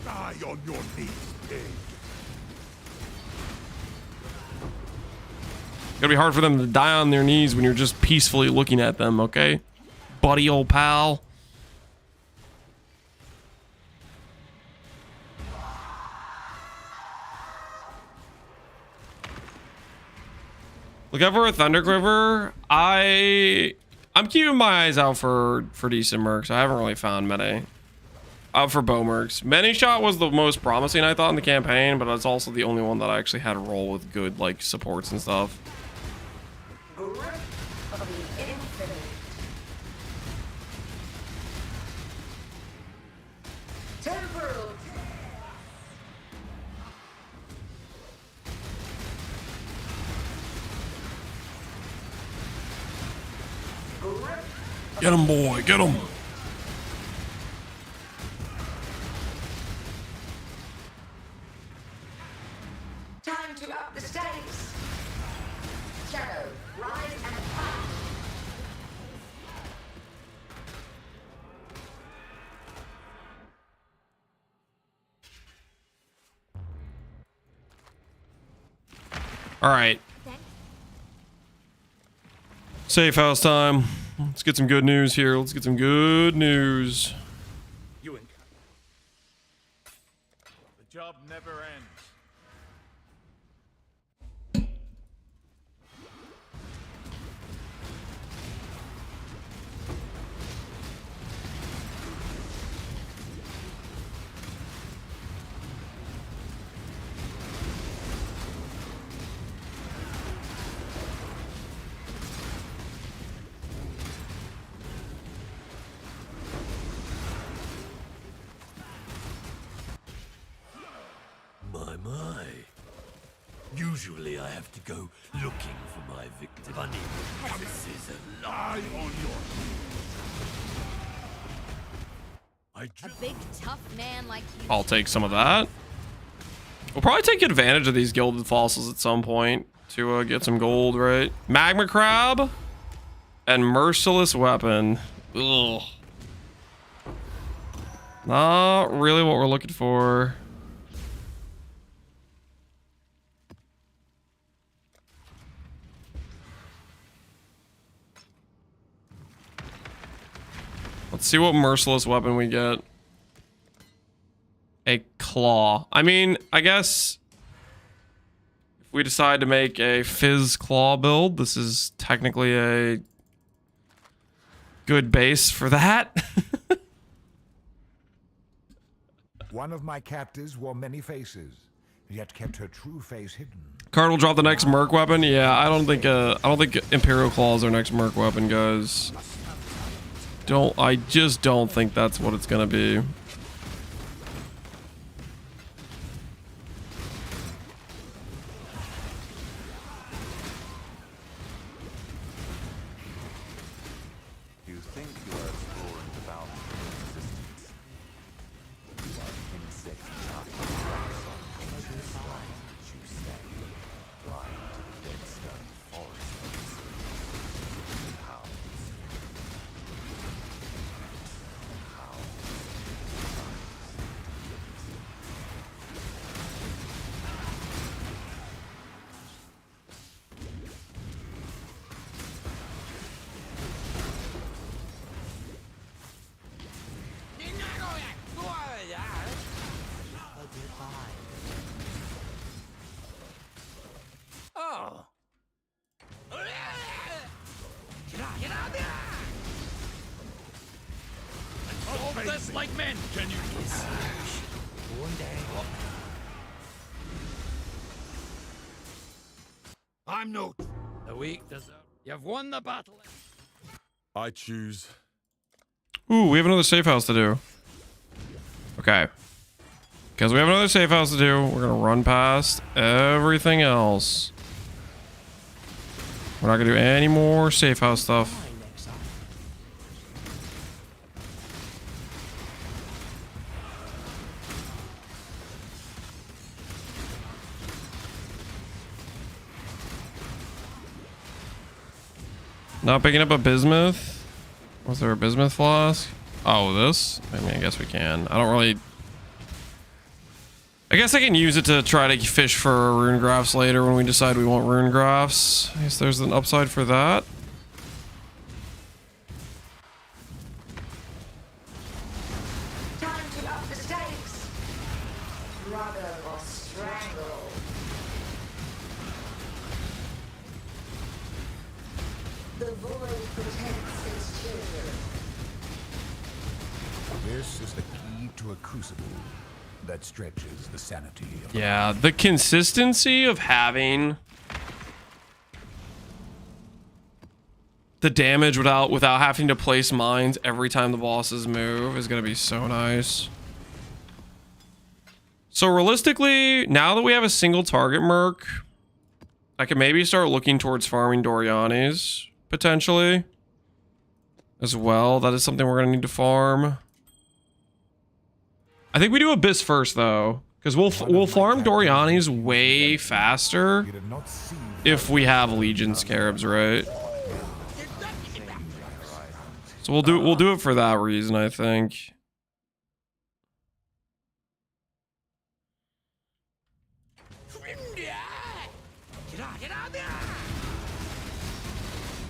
Die on your knees, pig. It's gonna be hard for them to die on their knees when you're just peacefully looking at them, okay? Buddy, old pal. Look out for a Thunder Quiver. I'm keeping my eyes out for decent Mercs. I haven't really found many. Out for bow Mercs. Many Shot was the most promising, I thought, in the campaign, but it's also the only one that I actually had a roll with good, like, supports and stuff. Get him, boy, get him. Time to up the stakes. Shadow, rise and fight. All right. Safe house time. Let's get some good news here. Let's get some good news. The job never ends. My. Usually I have to go looking for my victim. Funny, this is a lie on your... A big tough man like you. I'll take some of that. We'll probably take advantage of these gilded fossils at some point to get some gold, right? Magma crab and merciless weapon. Ugh. Not really what we're looking for. Let's see what merciless weapon we get. A claw. I mean, I guess if we decide to make a fizz claw build, this is technically a good base for that. One of my captives wore many faces, yet kept her true face hidden. Card will drop the next Merc weapon. Yeah, I don't think Imperial Claw is our next Merc weapon, guys. I just don't think that's what it's gonna be. You think you are exploring the boundaries of existence. You are insect knocking rocks on places blind that you stay. Blind to the dead stone forest of the sea. Hounds. Oh. Solve this like men. Can you one day? I'm no. The weak deserve. You've won the battle. I choose. Ooh, we have another safe house to do. Okay. Because we have another safe house to do, we're gonna run past everything else. We're not gonna do any more safe house stuff. Not picking up a bismuth. Was there a bismuth flask? Oh, this? I mean, I guess we can. I don't really... I guess I can use it to try to fish for rune graphs later when we decide we want rune graphs. I guess there's an upside for that. Time to up the stakes. Brother or strangle. The void protects its children. This is the key to a crucible that stretches the sanity of Yeah, the consistency of having the damage without having to place mines every time the bosses move is going to be so nice. So realistically, now that we have a single target Merc, I can maybe start looking towards farming Dorianis potentially as well. That is something we're going to need to farm. I think we do Abyss first though, because we'll farm Dorianis way faster if we have Legion Scarabs, right? So we'll do it for that reason, I think.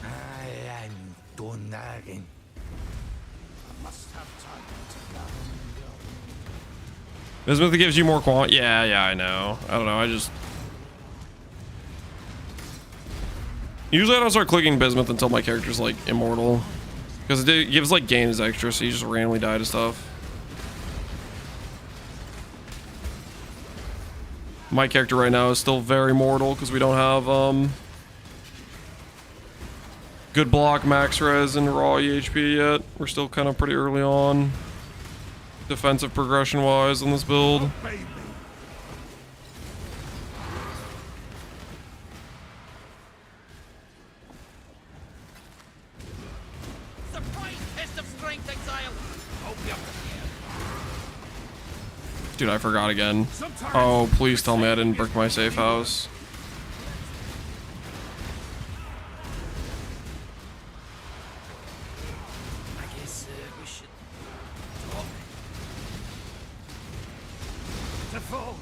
I am done again. I must have time to know. Bismuth gives you more quant. Yeah, I know. I don't know. I just usually I don't start clicking Bismuth until my character's like immortal, because it gives like gains extra, so you just randomly die to stuff. My character right now is still very mortal because we don't have good block, max res, and raw EHP yet. We're still kind of pretty early on defensive progression wise on this build. Dude, I forgot again. Oh, please tell me I didn't brick my safe house. I guess we should talk. To fall.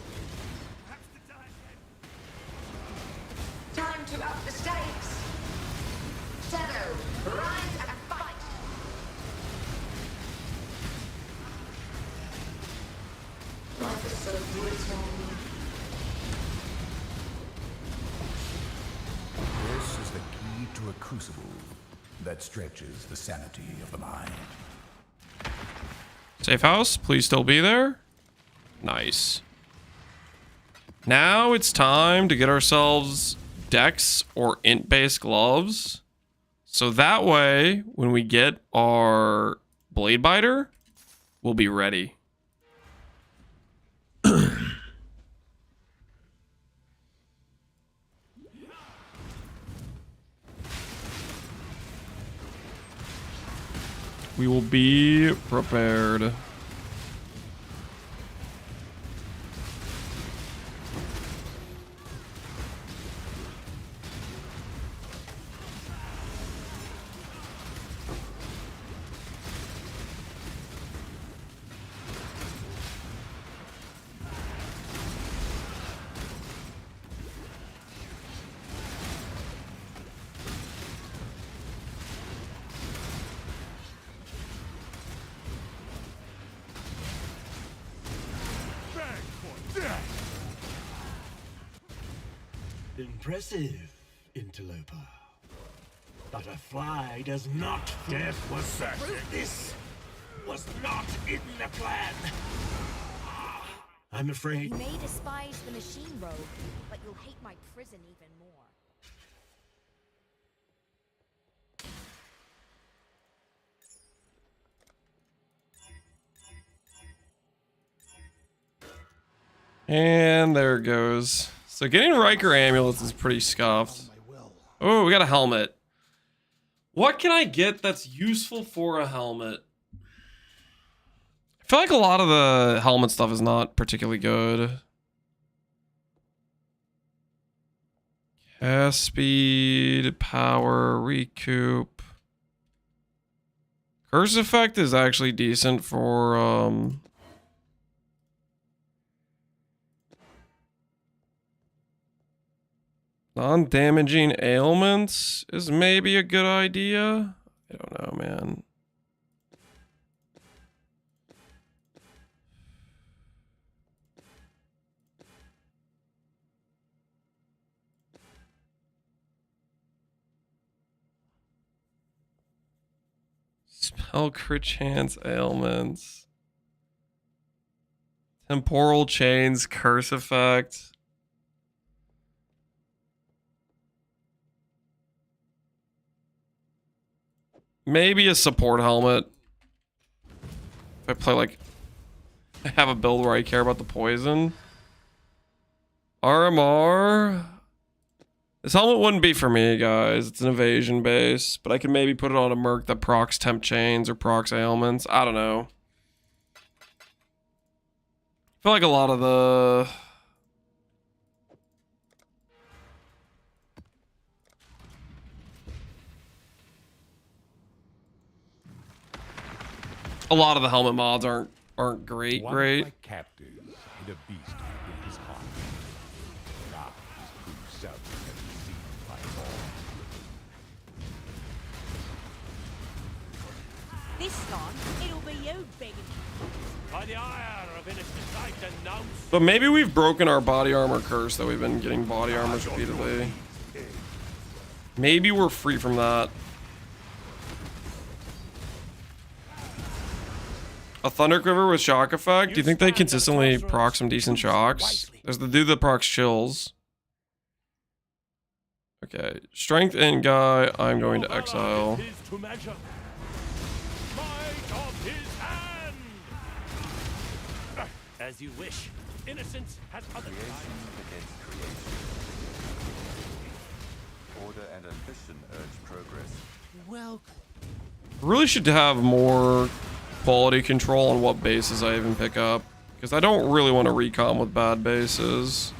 Time to up the stakes. Shadow, rise and fight. Life is so brutal. This is the key to a crucible that stretches the sanity of the mind. Safe house, please still be there. Nice. Now it's time to get ourselves dex or int-based gloves. So that way, when we get our blade biter, we'll be ready. We will be prepared. Impressive, interloper. But a fly does not. Death was certain. This was not in the plan. I'm afraid. You may despise the machine rogue, but you'll hate my prison even more. And there it goes. So getting Riker amulets is pretty scuffed. Oh, we got a helmet. What can I get that's useful for a helmet? I feel like a lot of the helmet stuff is not particularly good. Cast speed, power, recoup. Curse effect is actually decent for non-damaging ailments is maybe a good idea. I don't know, man. Spell crit chance ailments. Temporal chains, curse effect. Maybe a support helmet. If I play like... I have a build where I care about the poison. RMR. This helmet wouldn't be for me, guys. It's an evasion base. But I could maybe put it on a Merc that procs temp chains or procs ailments. I don't know. I feel like a lot of the... A lot of the helmet mods aren't great. One of my captors hid a beast within his heart. Now his true self can be seen by all. This time, it'll be you begging. By the ire of innocent sight announced. But maybe we've broken our body armor curse that we've been getting body armors repeatedly. Maybe we're free from that. A Thunder Quiver with shock effect? Do you think they consistently proc some decent shocks? There's the dude that procs chills. Okay, strength in guy. I'm going to Exile. As you wish. Innocence has other Creation begets creation. Order and ambition urge progress. Welcome. Really should have more quality control on what bases I even pick up. Because I don't really want to recon with bad bases.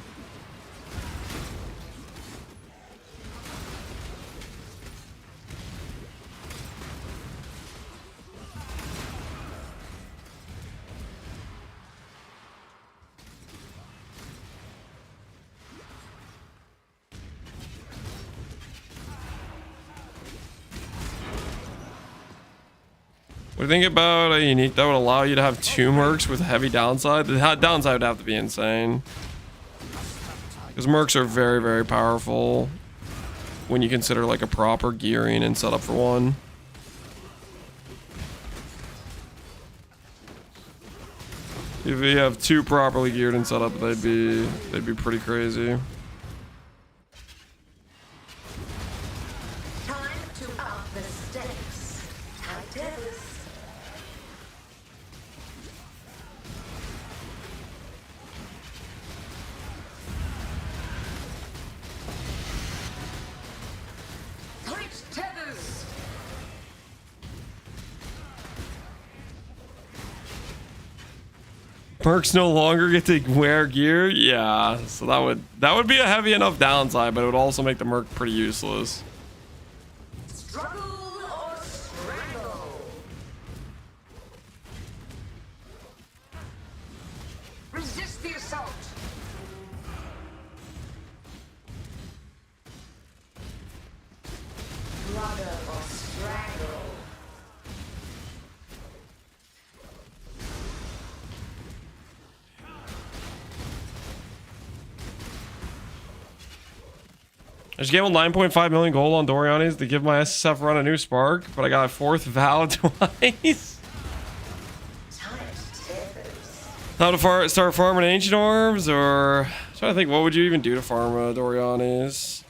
What do you think about a unique that would allow you to have 2 mercs with heavy downside? The downside would have to be insane. Because mercs are very, very powerful when you consider like a proper gearing and setup for one. If you have 2 properly geared and set up, they'd be pretty crazy. Time to up the stakes. Titans. Tight tethers. Mercs no longer get to wear gear? Yeah, so that would be a heavy enough downside, but it would also make the merc pretty useless. Struggle or strangle. Resist the assault. Struggle or strangle. I just gambled 9.5 million gold on Dorianes to give my SSF run a new spark, but I got a 4th vow twice. How to start farming ancient orbs, or I'm trying to think, what would you even do to farm Dorianes?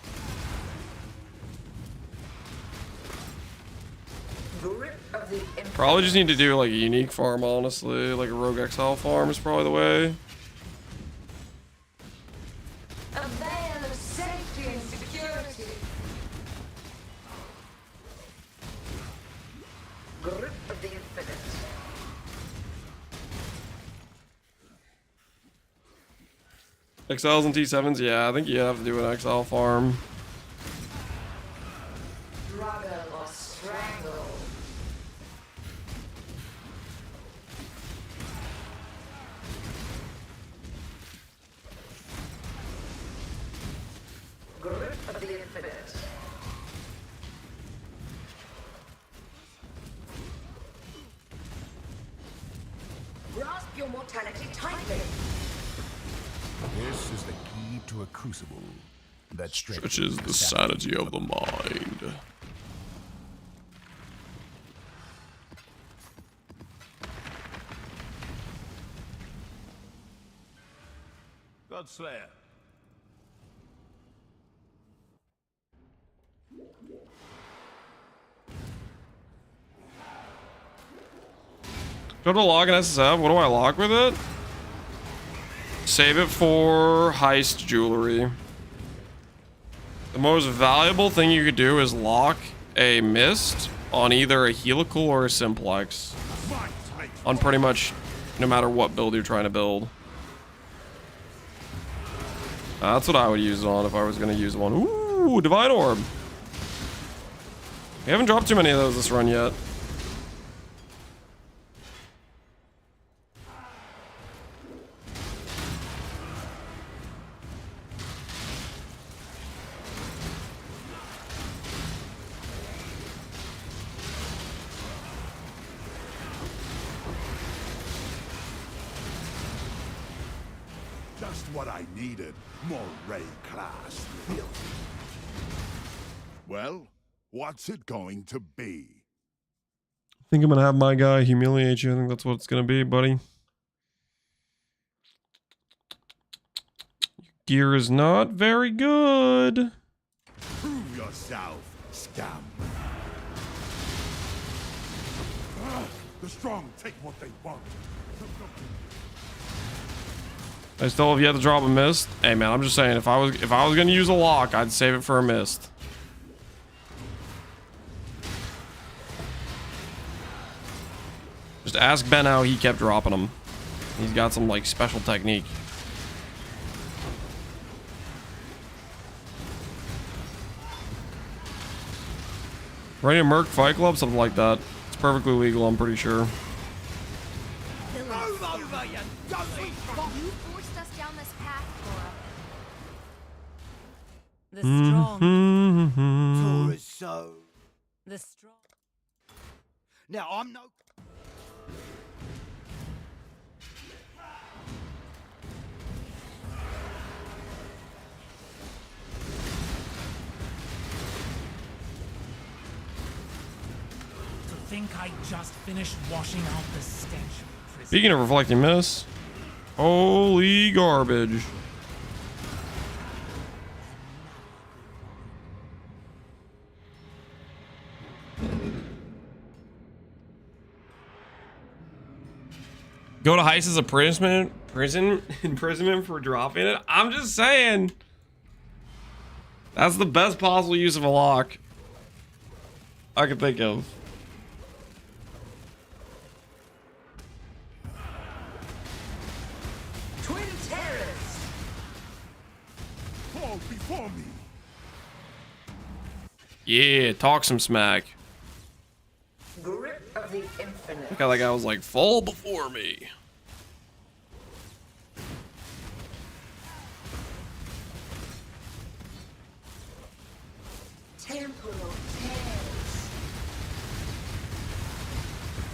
Probably just need to do like a unique farm, honestly. Like a rogue exile farm is probably the way. A veil of safety and security. Grip of the infinite. Exiles and T7s, yeah, I think you have to do an exile farm. Struggle or strangle. Grip of the infinite. Grasp your mortality tightly. This is the key to a crucible that Stretches the sanity of the mind. Godslayer. Go to log an SSF. What do I lock with it? Save it for heist jewelry. The most valuable thing you could do is lock a mist on either a helical or a simplex. On pretty much no matter what build you're trying to build. That's what I would use it on if I was going to use one. Ooh, Divine Orb. We haven't dropped too many of those this run yet. Just what I needed. More Ray class. Well, what's it going to be? I think I'm going to have my guy humiliate you. I think that's what it's going to be, buddy. Gear is not very good. Prove yourself, scum. The strong take what they want. I still have yet to drop a mist. Hey man, I'm just saying, if I was gonna use a lock, I'd save it for a mist. Just ask Ben how he kept dropping them. He's got some like special technique. Running a Merc Fight Club, something like that. It's perfectly legal, I'm pretty sure. You forced us down this path, Laura. The strong. Tora's so. The strong. Now I'm no. To think I just finished washing out the stench of prison. Speaking of reflecting mist, holy garbage. Go to heist as a imprisonment for dropping it. I'm just saying. That's the best possible use of a lock I could think of. Twin terrors! Fall before me! Yeah, talk some smack. Grip of the infinite. Look how that guy was like, fall before me. Temporal tears.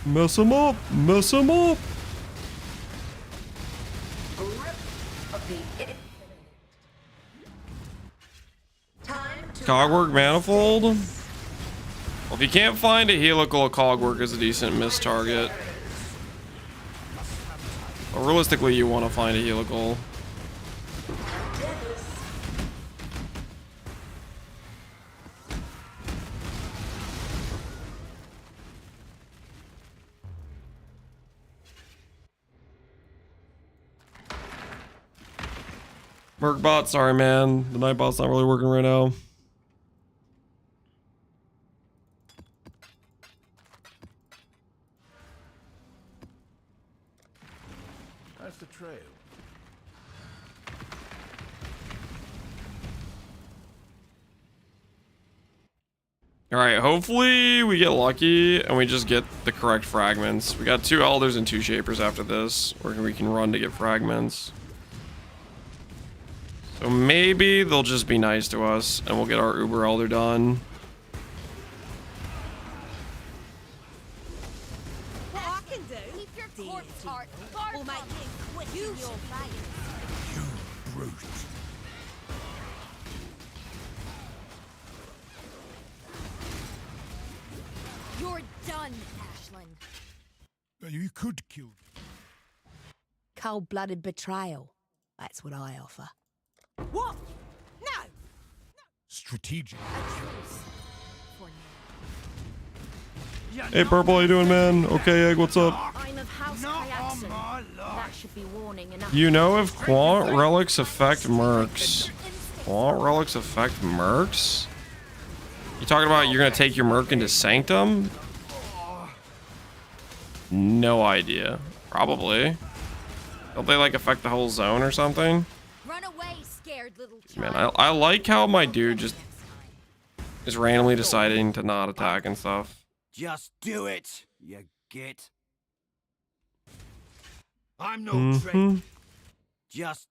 Mess him up, mess him up. Grip of the infinite. Time to Cogwork manifold. Well, if you can't find a helical, a cogwork is a decent miss target. But realistically, you want to find a helical. Merc bot, sorry man. The night bot's not really working right now. That's the trail. Alright, hopefully we get lucky and we just get the correct fragments. We got 2 elders and 2 shapers after this, where we can run to get fragments. So maybe they'll just be nice to us and we'll get our Uber Elder done. What I can do? Keep your corpse heart We'll make it quick in your face. You brute. You're done, Ashlyn. You could kill me. Cold-blooded betrayal. That's what I offer. What? No! Strategic. Hey Purple, how you doing, man? Okay, Egg, what's up? I'm of House Kayakson. That should be warning enough. You know if Quant Relics affect Mercs? Quant Relics affect Mercs? You talking about you're gonna take your Merc into Sanctum? No idea. Probably. Don't they like affect the whole zone or something? Run away, scared little child. Man, I like how my dude just is randomly deciding to not attack and stuff. Just do it, you git. I'm no traitor. Just.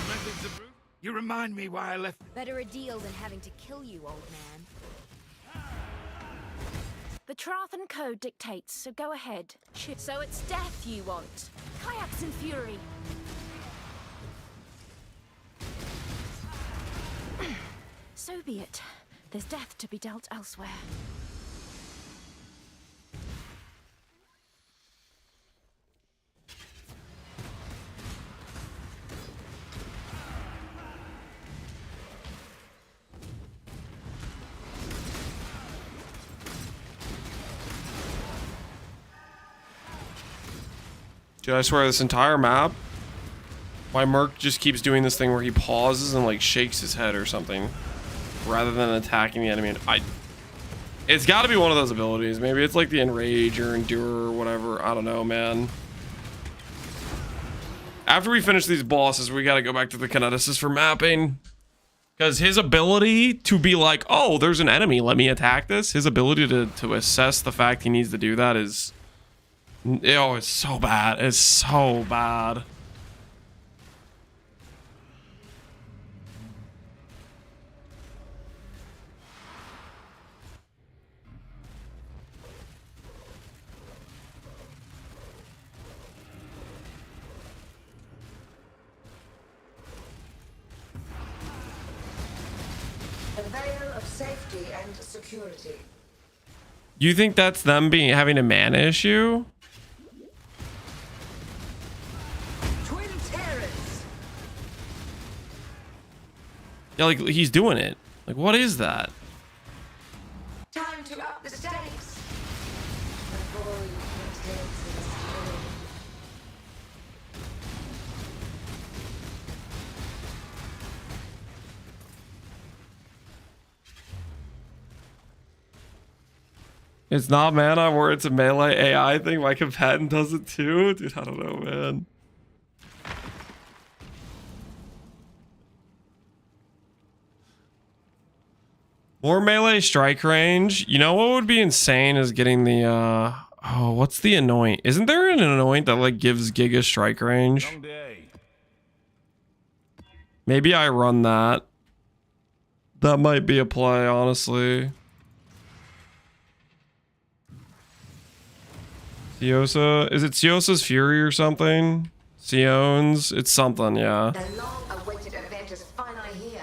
Methods of brute. You remind me why I left. Better a deal than having to kill you, old man. The Trathan Code dictates, so go ahead. So it's death you want. Kayaks and fury. So be it. There's death to be dealt elsewhere. Dude, I swear this entire map, my Merc just keeps doing this thing where he pauses and like shakes his head or something rather than attacking the enemy. And it's got to be one of those abilities. Maybe it's like the Enrage or Endure or whatever. I don't know, man. After we finish these bosses, we gotta go back to the kineticist for mapping. Because his ability to be like, oh, there's an enemy, let me attack this. His ability to assess the fact he needs to do that is... Oh, it's so bad. It's so bad. A veil of safety and security. You think that's them having a mana issue? Twin terrors. Yeah, like he's doing it. Like, what is that? Time to up the stakes. Avoid intense. It's not mana where it's a melee AI thing. My companion does it too. Dude, I don't know, man. More melee strike range. You know what would be insane is getting the oh, what's the anoint? Isn't there an anoint that like gives Giga strike range? Maybe I run that. That might be a play, honestly. Siosa? Is it Siosa's Fury or something? Sion's? It's something, yeah. The long-awaited event is finally here.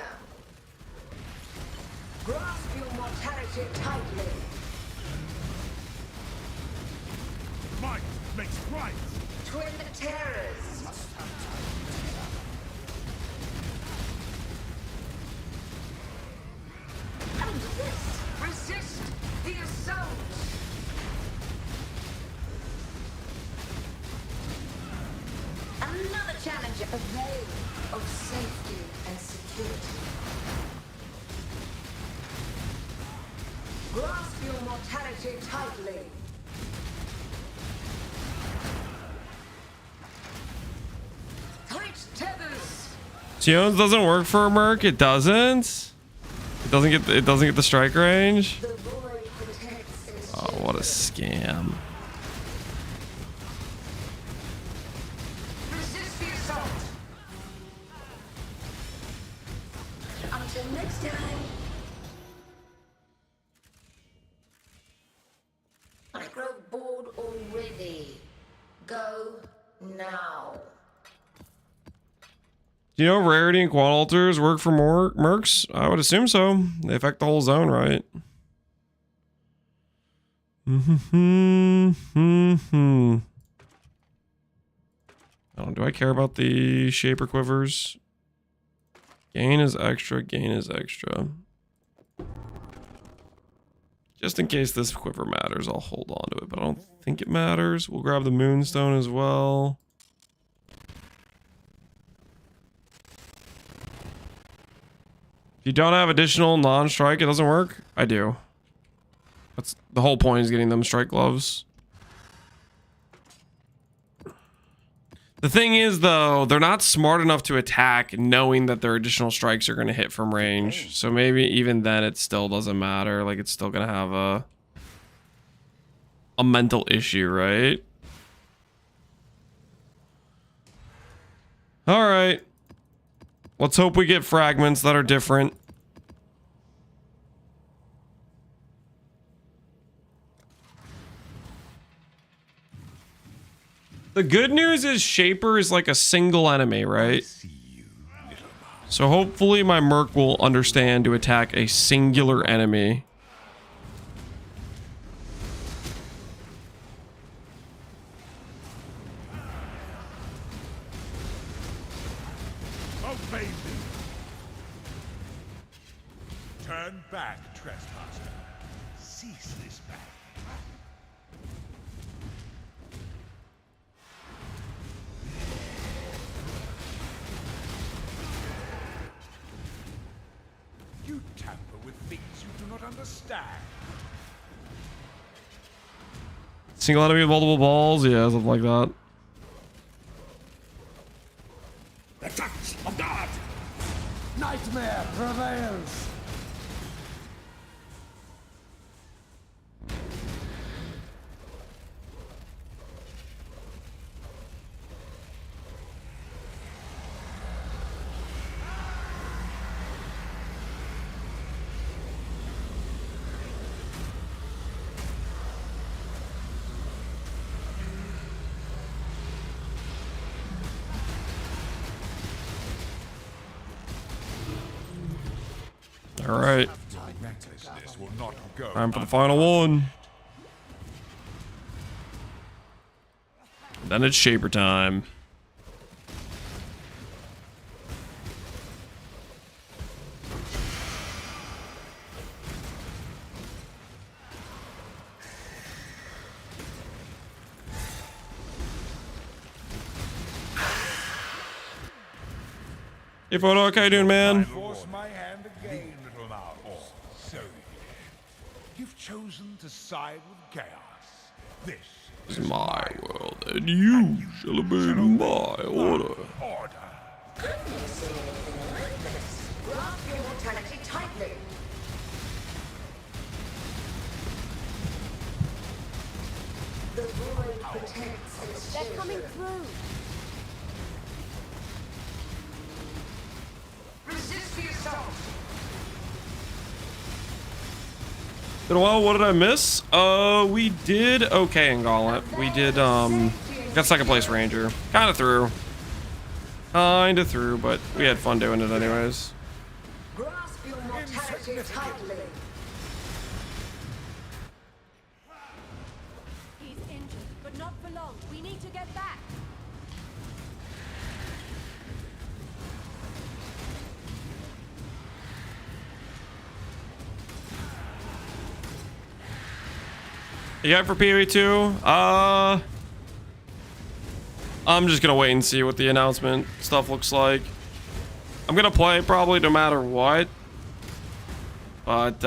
Grasp your mortality tightly. Might makes right. Twin terrors. And this, resist the assault. Another challenger, a veil of safety and security. Grasp your mortality tightly. Tight tethers. Sion's doesn't work for a Merc. It doesn't. It doesn't get the strike range. The void protects its Oh, what a scam. resist the assault. Until next time. I grow bored already. Go now. Do you know rarity and quad alters work for more Mercs? I would assume so. They affect the whole zone, right? Oh, do I care about the Shaper Quivers? Gain is extra, gain is extra. Just in case this quiver matters, I'll hold on to it, but I don't think it matters. We'll grab the Moonstone as well. If you don't have additional non-strike, it doesn't work? I do. That's the whole point, is getting them strike gloves. The thing is, though, they're not smart enough to attack knowing that their additional strikes are going to hit from range. So maybe even then it still doesn't matter. Like, it's still going to have a mental issue, right? All right. Let's hope we get fragments that are different. The good news is Shaper is like a single enemy, right? So hopefully my Merc will understand to attack a singular enemy. Obey me. Turn back, trespasser. Cease this battle. You tamper with things you do not understand. Single enemy with multiple balls? Yeah, something like that. of God! Nightmare prevails! All right. Recklessness will not go. Time for the final one. Then it's Shaper time. Hey, Photo, how you doing, man? Force my hand again, little mouse. So, you've chosen to side with chaos. This is my world, and you shall obey my order. Grasp your mortality tightly. The void protects its They're coming through. Resist the assault. Been a while. What did I miss? We did okay in Gauntlet. We did got second place Ranger. Kind of through, but we had fun doing it anyways. Grasp your mortality tightly. He's injured, but not for long. We need to get back. You got for PoE2? I'm just gonna wait and see what the announcement stuff looks like. I'm gonna play probably no matter what, but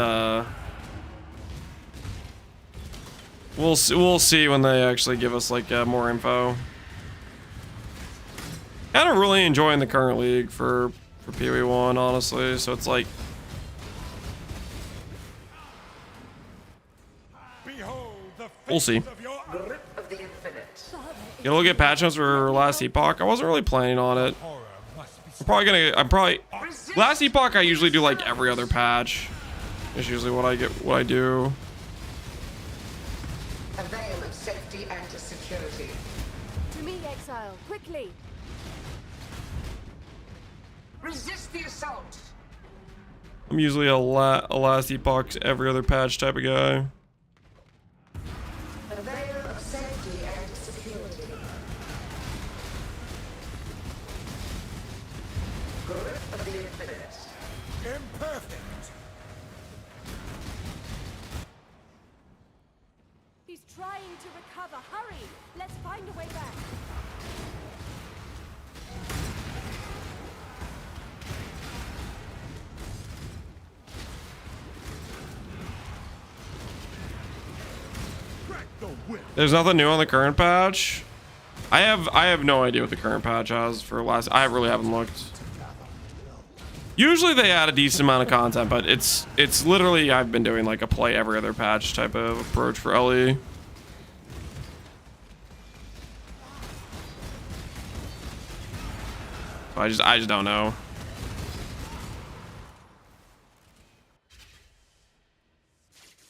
we'll see when they actually give us like more info. Kind of really enjoying the current league for PoE1, honestly. So it's like, we'll see. Get a look at patch notes for Last Epoch. I wasn't really planning on it. I'm probably Last Epoch I usually do like every other patch. It's usually what I do. A veil of safety and security. To me, Exile, quickly. Resist the assault. I'm usually a Last Epoch every other patch type of guy. A veil of safety and security. Grip of the infinite. Imperfect. He's trying to recover. Hurry! Let's find a way back. There's nothing new on the current patch. I have no idea what the current patch has for last. I really haven't looked. Usually they add a decent amount of content, but it's literally I've been doing like a play every other patch type of approach for LE. I just don't know.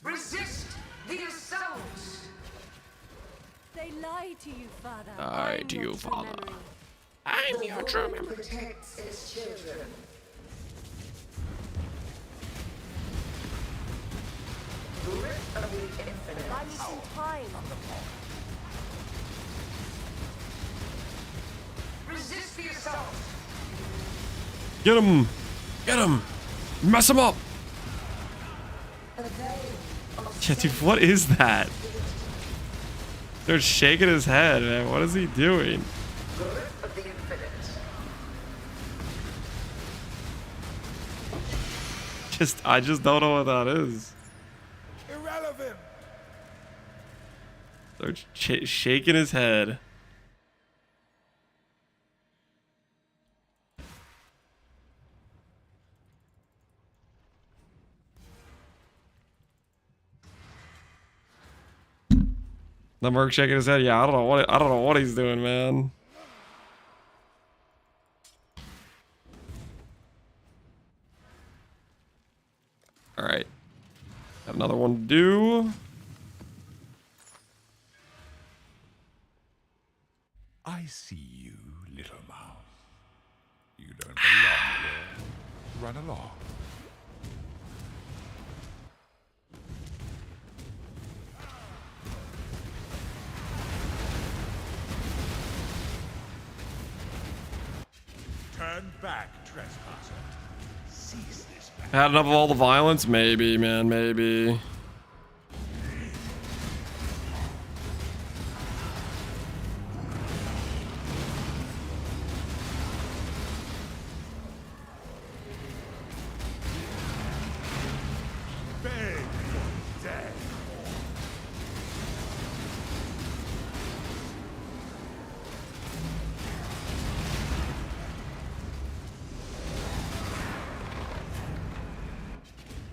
Resist the assault. They lie to you, Father. Lie to you, Father. I'm your true memory. Protects its children. Grip of the infinite. I'm in time. Resist the assault. Get him! Get him! Mess him up! Yeah, dude, what is that? They're shaking his head, man. What is he doing? Grip of the infinite. I just don't know what that is. Irrelevant. They're shaking his head. The Merc shaking his head. Yeah, I don't know what he's doing, man. All right. Have another one to do. I see you, little mouse. You don't belong here. Run along. Turn back, trespasser. Seize this back. Had enough of all the violence? Maybe, man, maybe. Beg for death.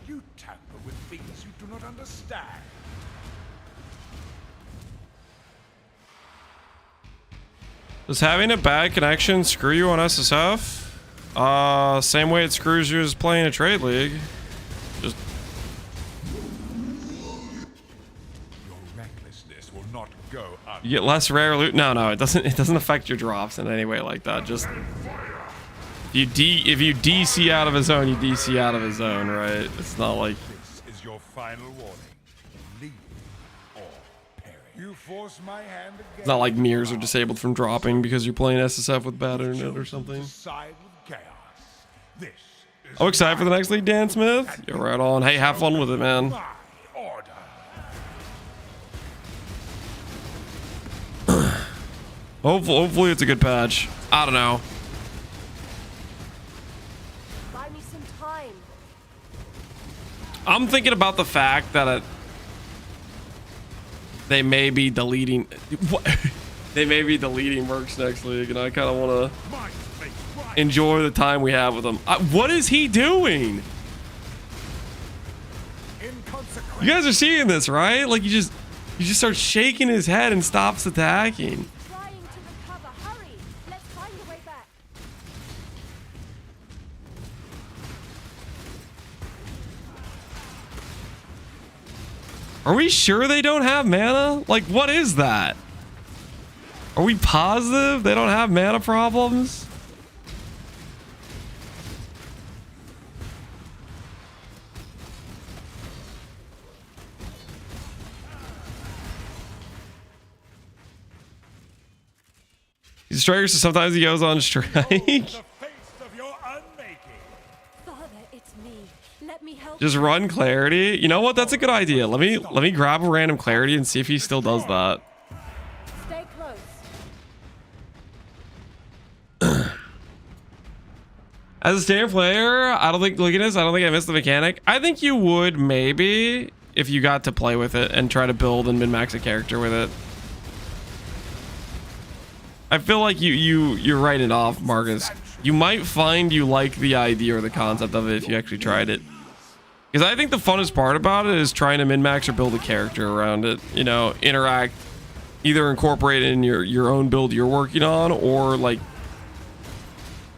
You tamper with things you do not understand. Does having a bad connection screw you on SSF? Same way it screws you as playing a trade league. Just Your recklessness will not go you get less rare loot. No, it doesn't affect your drops in any way like that. Just if you DC out of a zone, you DC out of a zone, right? It's not like This is your final warning. Leave or perish. You force my hand again. it's not like mirrors are disabled from dropping because you're playing SSF with bad internet or something. Side with chaos. This is I'm excited for the next league, Dan Smith. You're right on. Hey, have fun with it, man. my order. Hopefully it's a good patch. I don't know. Buy me some time. I'm thinking about the fact that they may be deleting they may be deleting Mercs next league, and I kind of want to enjoy the time we have with him. What is he doing? You guys are seeing this, right? Like, he just starts shaking his head and stops attacking. Trying to recover. Hurry. Let's find a way back. Are we sure they don't have mana? Like, what is that? Are we positive they don't have mana problems? He's a striker, so sometimes he goes on strike. Father, it's me. Let me help. Just run clarity. You know what? That's a good idea. Let me grab a random clarity and see if he still does that. Stay close. As a standard player, I don't think, look at this, I don't think I missed the mechanic. I think you would maybe if you got to play with it and try to build and min-max a character with it. I feel like you're writing it off, Marcus. You might find you like the idea or the concept of it if you actually tried it. Because I think the funnest part about it is trying to min-max or build a character around it. You know, interact, either incorporate it in your own build you're working on, or like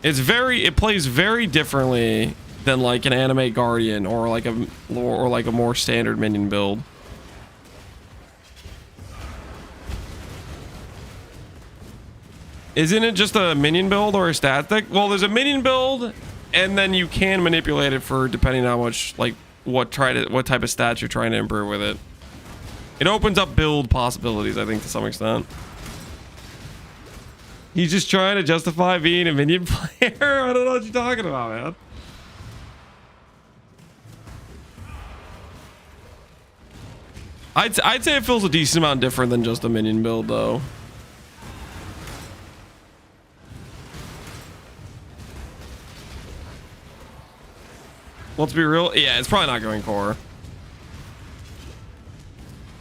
it plays very differently than like an anime guardian or like a more standard minion build. Isn't it just a minion build or a stat deck? Well, there's a minion build, and then you can manipulate it for depending on how much, like what type of stats you're trying to improve with it. It opens up build possibilities, I think, to some extent. He's just trying to justify being a minion player. I don't know what you're talking about, man. I'd say it feels a decent amount different than just a minion build, though. Let's be real. Yeah, it's probably not going core.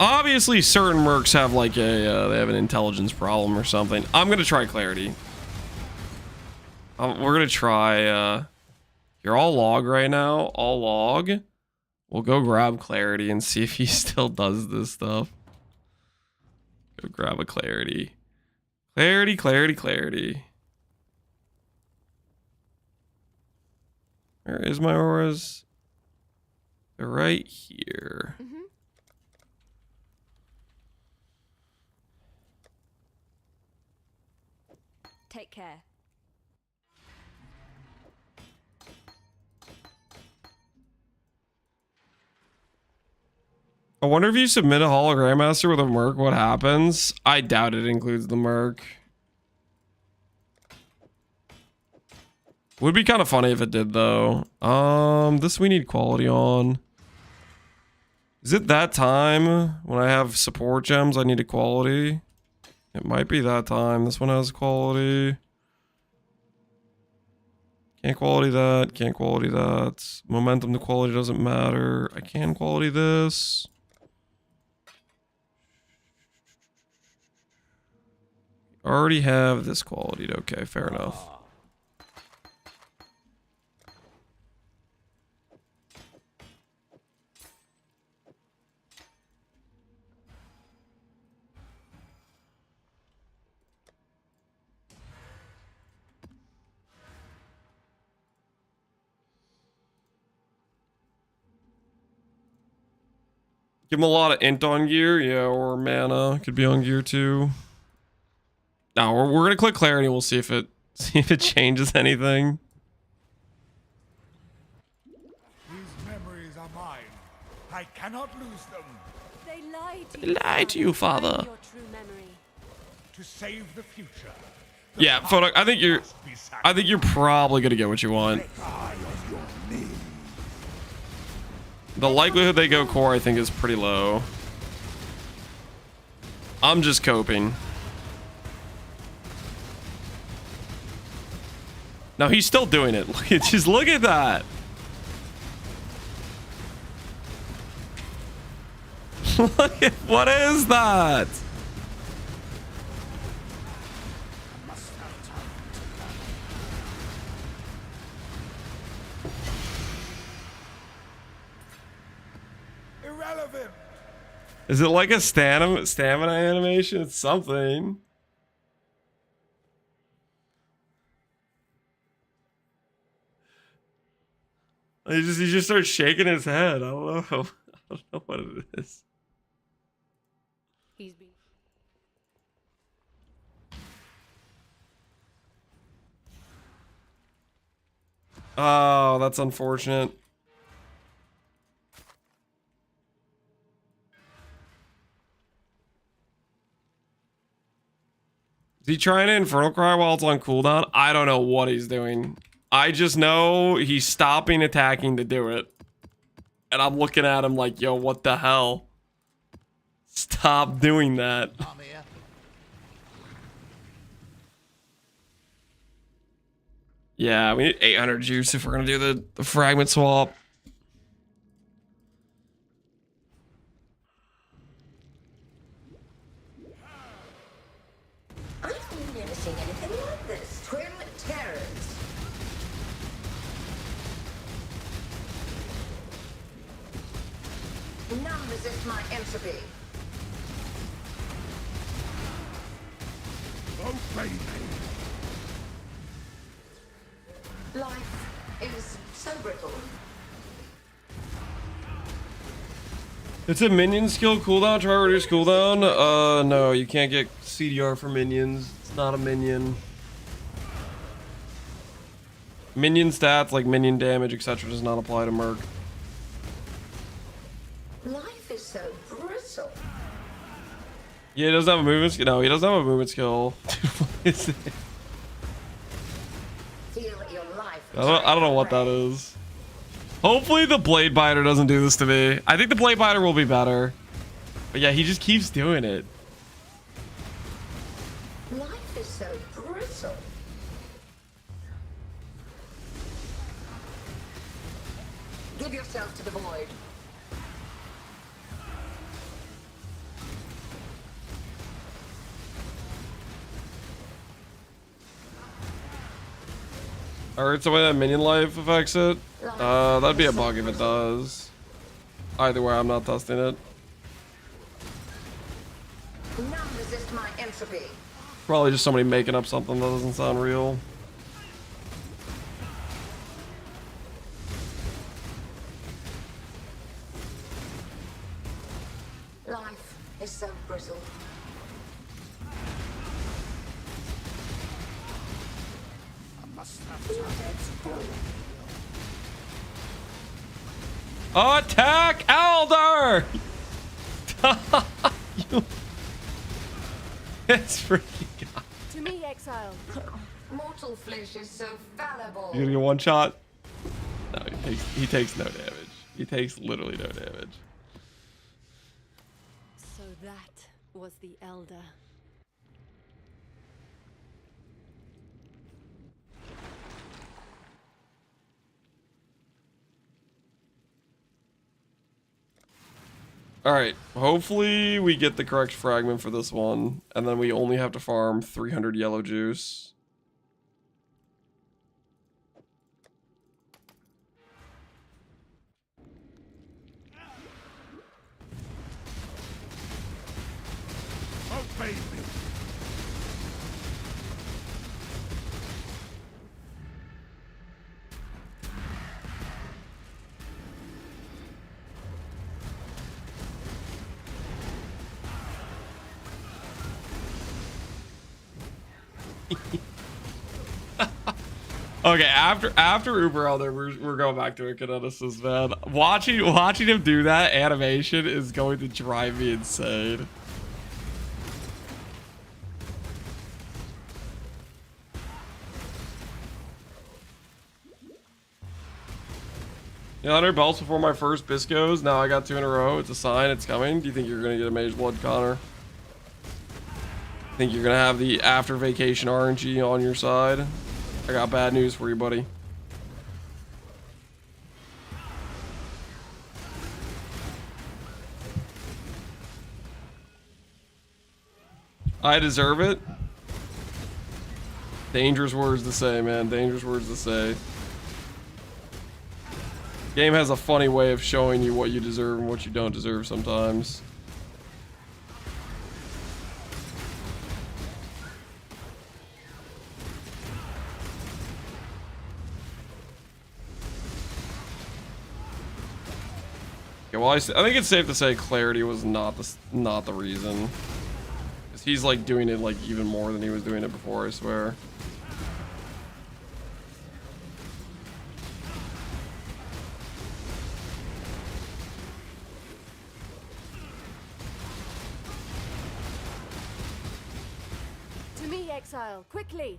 Obviously, certain mercs have like they have an intelligence problem or something. I'm gonna try clarity. We're gonna try. You're all log right now. All log. We'll go grab clarity and see if he still does this stuff. grab a clarity. Clarity, clarity, clarity. Where is my auras? They're right here. Take care. I wonder if you submit a hologram master with a Merc, what happens? I doubt it includes the Merc. Would be kind of funny if it did though. This we need quality on. Is it that time when I have support gems I need a quality? It might be that time. This one has quality. Can't quality that. Can't quality that. Momentum to quality doesn't matter. I can quality this. Already have this quality. Okay, fair enough. Give him a lot of int on gear, yeah, or mana could be on gear too. Now we're gonna click clarity. We'll see if it changes anything. These memories are mine. I cannot lose them. They lied to They you. lied to you, father. Find your true memory. To save the future. Yeah, Photo. I think you're probably gonna get what you want. The likelihood they go core, I think, is pretty low. I'm just coping. No, he's still doing it. Just look at that. Look at, what is that? Irrelevant. Is it like a stamina animation? It's something. He just starts shaking his head. I don't know. I don't know what it is. He's been. Oh, that's unfortunate. Is he trying to Infernal Cry while it's on cooldown? I don't know what he's doing. I just know he's stopping attacking to do it. And I'm looking at him like, yo, what the hell? Stop doing that. Yeah, we need 800 juice if we're gonna do the fragment swap. I've never seen anything like this. Twin terrors. None resist my entropy. Obey me. Life is so brittle. It's a minion skill cooldown. Try to reduce cooldown. No, you can't get CDR for minions. It's not a minion. Minion stats like minion damage, etc. does not apply to Merc. Life is so brittle. Yeah, he doesn't have a movement skill. No, he doesn't have a movement skill. What is it? Feel your life. I don't know what that is. Hopefully the Blade Biter doesn't do this to me. I think the Blade Biter will be better. But yeah, he just keeps doing it. Life is so brittle. Give yourself to the void. Alright, so way that minion life affects it. That'd be a bug if it does. Either way, I'm not testing it. None resist entropy. Probably just somebody making up something that doesn't sound real. Life is so brittle. I must have time to go. Attack Elder! It's freaking God. To me, Exile. Mortal flesh is so fallible. You gonna get one shot? No, he takes no damage. He takes literally no damage. So that was the Elder. Alright, hopefully we get the correct fragment for this one, and then we only have to farm 300 yellow juice. Obey me. Okay, after Uber Elder, we're going back to Kineticist, man. Watching him do that animation is going to drive me insane. Yeah, 100 belts before my first Biscos. Now I got 2 in a row. It's a sign. It's coming. Do you think you're gonna get a Mage Blood, Connor? Think you're gonna have the after vacation RNG on your side? I got bad news for you, buddy. I deserve it. Dangerous words to say, man. Dangerous words to say. Game has a funny way of showing you what you deserve and what you don't deserve sometimes. Okay, well, I think it's safe to say clarity was not the reason. 'Cause he's like doing it like even more than he was doing it before, I swear. To me, Exile, quickly.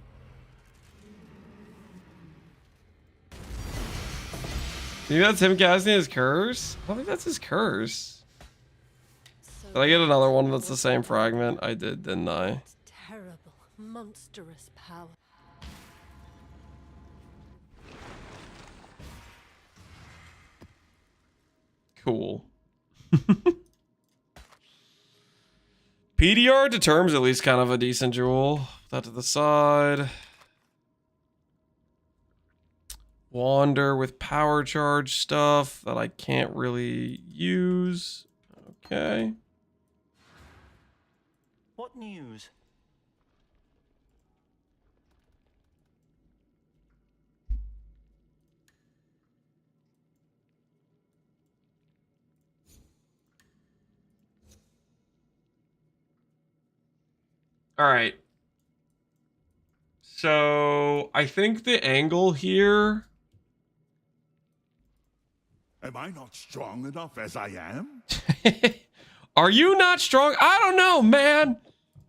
Think that's him casting his curse? I don't think that's his curse. Did I get another one that's the same fragment? I did, didn't I? Terrible, monstrous power. Cool. PDR to terms, at least kind of a decent jewel. Put that to the side. Wander with power charge stuff that I can't really use. Okay. What news? All right. So I think the angle here. Am I not strong enough as I am? Are you not strong? I don't know, man.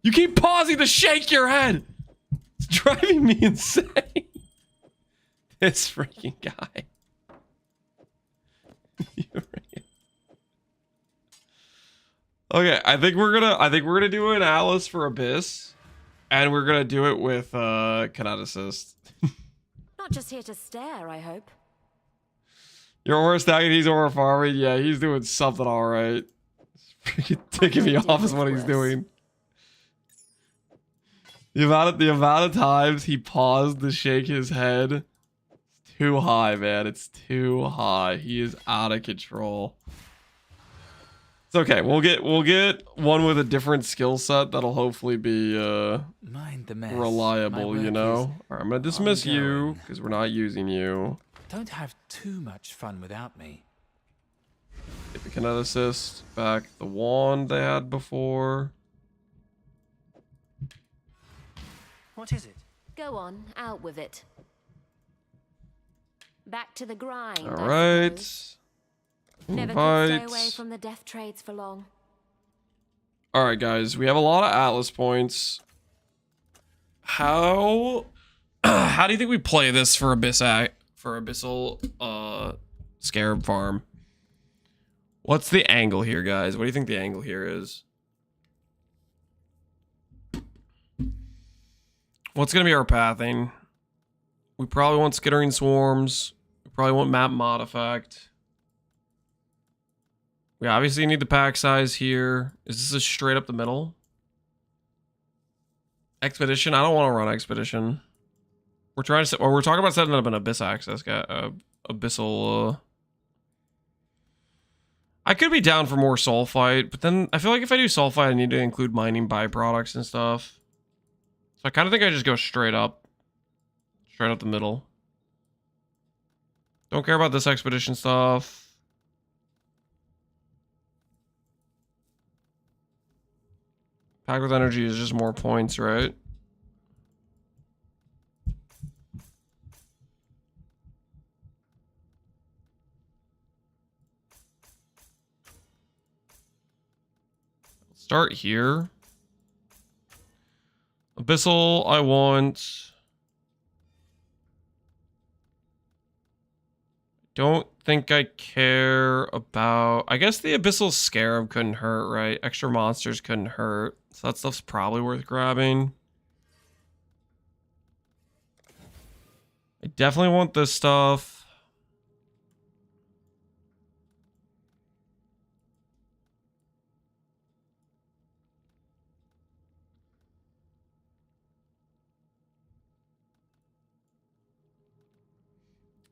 You keep pausing to shake your head. It's driving me insane. This freaking guy. Okay, I think we're gonna do an Alice for Abyss, and we're gonna do it with Kineticist. Not just here to stare, I hope. Your horse stacking, he's over farming. Yeah, he's doing something all right. Freaking ticking me off is what he's doing. The amount of times he paused to shake his head, it's too high, man. It's too high. He is out of control. It's okay. We'll get one with a different skill set that'll hopefully be Mind the mess. reliable, My you work know? is Alright, I'm gonna dismiss you ongoing. because we're not using you. Don't have too much fun without me. Get the kineticist back, the wand they had before. What is it? Go on, out with it. Back to the grind. Alright. Never could stay away Invite. from the death trades for long. Alright, guys. We have a lot of Atlas points. How do you think we play this for Abyssal Scarab Farm? What's the angle here, guys? What do you think the angle here is? What's gonna be our pathing? We probably want Skittering Swarms. We probably want Map Mod Effect. We obviously need the pack size here. Is this a straight up the middle? Expedition? I don't want to run Expedition. We're trying to, or we're talking about setting up an Abyss access guy, Abyssal. I could be down for more Soul Fight, but then I feel like if I do Soul Fight, I need to include mining byproducts and stuff. So I kind of think I just go straight up the middle. Don't care about this Expedition stuff. Pack with energy is just more points, right? Start here. Abyssal, I want. Don't think I care about. I guess the Abyssal Scarab couldn't hurt, right? Extra monsters couldn't hurt. So that stuff's probably worth grabbing. I definitely want this stuff.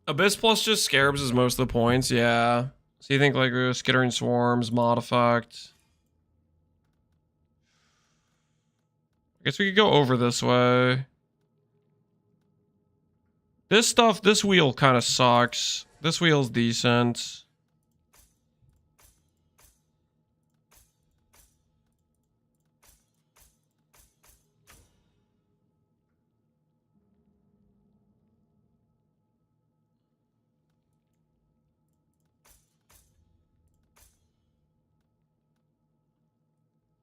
Abyss plus just Scarabs is most of the points, yeah. So you think like Skittering Swarms, Mod Effect. I guess we could go over this way. This stuff, this wheel kind of sucks. This wheel's decent.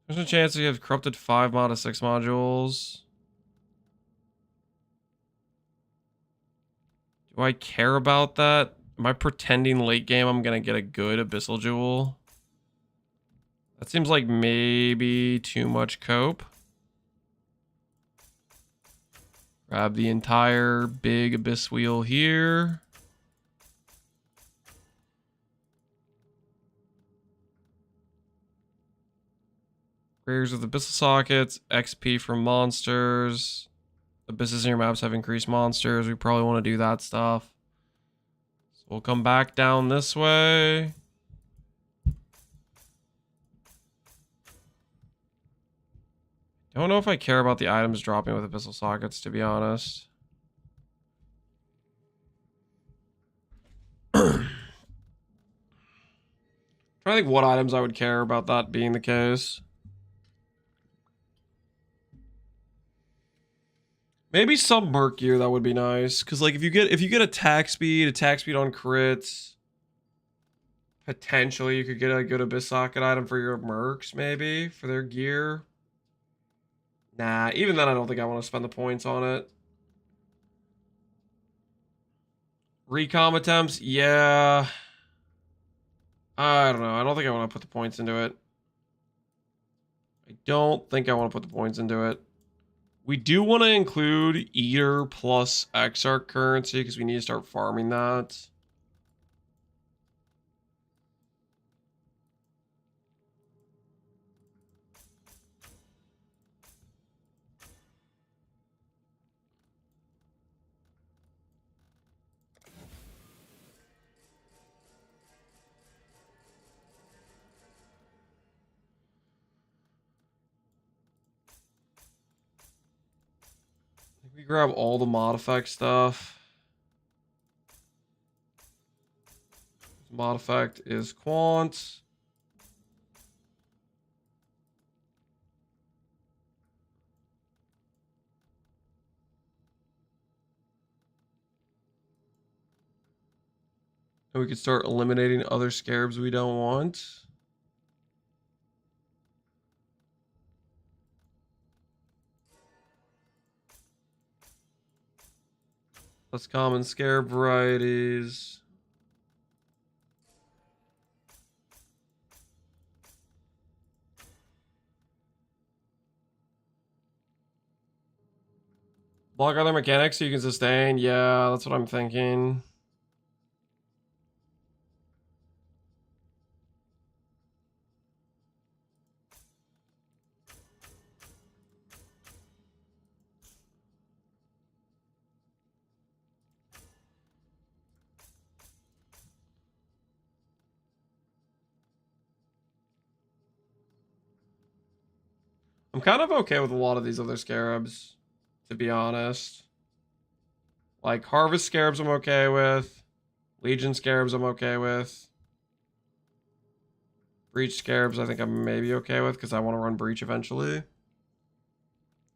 There's a chance you have corrupted 5 mod of 6 modules. Do I care about that? Am I pretending late game I'm gonna get a good Abyssal Jewel? That seems like maybe too much cope. Grab the entire big Abyss wheel here. Prayers with Abyssal Sockets, XP from monsters. Abysses in your maps have increased monsters. We probably want to do that stuff. So we'll come back down this way. Don't know if I care about the items dropping with Abyssal Sockets, to be honest. Trying to think what items I would care about that being the case. Maybe some Merc gear, that would be nice. Cause like if you get attack speed on crits, potentially you could get a good Abyss Socket item for your Mercs, maybe, for their gear. Nah, even then I don't think I want to spend the points on it. Recom attempts, yeah. I don't know. I don't think I want to put the points into it. I don't think I want to put the points into it. We do want to include Eater plus Exarch currency because we need to start farming that. We grab all the mod effect stuff. Mod effect is quant. And we can start eliminating other scarabs we don't want. Less common scarab varieties. Block other mechanics so you can sustain. Yeah, that's what I'm thinking. I'm kind of okay with a lot of these other scarabs, to be honest. Like, Harvest Scarabs I'm okay with. Legion Scarabs I'm okay with. Breach Scarabs I think I'm maybe okay with because I want to run Breach eventually.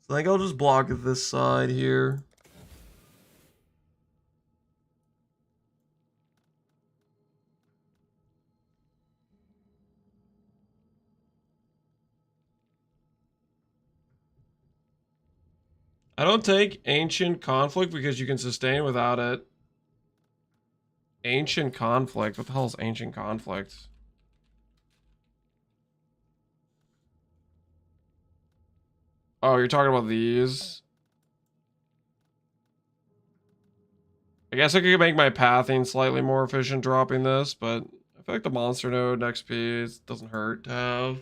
So I think I'll just block this side here. I don't take Ancient Conflict because you can sustain without it. Ancient Conflict? What the hell is Ancient Conflict? Oh, you're talking about these? I guess I could make my pathing slightly more efficient dropping this, but I feel like the monster node XP doesn't hurt to have.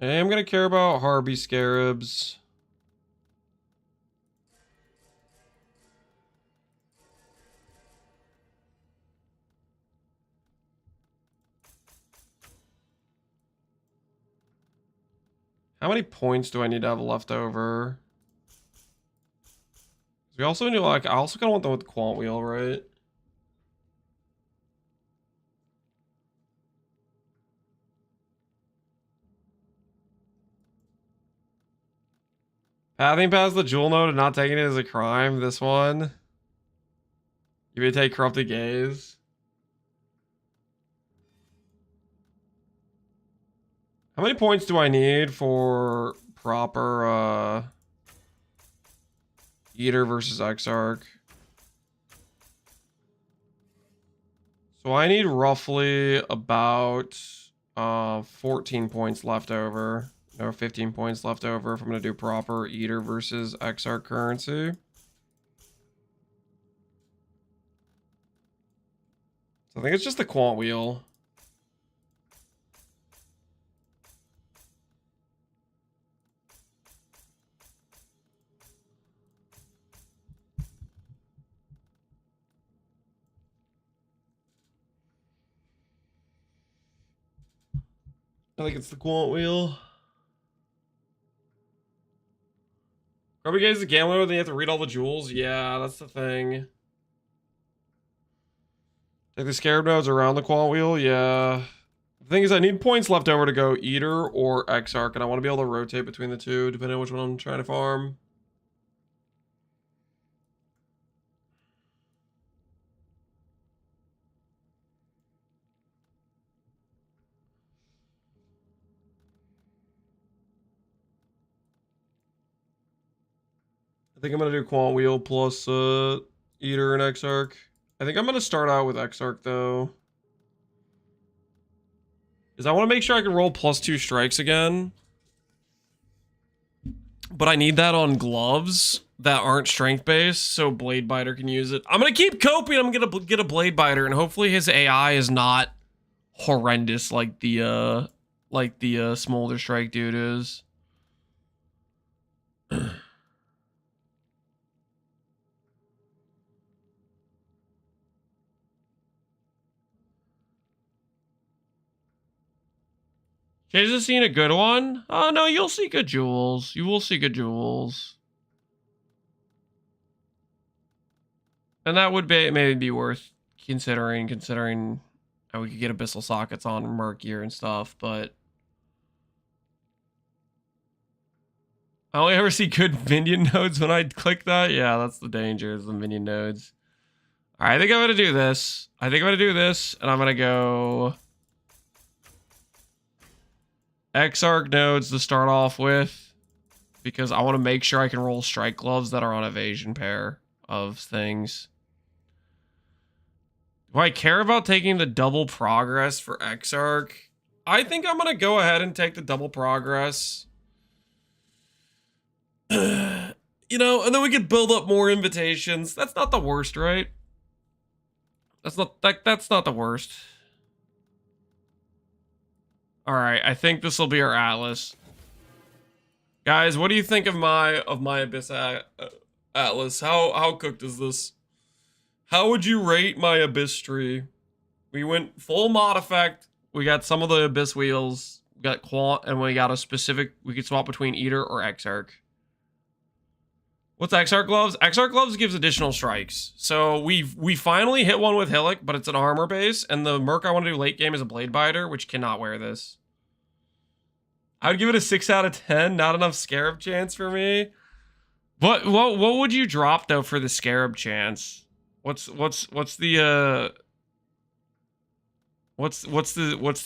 Hey, I'm gonna care about Harvey Scarabs. How many points do I need to have left over? We also need, like, I also kind of want them with the quant wheel, right? Pathing past the jewel node and not taking it is a crime. This one. You may take Corrupted Gaze. How many points do I need for proper Eater versus Exarch? So I need roughly about 14 points left over. Or 15 points left over if I'm going to do proper Eater versus Exarch currency. So I think it's just the quant wheel. I think it's the quant wheel. Probably guys the gambler, then you have to read all the jewels. Yeah, that's the thing. Take the scarab nodes around the quant wheel. Yeah. The thing is, I need points left over to go Eater or Exarch, and I want to be able to rotate between the two, depending on which one I'm trying to farm. I think I'm going to do quant wheel plus Eater and Exarch. I think I'm going to start out with Exarch, though. Because I want to make sure I can roll +2 strikes again. But I need that on gloves that aren't strength based, so Blade Biter can use it. I'm going to keep coping. I'm going to get a Blade Biter, and hopefully his AI is not horrendous like the Smolder Strike dude is. Jay's has seen a good one. Oh no, you'll see good jewels. You will see good jewels. And that would be maybe be worth considering how we could get abyssal sockets on Merc gear and stuff, but I only ever see good minion nodes when I click that. Yeah, that's the danger, is the minion nodes. All right, I think I'm gonna do this. And I'm gonna go Exarch nodes to start off with, because I want to make sure I can roll strike gloves that are on evasion pair of things. Do I care about taking the double progress for Exarch? I think I'm gonna go ahead and take the double progress. You know, and then we could build up more invitations. That's not the worst, right? That's not the worst. All right, I think this will be our Atlas. Guys, what do you think of my Abyss Atlas? How cooked is this? How would you rate my Abyss tree? We went full mod effect. We got some of the Abyss wheels. We got Quant, and we got a specific. We could swap between Eater or Exarch. What's Exarch gloves? Exarch gloves gives additional strikes. So we finally hit one with Hillock, but it's an armor base, and the Merc I want to do late game is a Blade Biter, which cannot wear this. I would give it a 6 out of 10. Not enough Scarab chance for me. What would you drop though for the Scarab chance? What's the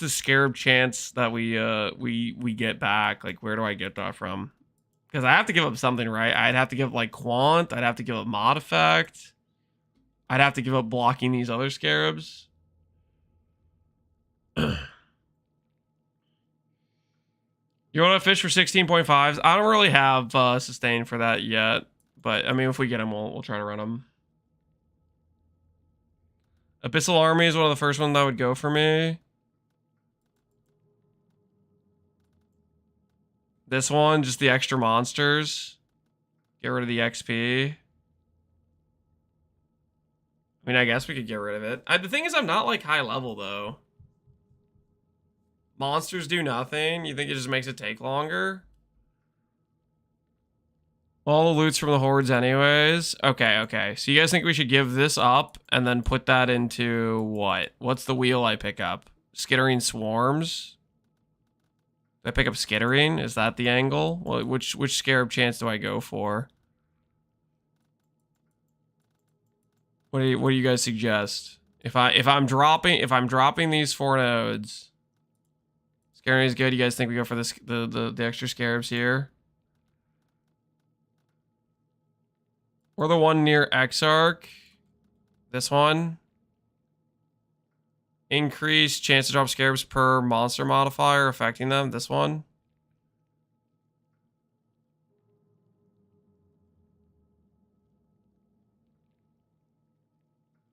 Scarab chance that we get back? Like, where do I get that from? Because I have to give up something, right? I'd have to give up, like, Quant. I'd have to give up Mod Effect. I'd have to give up blocking these other Scarabs. You want to fish for 16.5s? I don't really have sustain for that yet. But, I mean, if we get them, we'll try to run them. Abyssal Army is one of the first ones that would go for me. This one, just the extra monsters. Get rid of the XP. I mean, I guess we could get rid of it. The thing is, I'm not, like, high level, though. Monsters do nothing. You think it just makes it take longer? All the loot's from the hordes anyways. Okay. So you guys think we should give this up and then put that into what? What's the wheel I pick up? Skittering Swarms? I pick up Skittering? Is that the angle? Well, which Scarab chance do I go for? What do you guys suggest? If I'm dropping these 4 nodes, Skittering is good. You guys think we go for this the extra Scarabs here? Or the one near Exarch? This one? Increase chance to drop Scarabs per monster modifier affecting them. This one.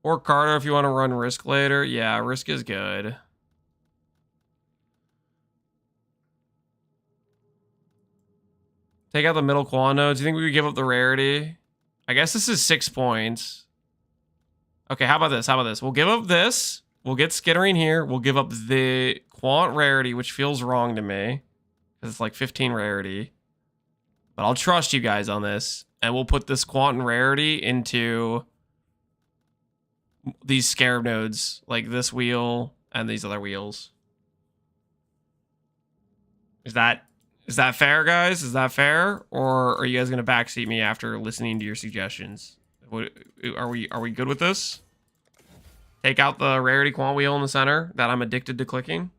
Or Carter if you want to run Risk later. Yeah, Risk is good. Take out the middle Quan nodes. Do you think we would give up the rarity? I guess this is 6 points. Okay, how about this? We'll give up this. We'll get Skittering here. We'll give up the Quant rarity, which feels wrong to me. Because it's like 15 rarity. But I'll trust you guys on this. And we'll put this Quant and rarity into these Scarab nodes. Like this wheel and these other wheels. Is that fair, guys? Is that fair? Or are you guys going to backseat me after listening to your suggestions? Are we good with this? Take out the rarity Quant wheel in the center that I'm addicted to clicking.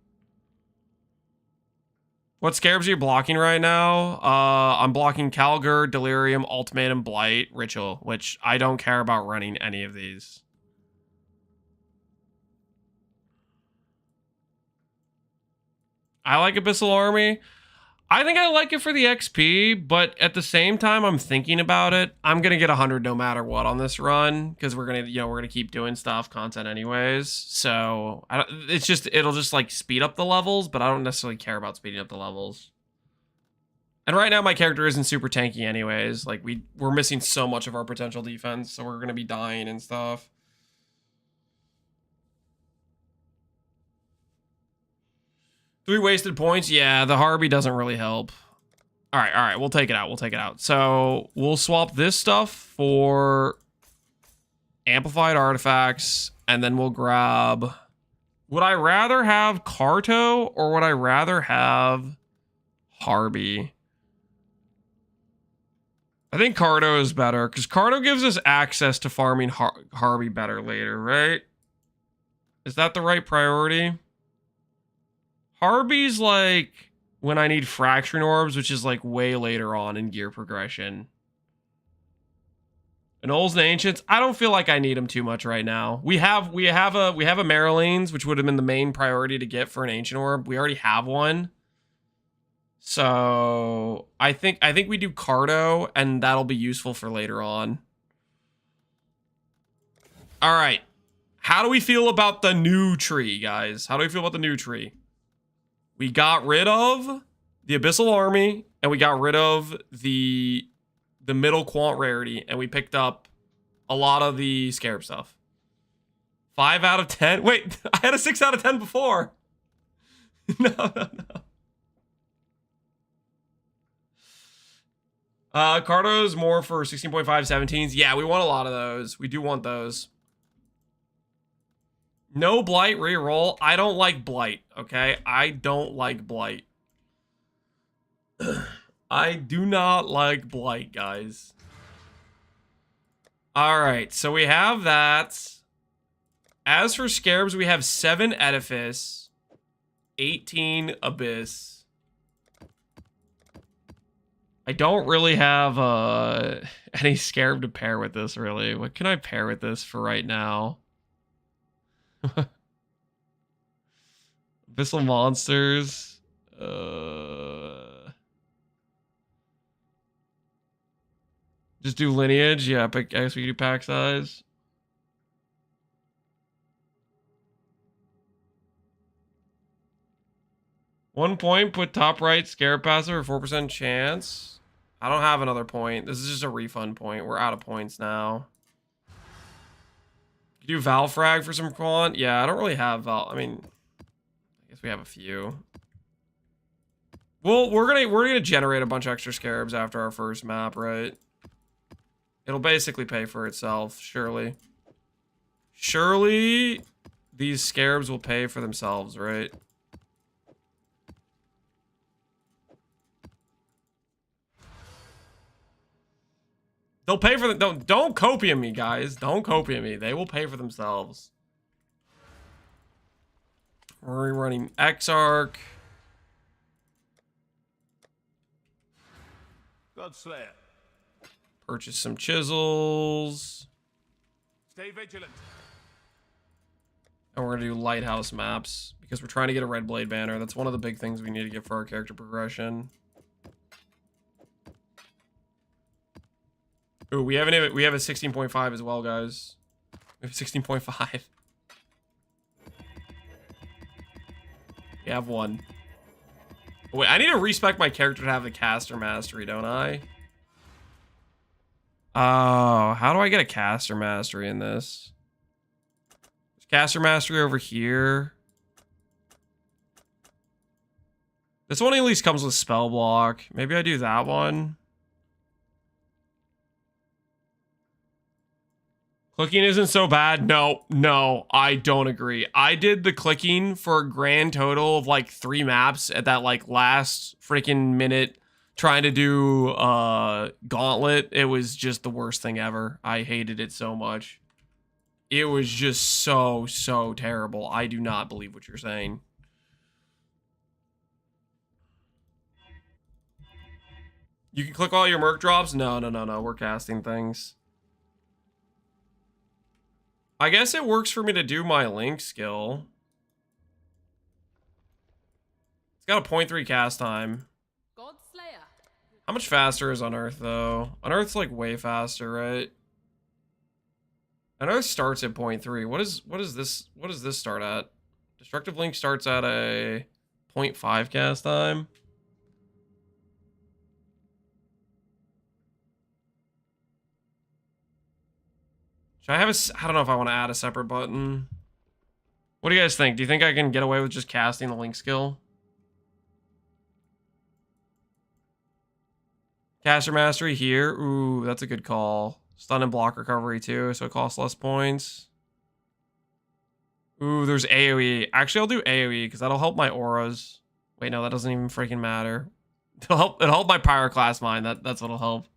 What Scarabs are you blocking right now? I'm blocking Calgur, Delirium, Ultimatum, Blight, Ritual, which I don't care about running any of these. I like Abyssal Army. I think I like it for the XP, but at the same time, I'm thinking about it. I'm gonna get 100 no matter what on this run because we're gonna keep doing content anyways. So it'll just like speed up the levels, but I don't necessarily care about speeding up the levels. And right now, my character isn't super tanky anyways. Like we're missing so much of our potential defense, so we're gonna be dying and stuff. 3 wasted points. Yeah, the Harby doesn't really help. All right. We'll take it out. We'll take it out. So we'll swap this stuff for amplified artifacts, and then we'll grab... Would I rather have Carto or would I rather have Harby? I think Carto is better because Carto gives us access to farming Harby better later, right? Is that the right priority? Harby's like when I need fracturing orbs, which is like way later on in gear progression. And Olds and Ancients, I don't feel like I need them too much right now. We have a Marylines, which would have been the main priority to get for an Ancient Orb. We already have one. So I think we do Carto, and that'll be useful for later on. All right. How do we feel about the new tree, guys? How do we feel about the new tree? We got rid of the Abyssal Army, and we got rid of the middle quant rarity, and we picked up a lot of the Scarab stuff. 5 out of 10. Wait, I had a 6 out of 10 before. No. Carto's more for 16.5 17s. Yeah, we want a lot of those. We do want those. No Blight reroll. I don't like Blight, okay? I don't like Blight. I do not like Blight, guys. All right, so we have that. As for Scarabs, we have 7 Edifice, 18 Abyss. I don't really have any Scarab to pair with this, really. What can I pair with this for right now? Abyssal Monsters. Just do Lineage. Yeah, I guess we can do pack size. One point, put top right, Scarab Passive for 4% chance. I don't have another point. This is just a refund point. We're out of points now. You do Val Frag for some quant? Yeah, I don't really have Val. I mean, I guess we have a few. Well, we're gonna generate a bunch of extra Scarabs after our first map, right? It'll basically pay for itself, surely. Surely these Scarabs will pay for themselves, right? They'll pay for them. Don't copium me, guys. Don't copium me. They will pay for themselves. We're running Exarch. Godslayer. Purchase some chisels. Stay vigilant. And we're going to do lighthouse maps because we're trying to get a red blade banner. That's one of the big things we need to get for our character progression. Ooh, we have a 16.5 as well, guys. We have 16.5. We have one. Wait, I need to respec my character to have the caster mastery, don't I? Oh, how do I get a caster mastery in this? There's caster mastery over here. This one at least comes with spell block. Maybe I do that one. Clicking isn't so bad. No, I don't agree. I did the clicking for a grand total of like 3 maps at that like last freaking minute trying to do Gauntlet. It was just the worst thing ever. I hated it so much. It was just so terrible. I do not believe what you're saying. You can click all your Merc drops? No. We're casting things. I guess it works for me to do my Link skill. It's got a 0.3 cast time. How much faster is Unearth, though? Unearth's like way faster, right? Unearth starts at 0.3. What does this start at? Destructive Link starts at a 0.5 cast time. Should I have I don't know if I want to add a separate button. What do you guys think? Do you think I can get away with just casting the Link skill? Caster Mastery here. Ooh, that's a good call. Stun and block recovery too, so it costs less points. Ooh, there's AoE. Actually, I'll do AoE because that'll help my auras. Wait, no, that doesn't even freaking matter. It'll help my Pyroclast mine. That's what'll help.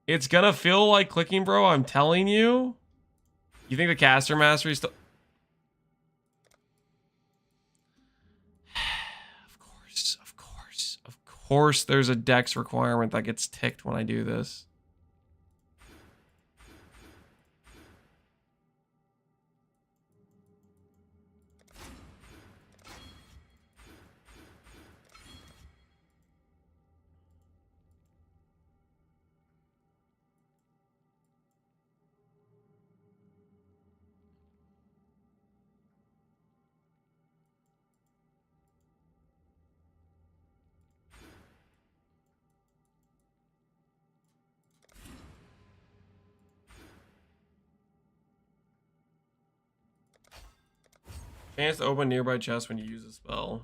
It's gonna feel like clicking, bro. I'm telling you. You think the Caster Mastery still... Of course there's a dex requirement that gets ticked when I do this. Chance to open nearby chest when you use a spell.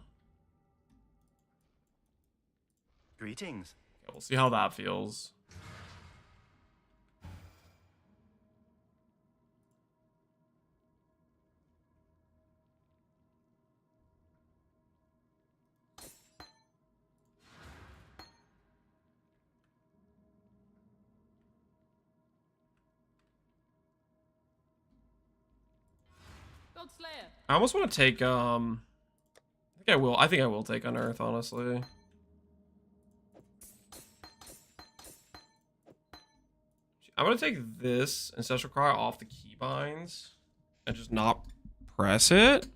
Greetings. Yeah, we'll see how that feels. I almost want to take I think I will take Unearth, honestly. I'm gonna take this Ancestral Cry off the keybinds and just not press it.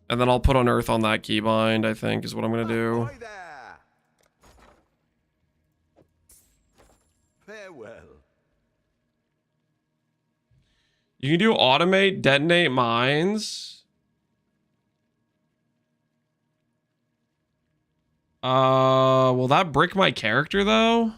And then I'll put Unearth on that keybind, I think, is what I'm gonna do. Farewell. You can do automate, detonate mines. Will that brick my character though?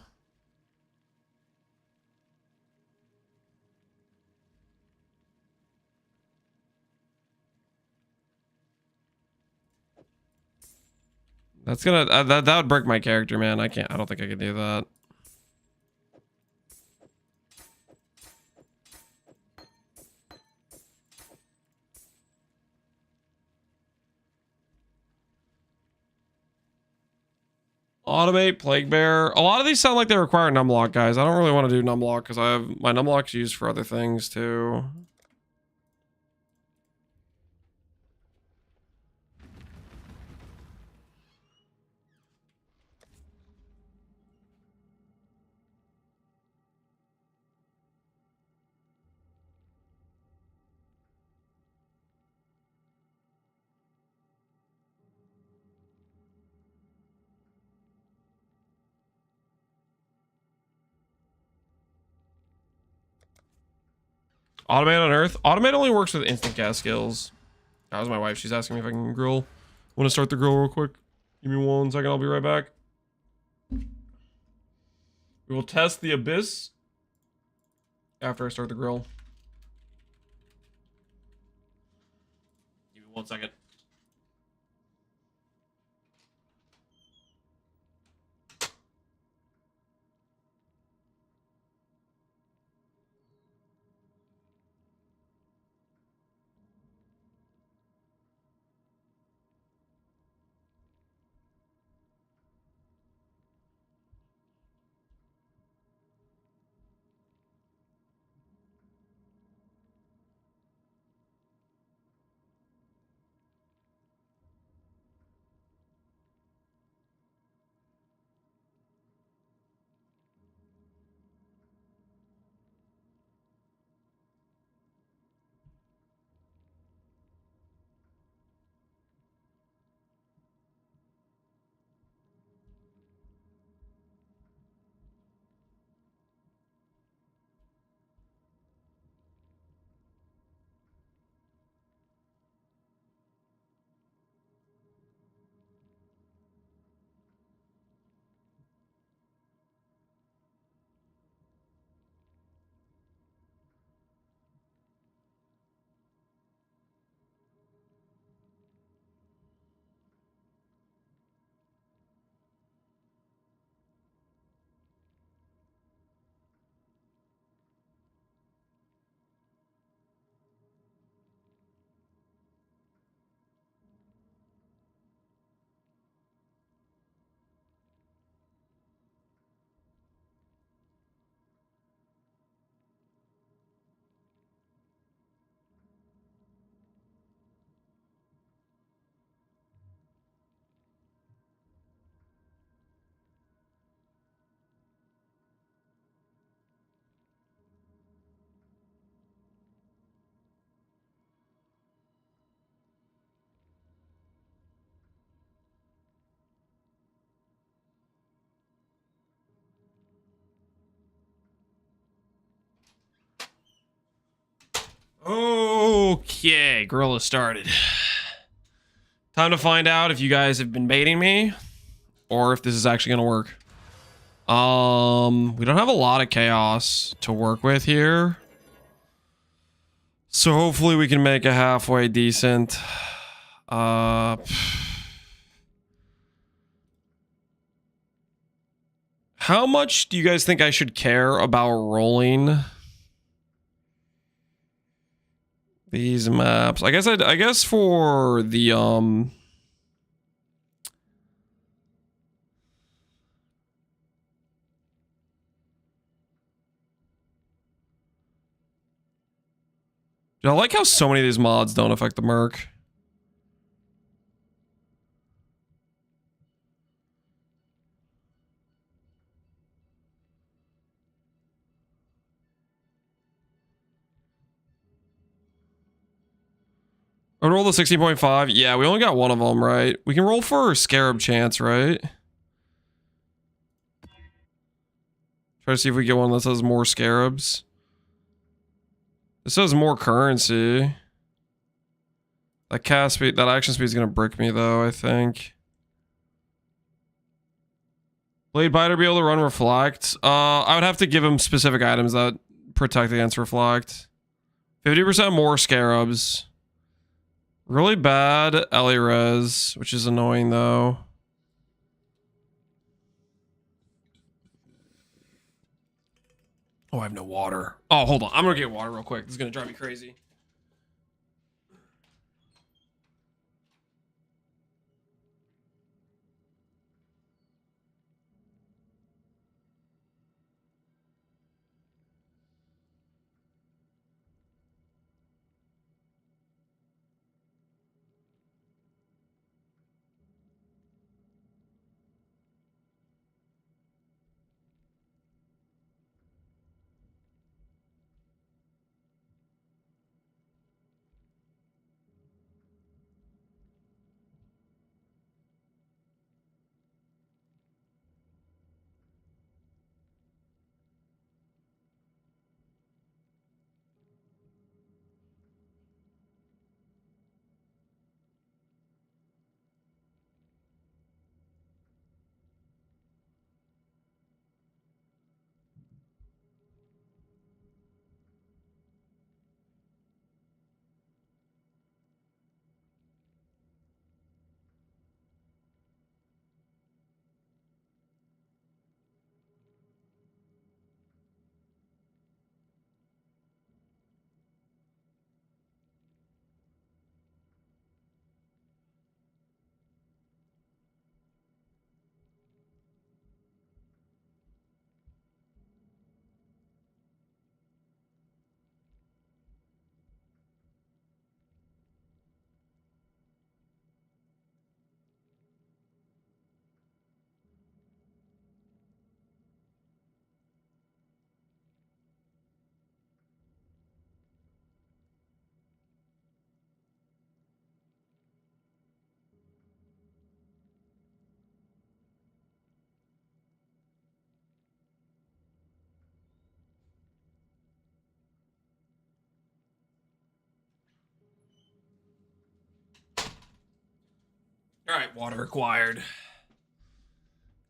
That's gonna that would break my character, man. I don't think I could do that. Automate, Plague Bearer. A lot of these sound like they require numlock, guys. I don't really want to do numlock because I have my numlock's used for other things too. Automate on Earth. Automate only works with instant cast skills. That was my wife. She's asking me if I can grill. Want to start the grill real quick? Give me 1 second. I'll be right back. We will test the Abyss after I start the grill. Give me 1 second. Okay, gorilla started. Time to find out if you guys have been baiting me or if this is actually gonna work. We don't have a lot of chaos to work with here. So hopefully we can make a halfway decent. How much do you guys think I should care about rolling these maps? I guess for the I like how so many of these mods don't affect the Merc. I roll the 16.5. Yeah, we only got one of them, right? We can roll for Scarab Chance, right? Try to see if we get one that says more Scarabs. It says more currency. That cast speed, that action speed is gonna brick me though, I think. Blade Biter be able to run Reflect. I would have to give him specific items that protect against Reflect. 50% more Scarabs. Really bad Ellie Res, which is annoying though. Oh, I have no water. Oh, hold on. I'm gonna get water real quick. This is gonna drive me crazy. All right, water required.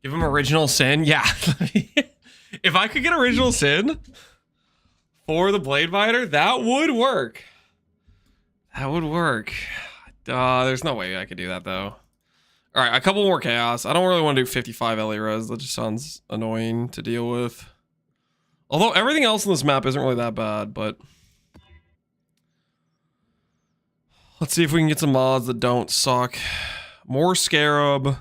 Give him original sin. Yeah. If I could get original sin for the Blade Biter, that would work. That would work. There's no way I could do that though. All right, a couple more chaos. I don't really want to do 55 Ellie Res. That just sounds annoying to deal with. Although everything else on this map isn't really that bad, but let's see if we can get some mods that don't suck. More Scarab.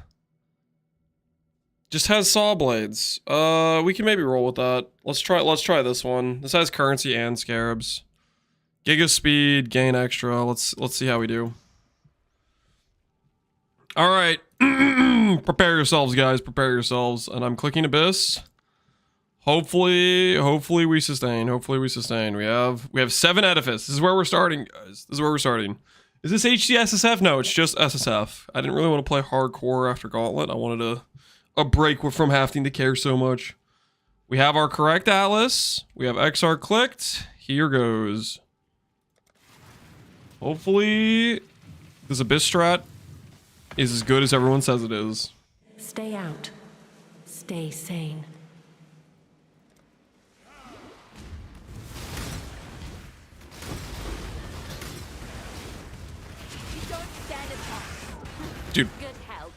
Just has saw blades. We can maybe roll with that. Let's try this one. This has currency and Scarabs. Giga speed, gain extra. Let's see how we do. All right. Prepare yourselves, guys. Prepare yourselves. And I'm clicking Abyss. Hopefully we sustain. Hopefully we sustain. We have 7 edifice. This is where we're starting, guys. This is where we're starting. Is this HD SSF? No, it's just SSF. I didn't really want to play hardcore after Gauntlet. I wanted a break from having to care so much. We have our correct Atlas. We have XR clicked. Here goes. Hopefully, this Abyss strat is as good as everyone says it is. Stay out. Stay sane. You don't stand a chance. Dude. Good help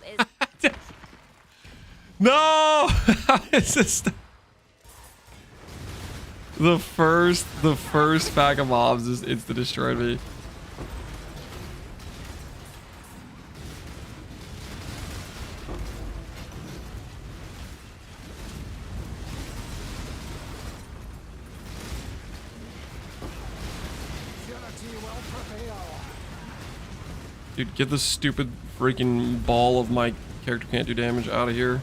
is. No! It's just the first pack of mobs is insta destroyed me. Dude, get this stupid freaking ball of my character can't do damage out of here.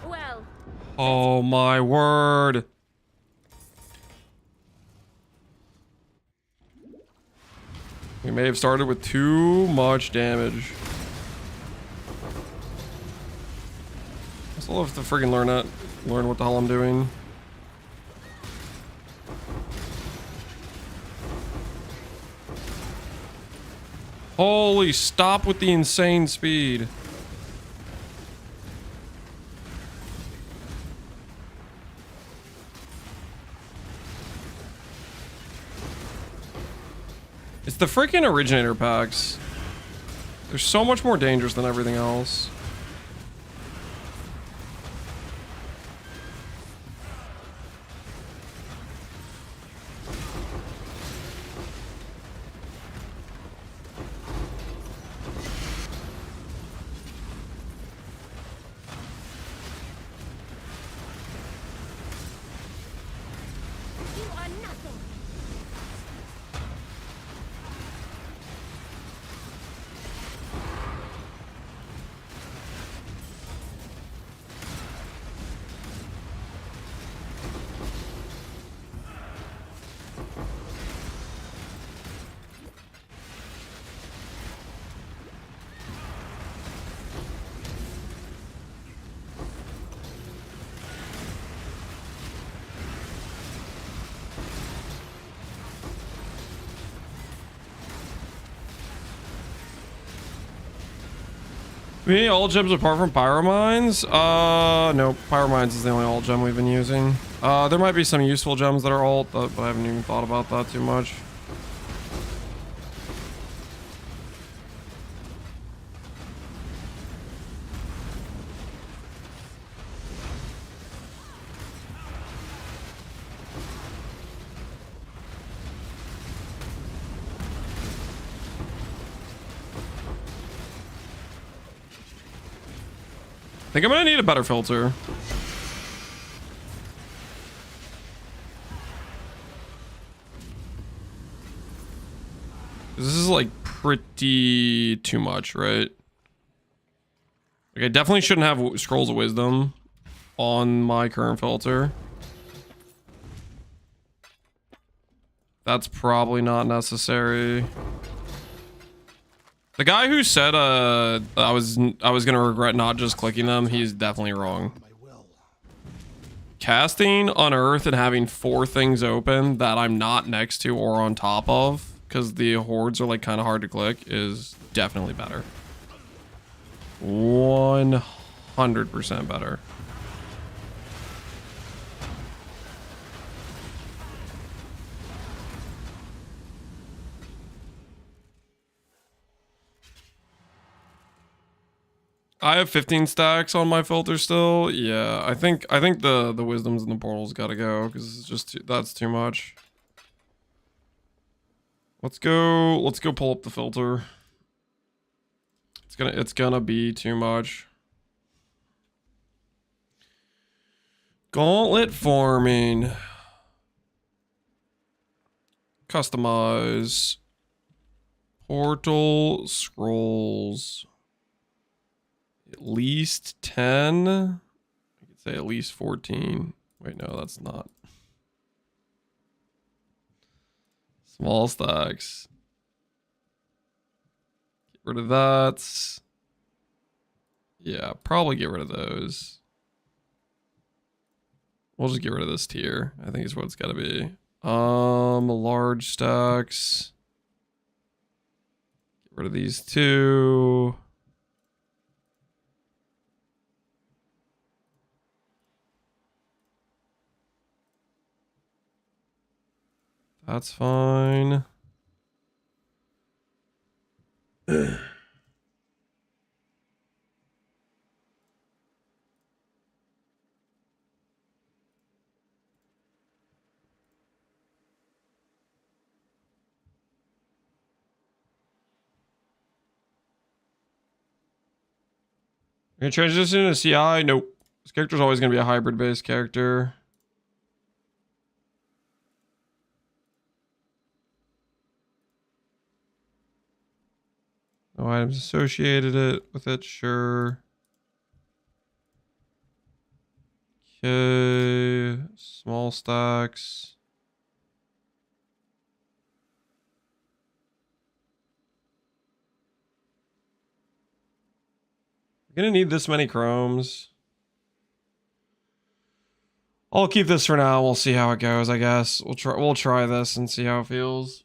Well. Oh my word. We may have started with too much damage. I still have to freaking learn what the hell I'm doing. Holy, stop with the insane speed. It's the freaking originator packs. They're so much more dangerous than everything else. You are nothing. We need all gems apart from pyromines? No, pyromines is the only alt gem we've been using. There might be some useful gems that are alt, but I haven't even thought about that too much. I think I'm gonna need a better filter. This is like pretty too much, right? Like I definitely shouldn't have scrolls of wisdom on my current filter. That's probably not necessary. The guy who said I was gonna regret not just clicking them, he's definitely wrong. Casting Unearth and having 4 things open that I'm not next to or on top of, because the hordes are like kind of hard to click, is definitely better. 100% better. I have 15 stacks on my filter still. Yeah, I think the wisdoms and the portals gotta go because it's just that's too much. Let's go pull up the filter. It's gonna be too much. Gauntlet farming. Customize. Portal scrolls. At least 10. I could say at least 14. Wait, no, that's not. Small stacks. Get rid of that. Yeah, probably get rid of those. We'll just get rid of this tier. I think is what it's got to be. Large stacks. Get rid of these two. That's fine. Gonna transition to CI? Nope. This character's always gonna be a hybrid based character. No items associated with it, sure. Okay, small stacks. We're gonna need this many chromes. I'll keep this for now. We'll see how it goes, I guess. We'll try this and see how it feels.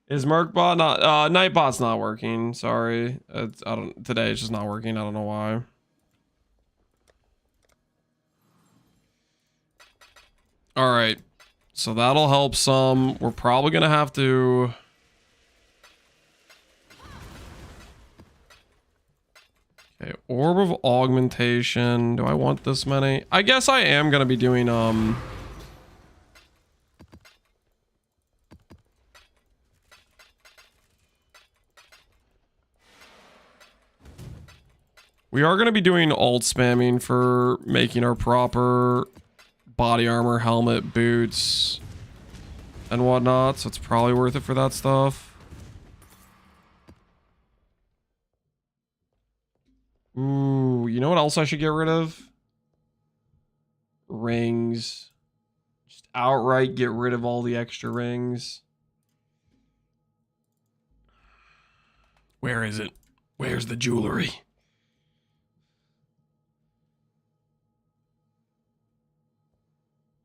Is Merc bot not Nightbot's not working, sorry. Today it's just not working. I don't know why. Alright. So that'll help some. We're probably gonna have to okay, Orb of Augmentation. Do I want this many? I guess I am gonna be doing we are going to be doing alt spamming for making our proper body armor, helmet, boots, and whatnot. So it's probably worth it for that stuff. Ooh, you know what else I should get rid of? Rings. Just outright get rid of all the extra rings. Where is it? Where's the jewelry?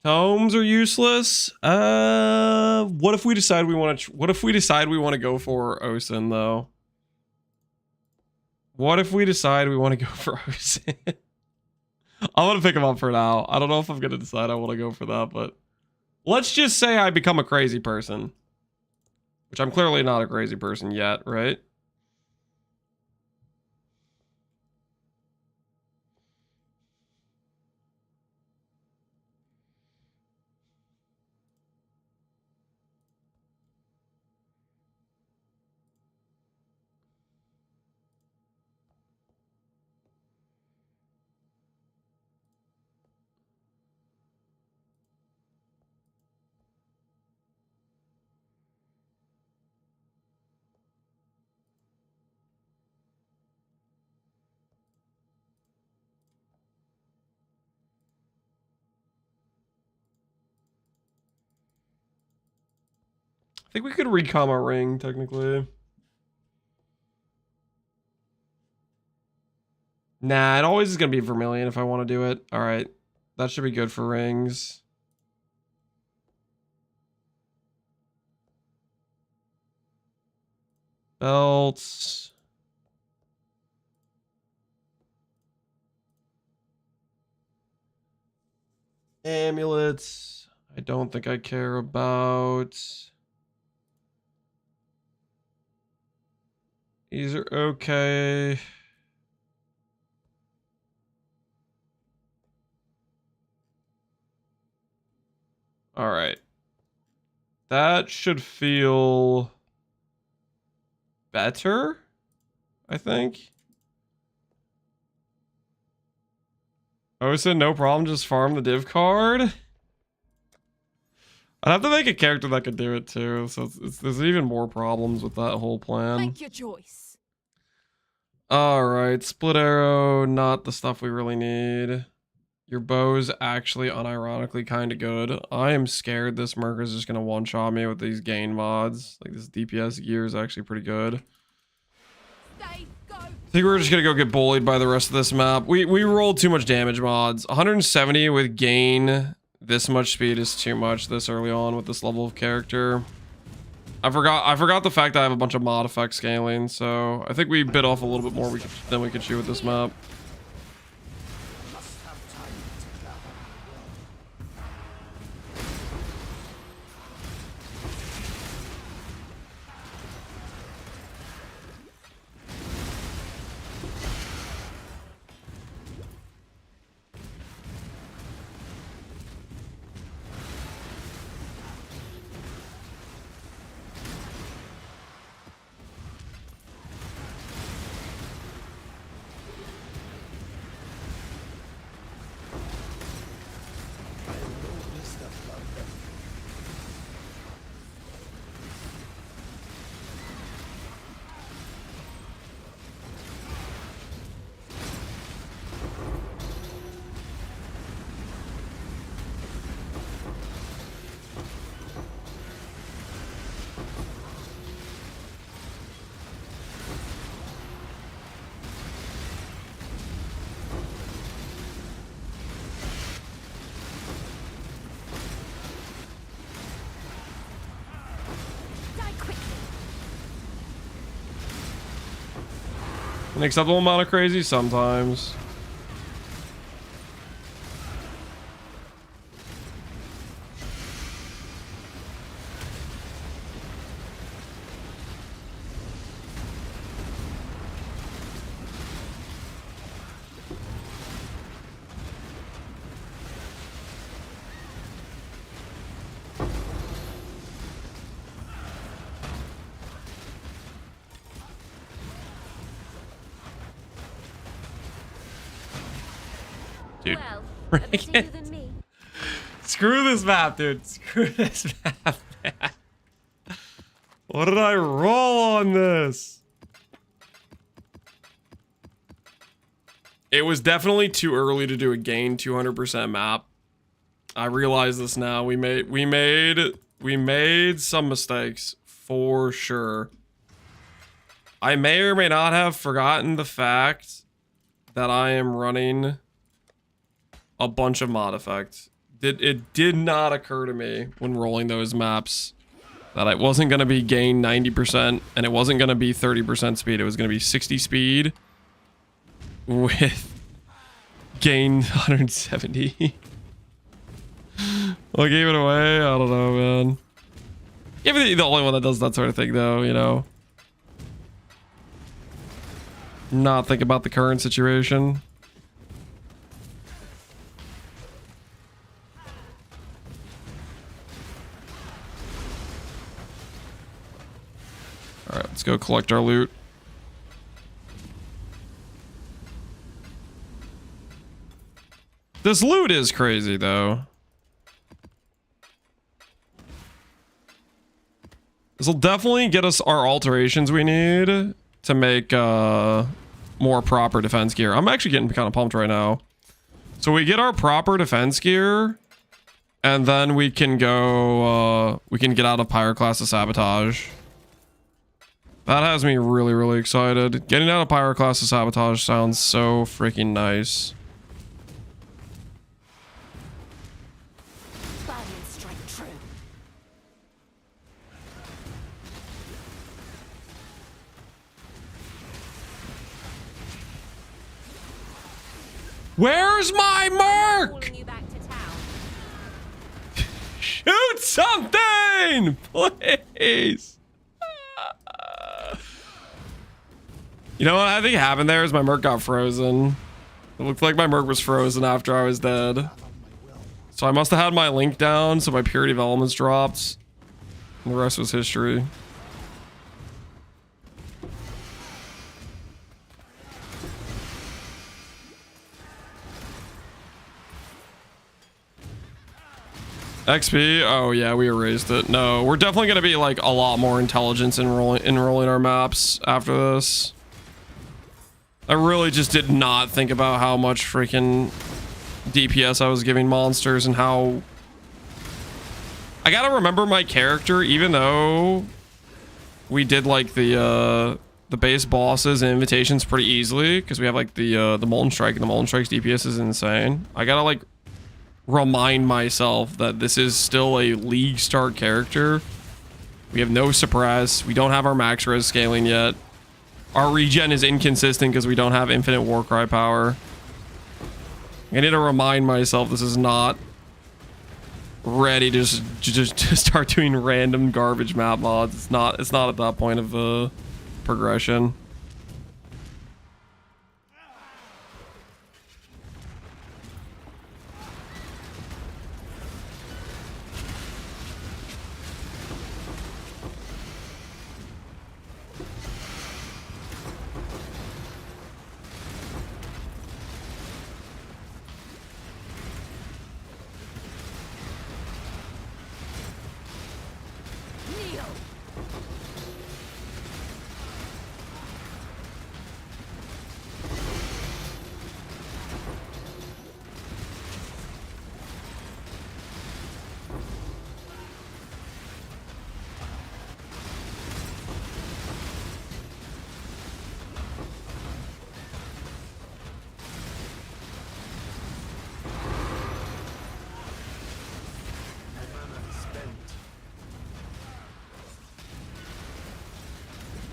Tomes are useless. What if we decide we want to go for Osin though? What if we decide we want to go for Osin? I'm gonna pick him up for now. I don't know if I'm gonna decide I want to go for that, but let's just say I become a crazy person, which I'm clearly not a crazy person yet, right? I think we could recom a ring, technically. Nah, it always is going to be Vermilion if I want to do it. All right. That should be good for rings. Belts. Amulets. I don't think I care about. These are okay. All right. That should feel better, I think. Osin, no problem, just farm the div card. I'd have to make a character that could do it too, so there's even more problems with that whole plan. Make your choice. Alright, split arrow, not the stuff we really need. Your bow's actually unironically kind of good. I am scared this Merc is just going to one-shot me with these gain mods. Like, this DPS gear is actually pretty good. Stay, go. I think we're just gonna go get bullied by the rest of this map. We rolled too much damage mods. 170 with gain this much speed is too much this early on with this level of character. I forgot the fact that I have a bunch of mod effect scaling, so I think we bit off a little bit more than we could chew with this map. An acceptable amount of crazy sometimes. Dude, screw this map, dude. Screw this map, man. What did I roll on this? It was definitely too early to do a gain 200% map. I realize this now. We made some mistakes for sure. I may or may not have forgotten the fact that I am running a bunch of mod effects. It did not occur to me when rolling those maps that it wasn't going to be gain 90% and it wasn't going to be 30% speed. It was going to be 60 speed with gain 170. I gave it away. I don't know, man. You're the only one that does that sort of thing, though, you know. Not think about the current situation. Alright, let's go collect our loot. This loot is crazy, though. This will definitely get us our alterations we need to make more proper defense gear. I'm actually getting kind of pumped right now. So we get our proper defense gear, and then we can go, we can get out of Pyroclast of Sabotage. That has me really, really excited. Getting out of Pyroclast of Sabotage sounds so freaking nice. Where's my Merc? Shoot something, please. You know what I think happened there is my Merc got frozen. It looked like my Merc was frozen after I was dead. So I must have had my link down, so my Purity of Elements dropped. And the rest was history. XP? Oh yeah, we erased it. No, we're definitely gonna be like a lot more intelligence in rolling our maps after this. I really just did not think about how much freaking DPS I was giving monsters and how... I gotta remember my character, even though we did like the the base bosses and invitations pretty easily because we have like the Molten Strike, and the Molten Strike's DPS is insane. I gotta like remind myself that this is still a league start character. We have no suppress. We don't have our max res scaling yet. Our regen is inconsistent because we don't have infinite Warcry power. I need to remind myself this is not ready to just start doing random garbage map mods. It's not at that point of progression.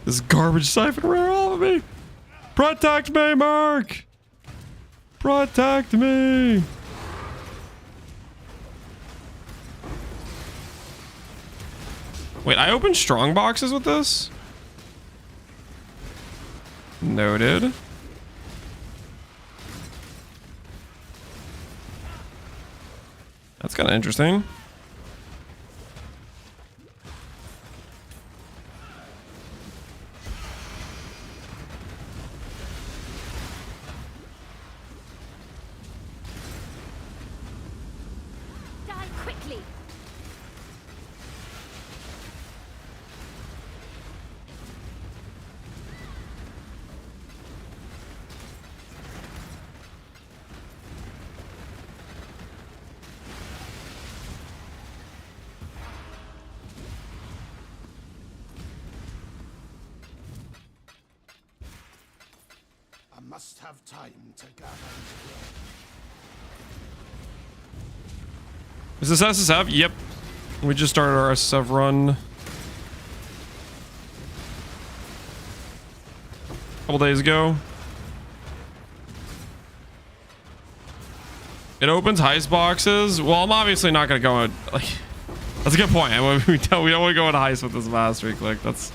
This garbage siphon ran off of me. Protect me, Merc. Protect me. Wait, I opened strong boxes with this? Noted. That's kind of interesting. Must have time to gather. Is this SSF? Yep. We just started our SSF run a couple days ago. It opens heist boxes. Well, I'm obviously not gonna go in, like. That's a good point. We don't want to go into heist with this mastery click. That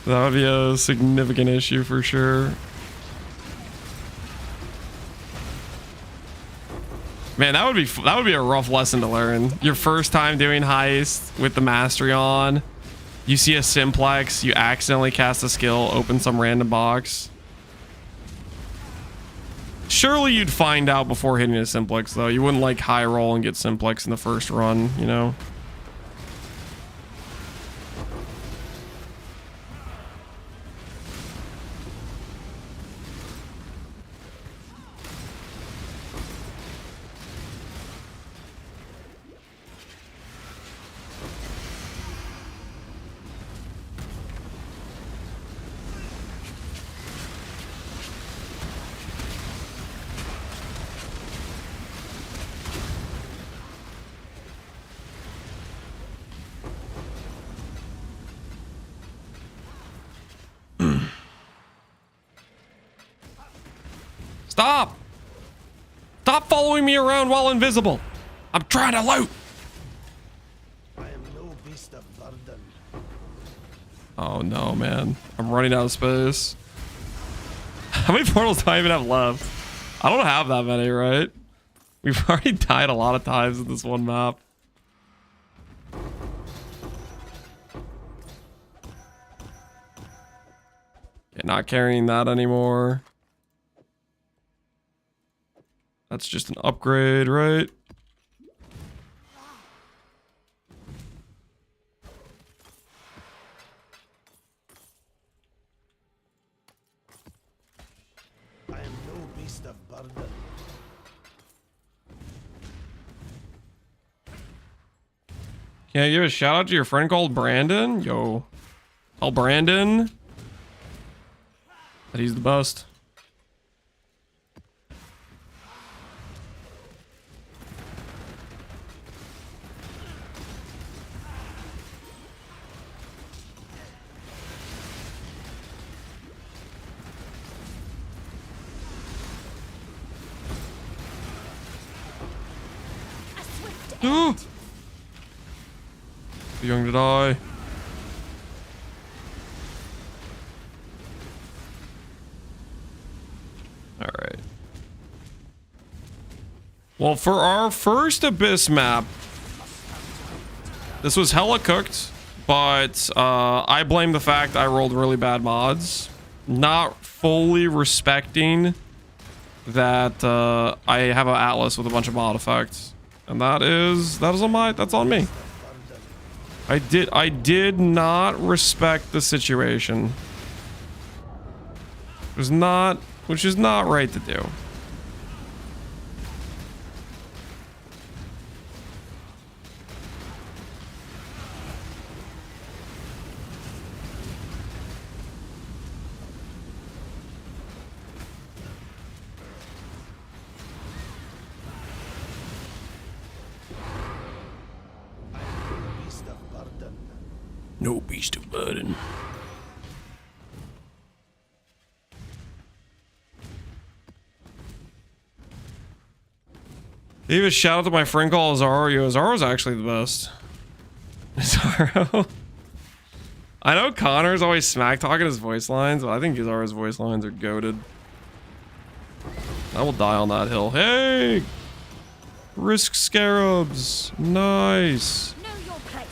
would be a significant issue for sure. Man, that would be a rough lesson to learn. Your first time doing heist with the mastery on, you see a simplex, you accidentally cast a skill, open some random box. Surely you'd find out before hitting a simplex though. You wouldn't like high roll and get simplex in the first run, you know? Stop! Stop following me around while invisible. I'm trying to loot. I am no beast of burden. Oh no, man. I'm running out of space. How many portals do I even have left? I don't have that many, right? We've already died a lot of times in this one map. Okay, not carrying that anymore. That's just an upgrade, right? I am no beast of burden. Can I give a shout out to your friend called Brandon? Yo. Oh, Brandon. That he's the best. Too young to die. All right. Well, for our first Abyss map, this was hella cooked, but I blame the fact I rolled really bad mods, not fully respecting that I have an Atlas with a bunch of mod effects, and that's on me. I did not respect the situation. Which is not right to do. No beast of burden. Give a shout out to my friend called Azaro. Yo, Azaro's actually the best. Azaro. I know Connor's always smack talking his voice lines, but I think Azaro's voice lines are goated. I will die on that hill. Hey! Risk scarabs. Nice. Know your place.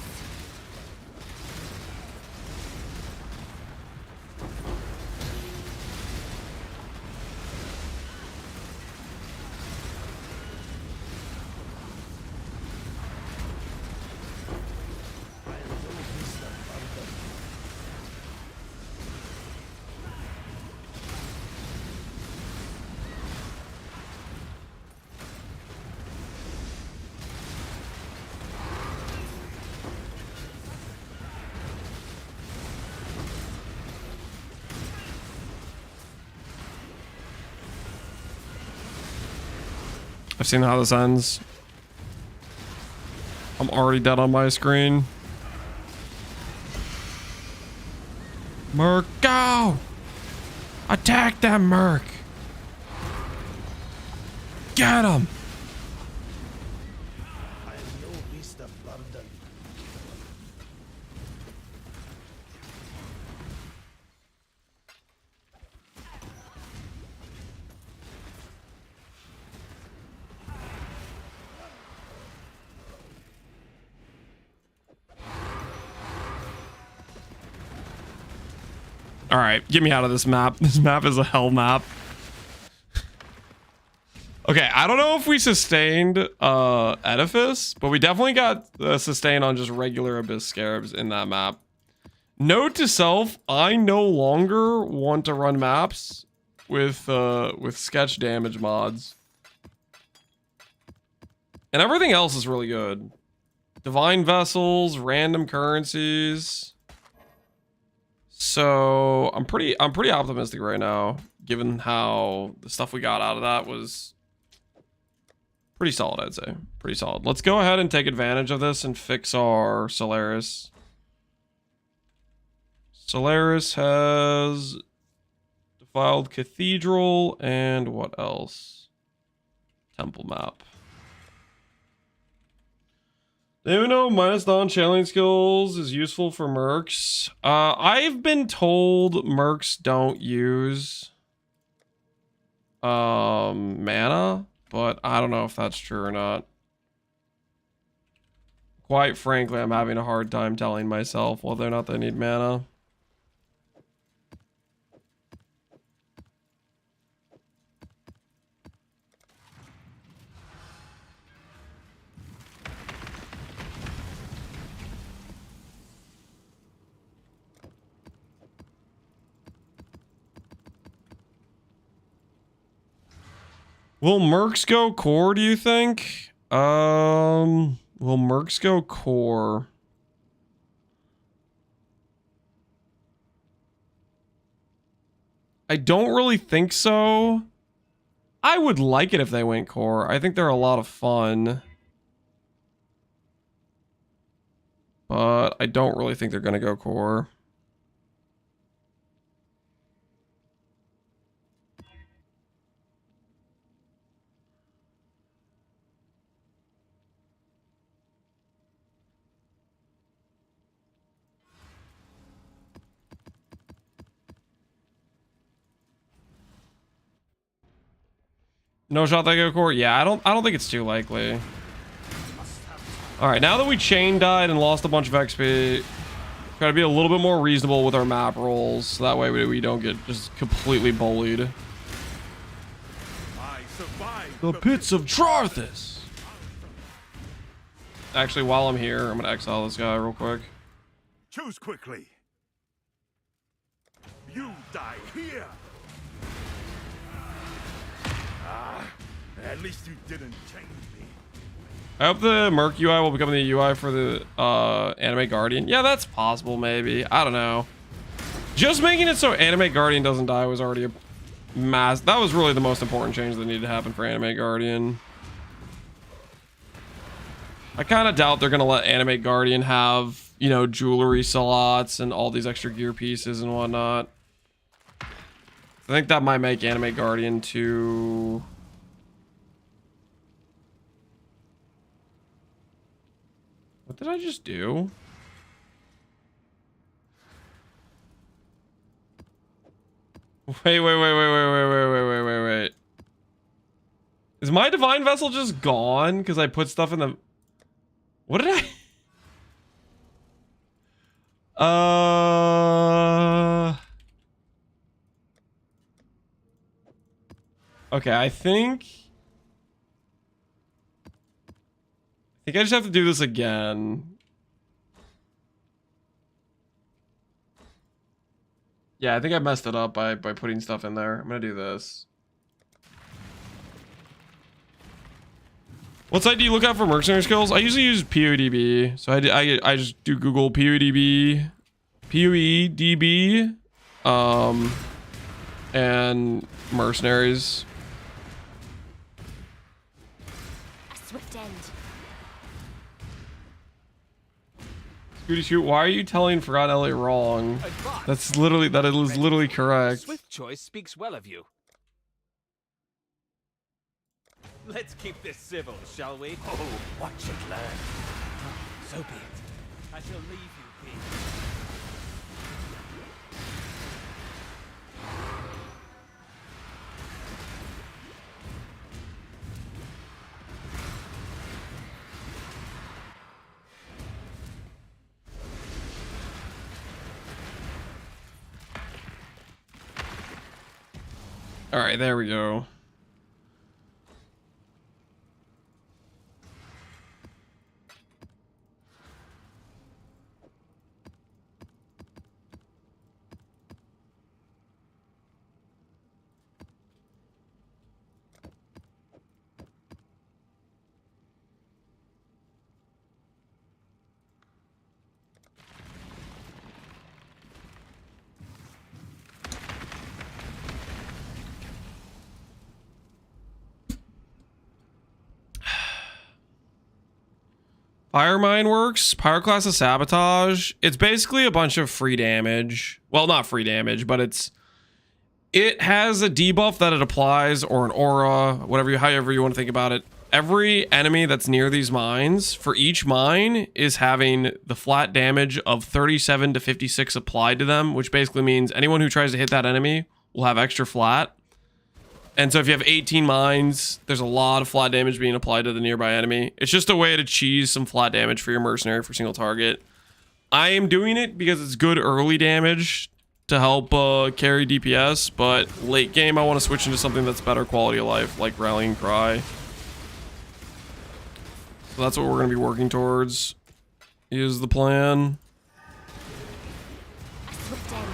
I've seen how this ends. I'm already dead on my screen. Merc, go! Attack them, Merc! Get him! All right, get me out of this map. This map is a hell map. Okay, I don't know if we sustained Edifice, but we definitely got sustain on just regular Abyss Scarabs in that map. Note to self, I no longer want to run maps with sketch damage mods. And everything else is really good. Divine Vessels, random currencies. So I'm pretty optimistic right now, given how the stuff we got out of that was pretty solid, I'd say. Pretty solid. Let's go ahead and take advantage of this and fix our Solaris. Solaris has Defiled Cathedral and what else? Temple map. Even though minus non-channeling skills is useful for mercs, I've been told mercs don't use mana, but I don't know if that's true or not. Quite frankly, I'm having a hard time telling myself whether or not they need mana. Will Mercs go core, do you think? Will Mercs go core? I don't really think so. I would like it if they went core. I think they're a lot of fun. But I don't really think they're going to go core. No shot they go core? Yeah, I don't think it's too likely. Alright, now that we chain died and lost a bunch of XP, gotta be a little bit more reasonable with our map rolls, so that way we don't get just completely bullied. The pits of Drarthus! Actually, while I'm here, I'm gonna exile this guy real quick. Choose quickly. You die here. At least you didn't change me. I hope the Merc UI will become the UI for the Anime Guardian. Yeah, that's possible, maybe. I don't know. Just making it so Anime Guardian doesn't die was already a mass. That was really the most important change that needed to happen for Anime Guardian. I kind of doubt they're going to let Anime Guardian have, you know, jewelry slots and all these extra gear pieces and whatnot. I think that might make Anime Guardian too... What did I just do? Wait. Is my divine vessel just gone because I put stuff in the... What did I... Okay, I think I just have to do this again. Yeah, I think I messed it up by putting stuff in there. I'm gonna do this. What site do you look at for mercenary skills? I usually use POEDB. So I just do Google POEDB, and mercenaries. A swift end. Scooty Shoot, why are you telling Forgotten LA wrong? That is literally correct. Swift choice speaks well of you. Let's keep this civil, shall we? Oh, watch it learn. So be it. I shall leave you be. All right, there we go. Fire Mine works. Pyroclast of Sabotage. It's basically a bunch of free damage. Well, not free damage, but it has a debuff that it applies, or an aura, however you want to think about it. Every enemy that's near these mines, for each mine, is having the flat damage of 37 to 56 applied to them, which basically means anyone who tries to hit that enemy will have extra flat. And so if you have 18 mines, there's a lot of flat damage being applied to the nearby enemy. It's just a way to cheese some flat damage for your mercenary for single target. I am doing it because it's good early damage to help carry DPS, but late game I want to switch into something that's better quality of life, like Rallying Cry. So that's what we're going to be working towards. Is the plan. A swift end.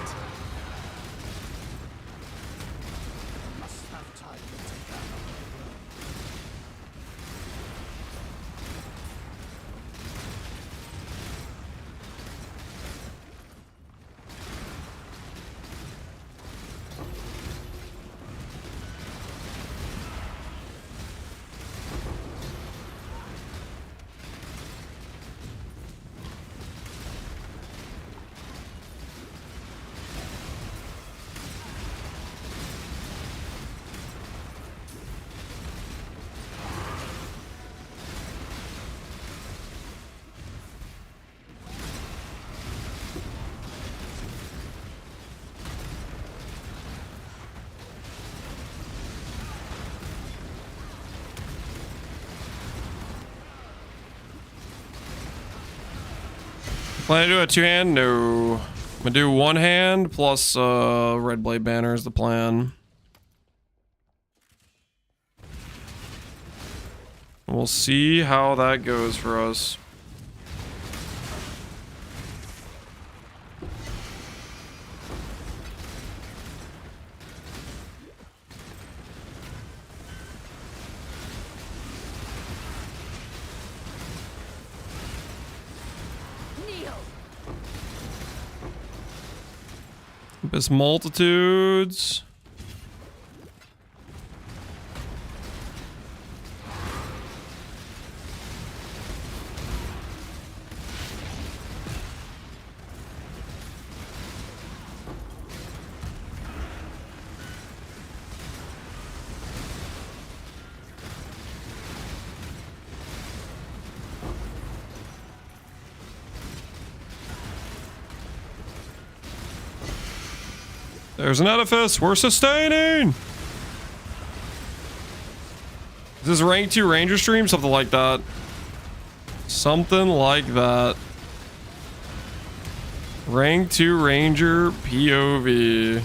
Plan to do a two-hand? No. I'm gonna do one hand plus red blade banner is the plan. We'll see how that goes for us. Abyss multitudes. There's an edifice. We're sustaining. Is this rank 2 ranger stream? Something like that. Something like that. Rank 2 ranger POV.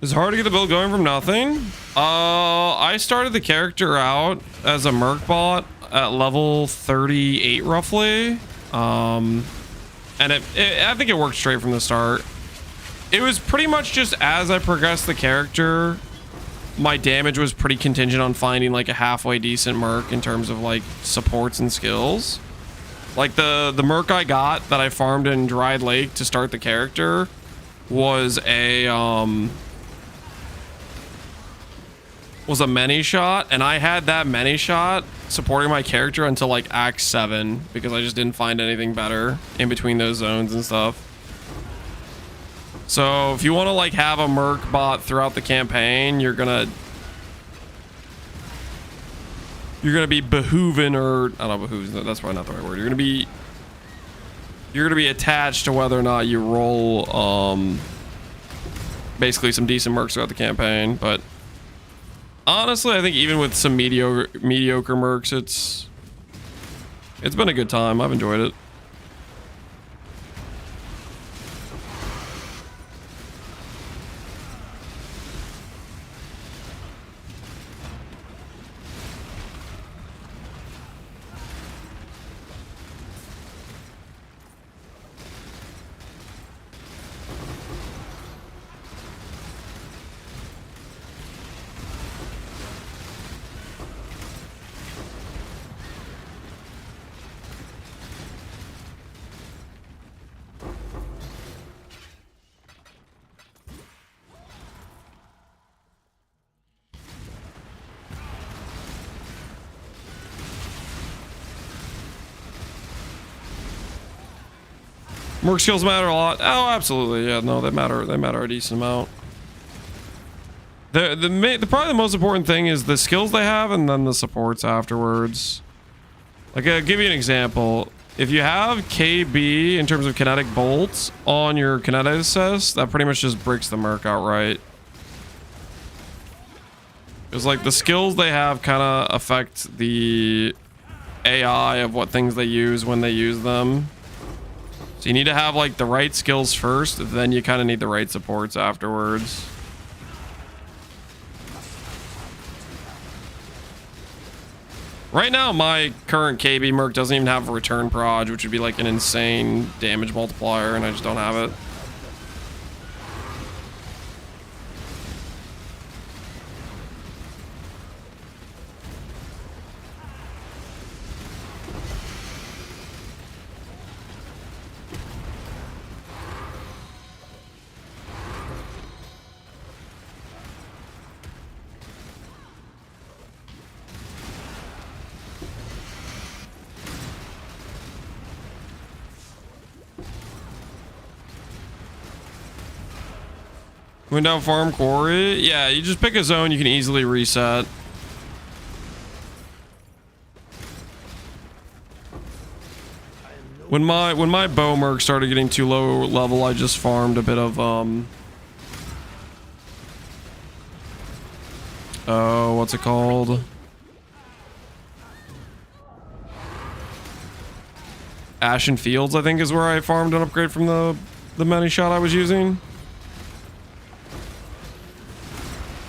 It's hard to get the build going from nothing. I started the character out as a Merc bot at level 38 roughly. And I think it worked straight from the start. It was pretty much just as I progressed the character, my damage was pretty contingent on finding like a halfway decent Merc in terms of like supports and skills. Like the Merc I got that I farmed in Dried Lake to start the character was a many shot, and I had that many shot supporting my character until like Act 7 because I just didn't find anything better in between those zones and stuff. So if you want to like have a Merc bot throughout the campaign, you're gonna be behooving, or I don't know, behooving, that's probably not the right word. You're gonna be attached to whether or not you roll basically some decent Mercs throughout the campaign. But honestly, I think even with some mediocre Mercs, it's been a good time. I've enjoyed it. Merc skills matter a lot. Oh, absolutely. Yeah, no, they matter. They matter a decent amount. Probably the most important thing is the skills they have, and then the supports afterwards. Like, I'll give you an example. If you have KB in terms of kinetic bolts on your kinetic assist, that pretty much just bricks the Merc outright. Because like the skills they have kind of affect the AI of what things they use when they use them. So you need to have like the right skills first, then you kind of need the right supports afterwards. Right now, my current KB Merc doesn't even have a return proj, which would be like an insane damage multiplier, and I just don't have it. Went down farm quarry. Yeah, you just pick a zone you can easily reset. When my bow merc started getting too low level, I just farmed a bit of oh, what's it called? Ashen Fields, I think, is where I farmed an upgrade from the many shot I was using.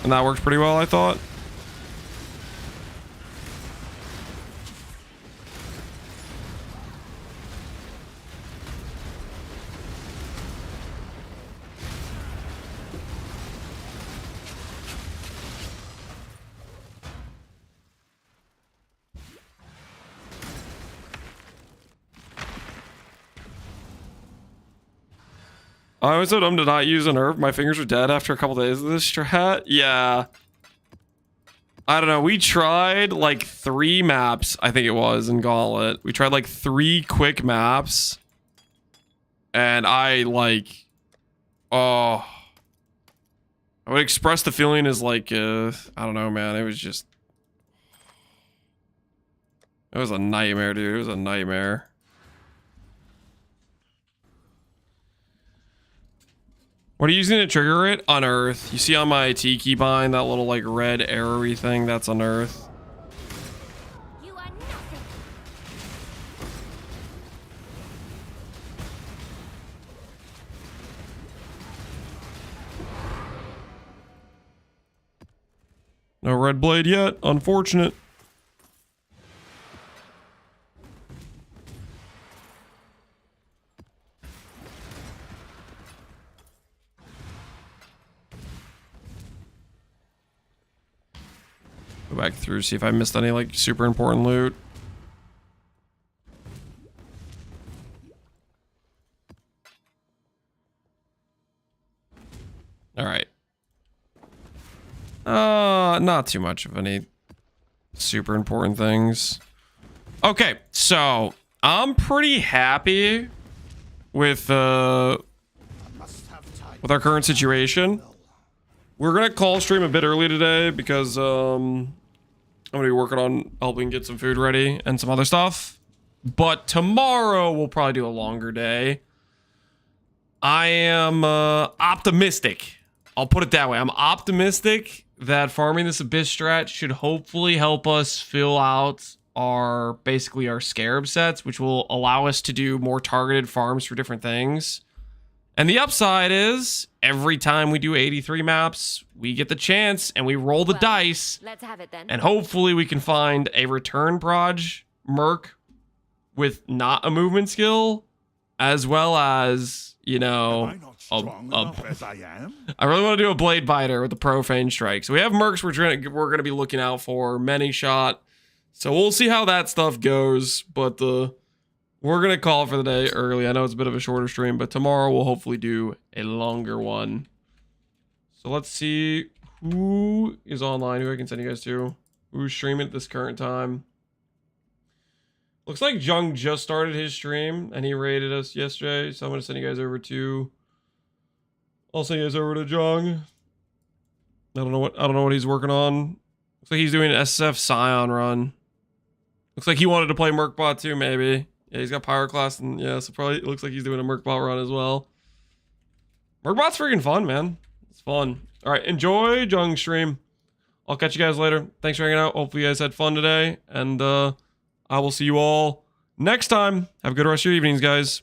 And that worked pretty well, I thought. I was so dumb to not use a nerf. My fingers are dead after a couple days of this strat. Yeah. I don't know. We tried like 3 maps, I think it was, in Gauntlet. We tried like 3 quick maps. And I like... Oh. I would express the feeling as like... I don't know, man. It was just... It was a nightmare, dude. It was a nightmare. What are you using to trigger it? Unearth. You see on my T keybind that little like red arrowy thing? That's unearth. You are nothing. No red blade yet. Unfortunate. Go back through, see if I missed any like super important loot. All right. Not too much of any super important things. Okay, so I'm pretty happy with our current situation. We're gonna call stream a bit early today because I'm gonna be working on helping get some food ready and some other stuff. But tomorrow we'll probably do a longer day. I am optimistic. I'll put it that way. I'm optimistic that farming this Abyss strat should hopefully help us fill out basically our scarab sets, which will allow us to do more targeted farms for different things. And the upside is every time we do 83 maps, we get the chance and we roll the dice. Let's have it then. And hopefully we can find a return proj Merc with not a movement skill, as well as, you know, I really want to do a blade biter with the profane strike. So we have Mercs we're going to be looking out for, many shot. So we'll see how that stuff goes, but we're going to call for the day early. I know it's a bit of a shorter stream, but tomorrow we'll hopefully do a longer one. So let's see who is online, who I can send you guys to, who's streaming at this current time. Looks like Jung just started his stream and he raided us yesterday, so I'm going to send you guys over to... I'll send you guys over to Jung. I don't know what he's working on. Looks like he's doing an SSF Scion run. Looks like he wanted to play Mercbot too, maybe. Yeah, he's got Pyroclast, and yeah, so probably it looks like he's doing a Mercbot run as well. Mercbot's freaking fun, man. It's fun. All right, enjoy Jung's stream. I'll catch you guys later. Thanks for hanging out. Hopefully you guys had fun today. And I will see you all next time. Have a good rest of your evenings, guys.